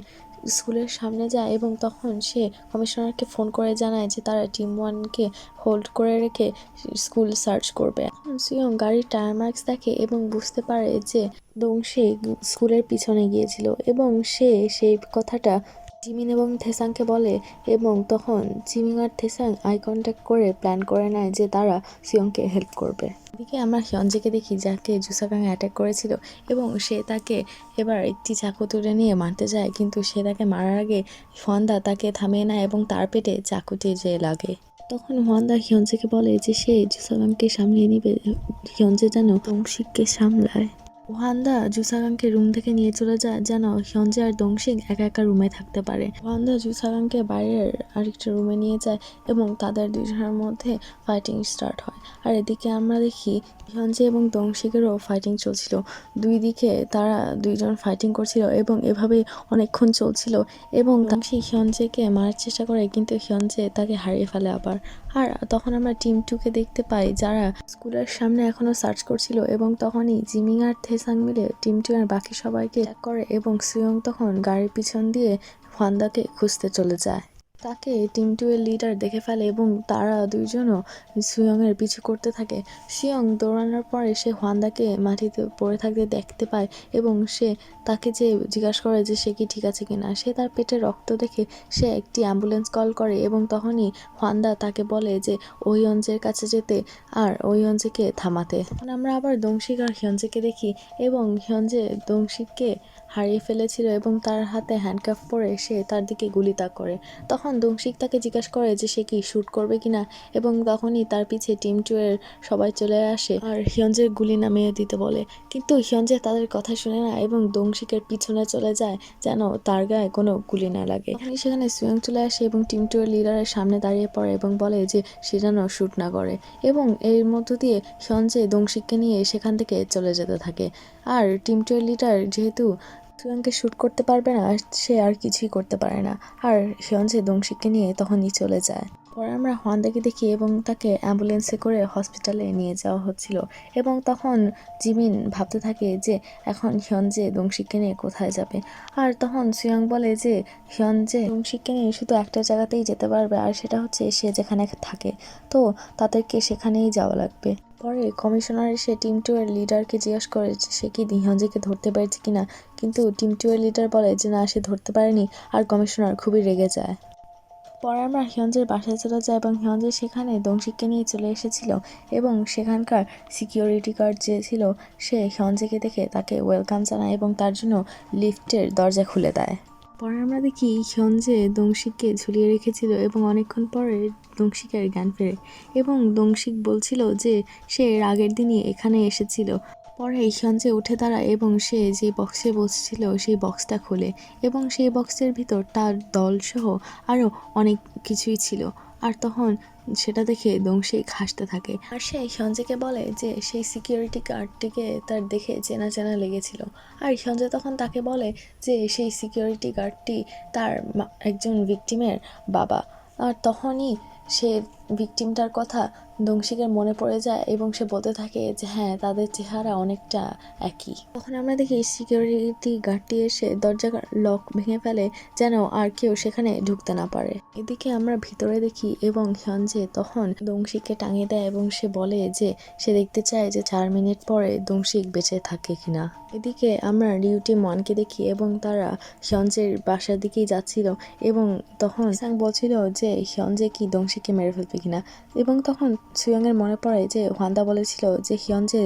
স্কুলের সামনে যায় এবং তখন সে কমিশনারকে ফোন করে জানায় যে তারা টিম 1কে হোল্ড করে রেখে স্কুল সার্চ করবে। এখন সুয়ং গাড়ির টায়ার মার্কস দেখে এবং বুঝতে পারে যে দংশিক স্কুলের পিছনে গিয়েছিল এবং সে সেই কথাটা জিমিন এবং থেসাংকে বলে এবং তখন জিমিন আর থেসাং আই কন্ট্যাক্ট করে প্ল্যান করে নেয় যে তারা সিয়ংকে হেল্প করবে। এদিকে আমরা হিয়নজেকে দেখি যাকে জুসাগাং অ্যাটাক করেছিল এবং সে তাকে এবার একটি চাকু তুলে নিয়ে মারতে যায়, কিন্তু সে তাকে মারার আগে হোয়ান্দা তাকে থামিয়ে নেয় এবং তার পেটে চাকুটি যে লাগে। তখন হোয়ান্দা হিয়নজেকে বলে যে সে জুসাগাংকে সামলিয়ে নিবে, হিয়নজে যেন দংশিককে সামলায়। হোয়ান্দা জুসাগাংকে রুম থেকে নিয়ে চলে যায় যেন হিয়নজে আর দংশিক একা একা রুমে থাকতে পারে। হোয়ান্দা জুসাগাংকে বাইরের আরেকটা রুমে নিয়ে যায় এবং তাদের দুজনের মধ্যে ফাইটিং স্টার্ট হয়। আর এদিকে আমরা দেখি হিয়নজে এবং দংশিকেরও ফাইটিং চলছিল। দুই দিকে তারা দুইজন ফাইটিং করছিল এবং এভাবে অনেকক্ষণ চলছিল এবং দংশিক হিয়নজেকে মারার চেষ্টা করে, কিন্তু হিয়নজে তাকে হারিয়ে ফেলে আবার। আর তখন আমরা টিম 2কে দেখতে পাই যারা স্কুলের সামনে এখনো সার্চ করছিল এবং তখনই জিমিং আর থেসাং মিলে টিম 2 আর বাকি সবাইকে অ্যাটাক করে এবং সুয়ং তখন গাড়ির পিছন দিয়ে হোয়ান্দাকে খুঁজতে চলে যায়। তাকে টিম 2 এর লিডার দেখে ফেলে এবং তারা দুইজনও সুয়ং এর পিছু করতে থাকে। সুয়ং দৌড়ানোর পরে সে হোয়ান্দাকে মাটিতে পড়ে থাকতে দেখতে পায় এবং সে তাকে যে জিজ্ঞাসা করে যে সে কি ঠিক আছে কিনা। সে তার পেটে রক্ত দেখে সে একটি অ্যাম্বুলেন্স কল করে এবং তখনই হোয়ান্দা তাকে বলে যে ওহিয়নজের কাছে যেতে আর ওহিয়নজেকে থামাতে। তখন আমরা আবার দংশিক আর হিয়নজেকে দেখি এবং হিয়নজে দংশিককে হারিয়ে ফেলেছিল এবং তার হাতে হ্যান্ডকাফ পরে সে তার দিকে গুলি তাক করে। তখন দংশিক তাকে জিজ্ঞাসা করে যে সে কি শ্যুট করবে কিনা এবং তখনই তার পিছে টিম 2 এর সবাই চলে আসে আর হিয়নজের গুলি নামিয়ে দিতে বলে, কিন্তু হিয়নজে তাদের কথা শুনে না এবং দংশিকের পিছনে চলে যায় যেন তার গায়ে কোনো গুলি না লাগে। তখনই সেখানে সুয়ং চলে আসে এবং টিম 2 এর লিডারের সামনে দাঁড়িয়ে পড়ে এবং বলে যে সে যেন শ্যুট না করে এবং এর মধ্য দিয়ে হিয়নজে দংশিককে নিয়ে সেখান থেকে চলে যেতে থাকে। আর টিম 2 এর লিডার যেহেতু সুয়ংকে শ্যুট করতে পারবে না, সে আর কিছুই করতে পারে না আর হিয়নজে দংশিককে নিয়ে তখনই চলে যায়। পরে আমরা হোয়ান্দাকে দেখি এবং তাকে অ্যাম্বুলেন্সে করে হসপিটালে নিয়ে যাওয়া হচ্ছিল এবং তখন জিমিন ভাবতে থাকে যে এখন হিয়নজে দংশিককে নিয়ে কোথায় যাবে। আর তখন সুয়ং বলে যে হিয়নজে দংশিককে নিয়ে শুধু একটা জায়গাতেই যেতে পারবে আর সেটা হচ্ছে সে যেখানে থাকে, তো তাদেরকে সেখানেই যাওয়া লাগবে। পরে কমিশনার এসে টিম 2 এর লিডারকে জিজ্ঞাসা করে যে সে কি হিয়নজেকে ধরতে পেরেছে কিনা, কিন্তু টিম 2 এর লিডার বলে যে না, সে ধরতে পারেনি আর কমিশনার খুবই রেগে যায়। পরে আমরা হিয়নজের বাসায় চলে যাই এবং হিয়নজে সেখানে দংশিককে নিয়ে চলে এসেছিল এবং সেখানকার সিকিউরিটি গার্ড যে ছিল সে হিয়নজেকে দেখে তাকে ওয়েলকাম জানায় এবং তার জন্য লিফটের দরজা খুলে দেয়। পরে আমরা দেখি হিয়নজে দংশিককে ঝুলিয়ে রেখেছিল এবং অনেকক্ষণ পরে দংশিকের জ্ঞান ফেরে এবং দংশিক বলছিল যে সে এর আগের দিনই এখানে এসেছিল। পরে হিয়নজে উঠে দাঁড়ায় এবং সে যে বক্সে বসছিল সেই বক্সটা খোলে এবং সেই বক্সের ভিতর তার দলসহ আরও অনেক কিছুই ছিল। আর তখন সেটা দেখে দংশিক হাসতে থাকে আর সে হিয়নজেকে বলে যে সেই সিকিউরিটি গার্ডটিকে তার দেখে চেনা চেনা লেগেছিল। আর হিয়নজে তখন তাকে বলে যে সেই সিকিউরিটি গার্ডটি তার একজন ভিকটিমের বাবা। আর তখনই সে ভিকটিমটার কথা দংশিকের মনে পড়ে যায় এবং সে বলতে থাকে যে হ্যাঁ, তাদের চেহারা অনেকটা একই। তখন আমরা দেখি সিকিউরিটি গার্ডটি এসে দরজা লক ভেঙে ফেলে যেন আর কেউ সেখানে ঢুকতে না পারে। এদিকে আমরা ভিতরে দেখি এবং হিয়নজে তখন দংশিককে টাঙিয়ে দেয় এবং সে বলে যে সে দেখতে চায় যে 4 মিনিট পরে দংশিক বেঁচে থাকে কিনা। এদিকে আমরা রিউটিম ওয়ানকে দেখি এবং তারা হিয়নজের বাসার দিকেই যাচ্ছিল এবং তখন সাং বলছিল যে হিয়নজে কি দংশিককে মেরে ফেলবে কিনা এবং তখন সুয়ংয়ের মনে পড়ে যে হ্বানদা বলেছিল যে হিয়নজে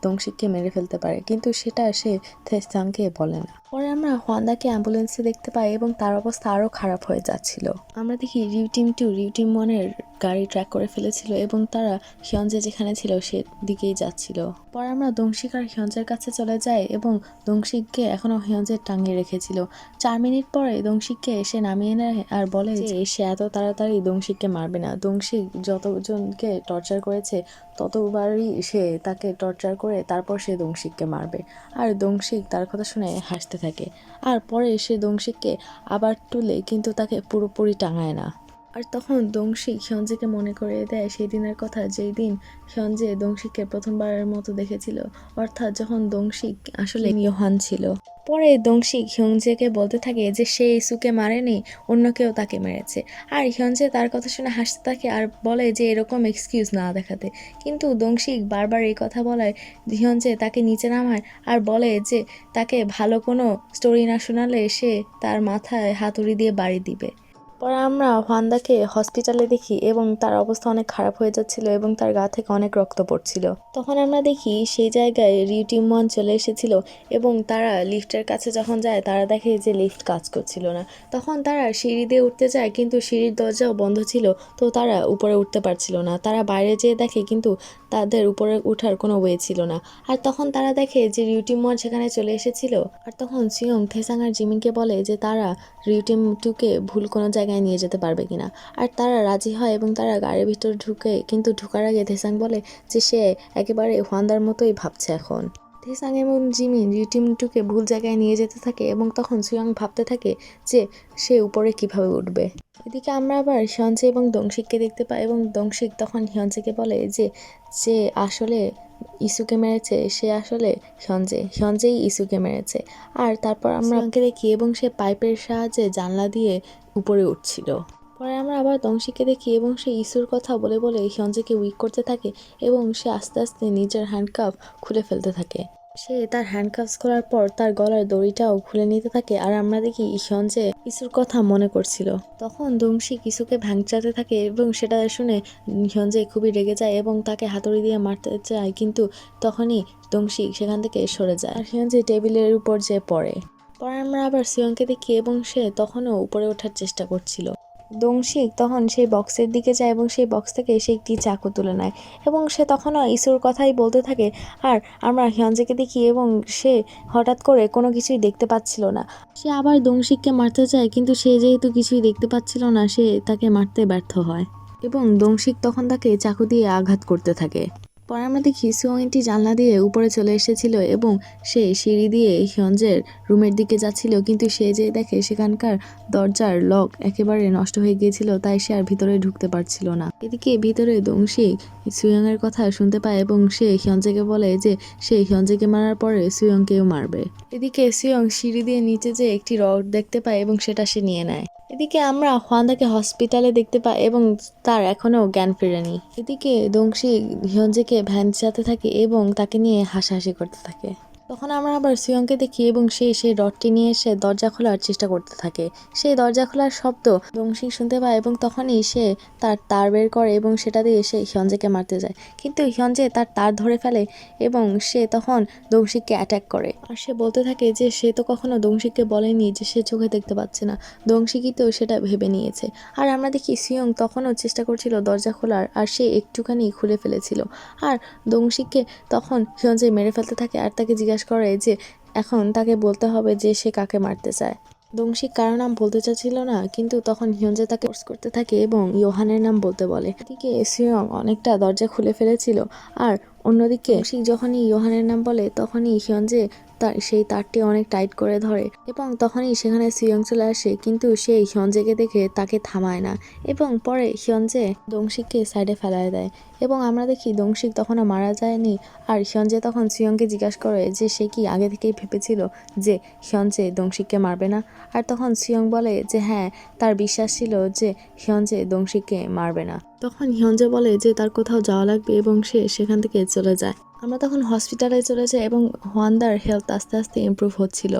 দংশিককে মেরে ফেলতে পারে, কিন্তু সেটা সে থেসাংকে বলে না। পরে আমরা হ্বানদাকে অ্যাম্বুলেন্সে দেখতে পাই এবং তার অবস্থা আরও খারাপ হয়ে যাচ্ছিল। আমরা দেখি রিউটিম 2 রিউটিম 1-এর গাড়ি ট্র্যাক করে ফেলেছিল এবং তারা হিয়নজে যেখানে ছিল সেদিকেই যাচ্ছিল। পরে আমরা দংশিক আর হিয়নজের কাছে চলে যাই এবং দংশিককে এখনও হিয়নজের টাঙিয়ে রেখেছিল। 4 মিনিট পরে দংশিককে এসে নামিয়ে নেয় আর বলে যে সে এত তাড়াতাড়ি দংশিককে মারবে না। দংশিক যতজনকে টর্চার করেছে ততবারই সে তাকে টর্চার করে তারপর সে দংশিককে মারবে। আর দংশিক তার কথা শুনে হাসতে থাকে আর পরে সে দংশিককে আবার তুলে কিন্তু তাকে পুরোপুরি টাঙায় না। আর তখন দংশিক হিয়নজেকে মনে করিয়ে দেয় সেই দিনের কথা যেই দিন হিয়নজে দংশিককে প্রথমবারের মতো দেখেছিল, অর্থাৎ যখন দংশিক আসলে ইয়োহান ছিল। পরে দংশিক হিয়নজেকে বলতে থাকে যে সে ইসুকে মারেনি, অন্য কেউ তাকে মেরেছে। আর হিয়নজে তার কথা শুনে হাসতে থাকে আর বলে যে এরকম এক্সকিউজ না দেখাতে, কিন্তু দংশিক বারবার এই কথা বলায় হিয়নজে তাকে নিচে নামায় আর বলে যে তাকে ভালো কোনো স্টোরি না শোনালে সে তার মাথায় হাতুড়ি দিয়ে বাড়ি দিবে। পরে আমরা হ্বানদাকে হসপিটালে দেখি এবং তার অবস্থা অনেক খারাপ হয়ে যাচ্ছিল এবং তার গা থেকে অনেক রক্ত পড়ছিল। তখন আমরা দেখি সেই জায়গায় রিউটিম 1 চলে এসেছিল এবং তারা লিফটের কাছে যখন যায় তারা দেখে যে লিফট কাজ করছিল না। তখন তারা সিঁড়ি দিয়ে উঠতে যায় কিন্তু সিঁড়ির দরজাও বন্ধ ছিল, তো তারা উপরে উঠতে পারছিল না। তারা বাইরে যেয়ে দেখে কিন্তু তাদের উপরে ওঠার কোনো ওয়ে ছিল না। আর তখন তারা দেখে যে রিউটিম 1 সেখানে চলে এসেছিল। আর তখন সিয়ং থেসাং আর জিমিনকে বলে যে তারা রিউটিম 2কে ভুল কোনো জায়গায় নিয়ে যেতে পারবে কিনা। আর তারা রাজি হয় এবং তারা গাড়ির ভিতর ঢুকে, কিন্তু ঢুকার আগে থেসাং বলে যে সে একেবারে হ্বানদার মতোই ভাবছে এখন। থেসাং এবং জিমিন রিউটিম 2কে ভুল জায়গায় নিয়ে যেতে থাকে এবং তখন সুয়ং ভাবতে থাকে যে সে উপরে কিভাবে উঠবে। এদিকে আমরা আবার হিয়নজে এবং দংশিককে দেখতে পাই এবং দংশিক তখন হিয়নজেকে বলে যে যে আসলে ইসুকে মেরেছে সে আসলে হিয়নজেই ইসুকে মেরেছে। আর তারপর আমরা ওকে দেখি এবং সে পাইপের সাহায্যে জানলা দিয়ে উপরে উঠছিল। পরে আমরা আবার দংশিককে দেখি এবং সে ইসুর কথা বলে বলে হিয়নজেকে উইক করতে থাকে এবং সে আস্তে আস্তে নিজের হ্যান্ডকাফ খুলে ফেলতে থাকে। সে তার হ্যান্ডকাফস খোলার পর তার গলার দড়িটাও খুলে নিতে থাকে আর আমরা দেখি হিয়নজে ইসুর কথা মনে করছিল। তখন দংশিক ইসুকে ভাঙচাতে থাকে এবং সেটা শুনে হিয়নজে খুবই রেগে যায় এবং তাকে হাতুড়ি দিয়ে মারতে চায়, কিন্তু তখনই দংশিক সেখান থেকে সরে যায় আর হিয়নজে টেবিলের উপর যে পড়ে। পরে আমরা আবার সিয়ংকে দেখি এবং সে তখনও উপরে ওঠার চেষ্টা করছিল। দংশিক তখন সেই বক্সের দিকে যায় এবং সেই বক্স থেকে সে একটি চাকু তুলে নেয় এবং সে তখনও ইসুর কথাই বলতে থাকে। আর আমরা হিয়নজেকে দেখি এবং সে হঠাৎ করে কোনো কিছুই দেখতে পাচ্ছিল না। সে আবার দংশিককে মারতে চায়, কিন্তু সে যেহেতু কিছুই দেখতে পাচ্ছিল না সে তাকে মারতে ব্যর্থ হয় এবং দংশিক তখন তাকে চাকু দিয়ে আঘাত করতে থাকে। পরে আমরা দেখি সুয়ং একটি জানলা দিয়ে উপরে চলে এসেছিল এবং সে সিঁড়ি দিয়ে হিয়নজের রুমের দিকে যাচ্ছিল, কিন্তু সে যে দেখে সেখানকার দরজার লক একেবারে নষ্ট হয়ে গিয়েছিল, তাই সে আর ভিতরে ঢুকতে পারছিল না। এদিকে ভিতরে দংশিক সুয়ংয়ের কথা শুনতে পায় এবং সে হিয়নজেকে বলে যে সে হিয়নজেকে মারার পরে সুয়ংকেও মারবে। এদিকে সুয়ং সিঁড়ি দিয়ে নিচে যেয়ে একটি রড দেখতে পায় এবং সেটা সে নিয়ে নেয়। এদিকে আমরা হ্বানদাকে হসপিটালে দেখতে পাই এবং তার এখনও জ্ঞান ফেরেনি। এদিকে দংশিক হিয়নজেকে ভ্যান চালাতে থাকে এবং তাকে নিয়ে হাসাহাসি করতে থাকে। তখন আমরা আবার সুয়ংকে দেখি এবং সে সেই রডটি নিয়ে এসে দরজা খোলার চেষ্টা করতে থাকে। সেই দরজা খোলার শব্দ দংশিক শুনতে পায় এবং তখনই সে তার তার বের করে এবং সেটা দিয়ে সে হিয়নজেকে মারতে যায়, কিন্তু হিয়নজে তার তার ধরে ফেলে এবং সে তখন দংশিককে অ্যাটাক করে। আর সে বলতে থাকে যে সে তো কখনো দংশিককে বলেনি যে সে চোখে দেখতে পাচ্ছে না, দংশিকই তো সেটা ভেবে নিয়েছে। আর আমরা দেখি সুয়ং তখনও চেষ্টা করছিল দরজা খোলার আর সে একটুখানি খুলে ফেলেছিল। আর দংশিককে তখন হিয়নজে মেরে ফেলতে থাকে আর তাকে জিজ্ঞাসা করে যে এখন তাকে বলতে হবে যে সে কাকে মারতে চায়। দংশিক কারো নাম বলতে চাচ্ছিল না, কিন্তু তখন হিয়ঞ্জে তাকে ফোর্স করতে থাকে এবং ইয়োহানের নাম বলতে বলে। এদিকে সুয়ং অনেকটা দরজা খুলে ফেলেছিল, আর অন্যদিকে দংশিক যখনই ইয়োহানের নাম বলে তখনই হিয়ঞ্জে সেই তারটি অনেক টাইট করে ধরে এবং তখনই সেখানে সুয়ং চলে আসে, কিন্তু সে হিয়ঞ্জেকে দেখে তাকে থামায় না এবং পরে হিয়ঞ্জে দংশিককে সাইডে ফেলায় দেয় এবং আমরা দেখি দংশিক তখনও মারা যায়নি। আর হিয়ঞ্জে তখন সুয়ংকে জিজ্ঞাসা করে যে সে কি আগে থেকেই ভেবেছিল যে হিয়ঞ্জে দংশিককে মারবে না, আর তখন সুয়ং বলে যে হ্যাঁ, তার বিশ্বাস ছিল যে হিয়ঞ্জে দংশিককে মারবে না। তখন হিয়ঞ্জে বলে যে তার কোথাও যাওয়া লাগবে এবং সে সেখান থেকে চলে যায়। আমরা তখন হসপিটালে চলে যাই এবং হোয়ানদার হেলথ আস্তে আস্তে ইমপ্রুভ হচ্ছিল।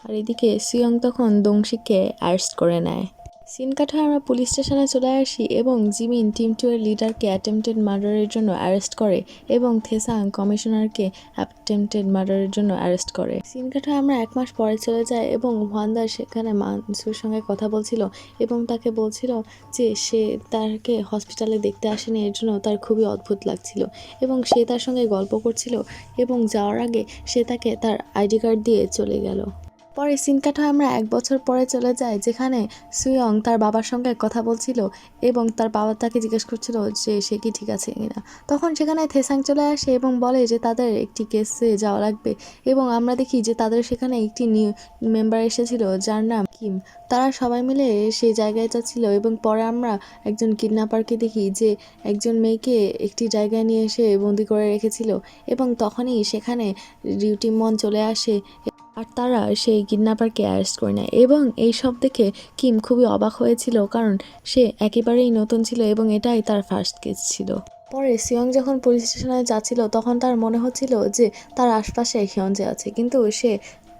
আর এদিকে সুয়ং তখন দংশিককে অ্যারেস্ট করে নেয়। সিন কাটায় আমরা পুলিশ স্টেশনে চলে আসি এবং জিমিন টিম 2 এর লিডারকে অ্যাটেম্পটেড মার্ডারের জন্য অ্যারেস্ট করে এবং থেসাং কমিশনারকে অ্যাটেম্পটেড মার্ডারের জন্য অ্যারেস্ট করে। সিন কাটায় আমরা 1 মাস পরে চলে যাই এবং হোয়ানদার সেখানে মানসুর সঙ্গে কথা বলছিল এবং তাকে বলছিল যে সে তাকে হসপিটালে দেখতে আসেনি, এর জন্য তার খুবই অদ্ভুত লাগছিল এবং সে তার সঙ্গে গল্প করছিল এবং যাওয়ার আগে সে তাকে তার আইডি কার্ড দিয়ে চলে গেল। পরে সিন কাটায় আমরা 1 বছর পরে চলে যাই, যেখানে সুয়ং তার বাবার সঙ্গে কথা বলছিল এবং তার বাবা তাকে জিজ্ঞেস করছিল যে সে কি ঠিক আছে কিনা। তখন সেখানে থেসাং চলে আসে এবং বলে যে তাদের একটি কেসে যাওয়া লাগবে এবং আমরা দেখি যে তাদের সেখানে একটি নিউ মেম্বার এসেছিল যার নাম কিম। তারা সবাই মিলে সেই জায়গায় যাচ্ছিল এবং পরে আমরা একজন কিডন্যাপারকে দেখি যে একজন মেয়েকে একটি জায়গায় নিয়ে এসে বন্দি করে রেখেছিল এবং তখনই সেখানে রিউটিমন চলে আসে আর তারা সেই কিডন্যাপারকে অ্যারেস্ট করে নেয় এবং এই সব দেখে কিম খুবই অবাক হয়েছিল, কারণ সে একেবারেই নতুন ছিল এবং এটাই তার ফার্স্ট কেস ছিল। পরে সিয়ং যখন পুলিশ স্টেশনে যাচ্ছিল তখন তার মনে হচ্ছিল যে তার আশপাশে হিয়ঞ্জে আছে, কিন্তু সে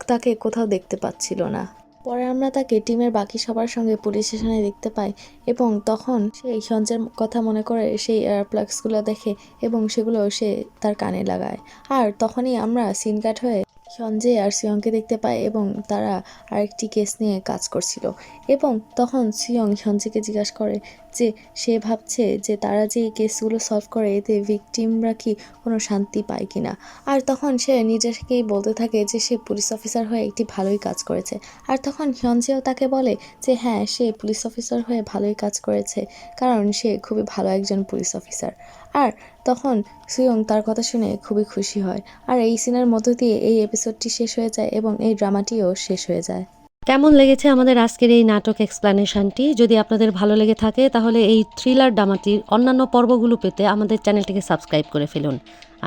তাকে কোথাও দেখতে পাচ্ছিল না। পরে আমরা তাকে টিমের বাকি সবার সঙ্গে পুলিশ স্টেশনে দেখতে পাই এবং তখন সে হিয়ঞ্জের কথা মনে করে সেই এয়ারপ্লাগসগুলো দেখে এবং সেগুলো সে তার কানে লাগায়। আর তখনই আমরা সিন কাট হয়ে হিয়ঞ্জে আর সিয়ংকে দেখতে পাই এবং তারা আরেকটি কেস নিয়ে কাজ করছিল এবং তখন সিয়ং হিয়ঞ্জেকে জিজ্ঞাসা করে যে সে ভাবছে যে তারা যে এই কেসগুলো সলভ করে এতে ভিকটিমরা কি কোনো শান্তি পায় কিনা। আর তখন সে নিজেকেই বলতে থাকে যে সে পুলিশ অফিসার হয়ে একটি ভালোই কাজ করেছে। আর তখন হিয়ঞ্জেও তাকে বলে যে হ্যাঁ, সে পুলিশ অফিসার হয়ে ভালোই কাজ করেছে, কারণ সে খুবই ভালো একজন পুলিশ অফিসার। আর তখন সুয়ং তার কথা শুনে খুবই খুশি হয়। আর এই সিনের মধ্য দিয়ে এই এপিসোডটি শেষ হয়ে যায় এবং এই ড্রামাটিও শেষ হয়ে যায়। কেমন লেগেছে আমাদের আজকের এই নাটক এক্সপ্লানেশনটি? যদি আপনাদের ভালো লেগে থাকে তাহলে এই থ্রিলার ড্রামাটির অন্যান্য পর্বগুলো পেতে আমাদের চ্যানেলটিকে সাবস্ক্রাইব করে ফেলুন।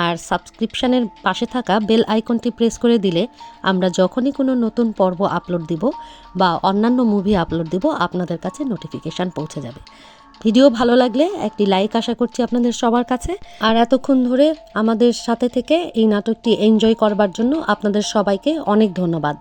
আর সাবস্ক্রিপশানের পাশে থাকা বেল আইকনটি প্রেস করে দিলে আমরা যখনই কোনো নতুন পর্ব আপলোড দিব বা অন্যান্য মুভি আপলোড দিব আপনাদের কাছে নোটিফিকেশান পৌঁছে যাবে। ভিডিও ভালো লাগলে একটি লাইক আশা করছি আপনাদের সবার কাছে। আর এতক্ষণ ধরে আমাদের সাথে থেকে এই নাটকটি এনজয় করবার জন্য আপনাদের সবাইকে অনেক ধন্যবাদ।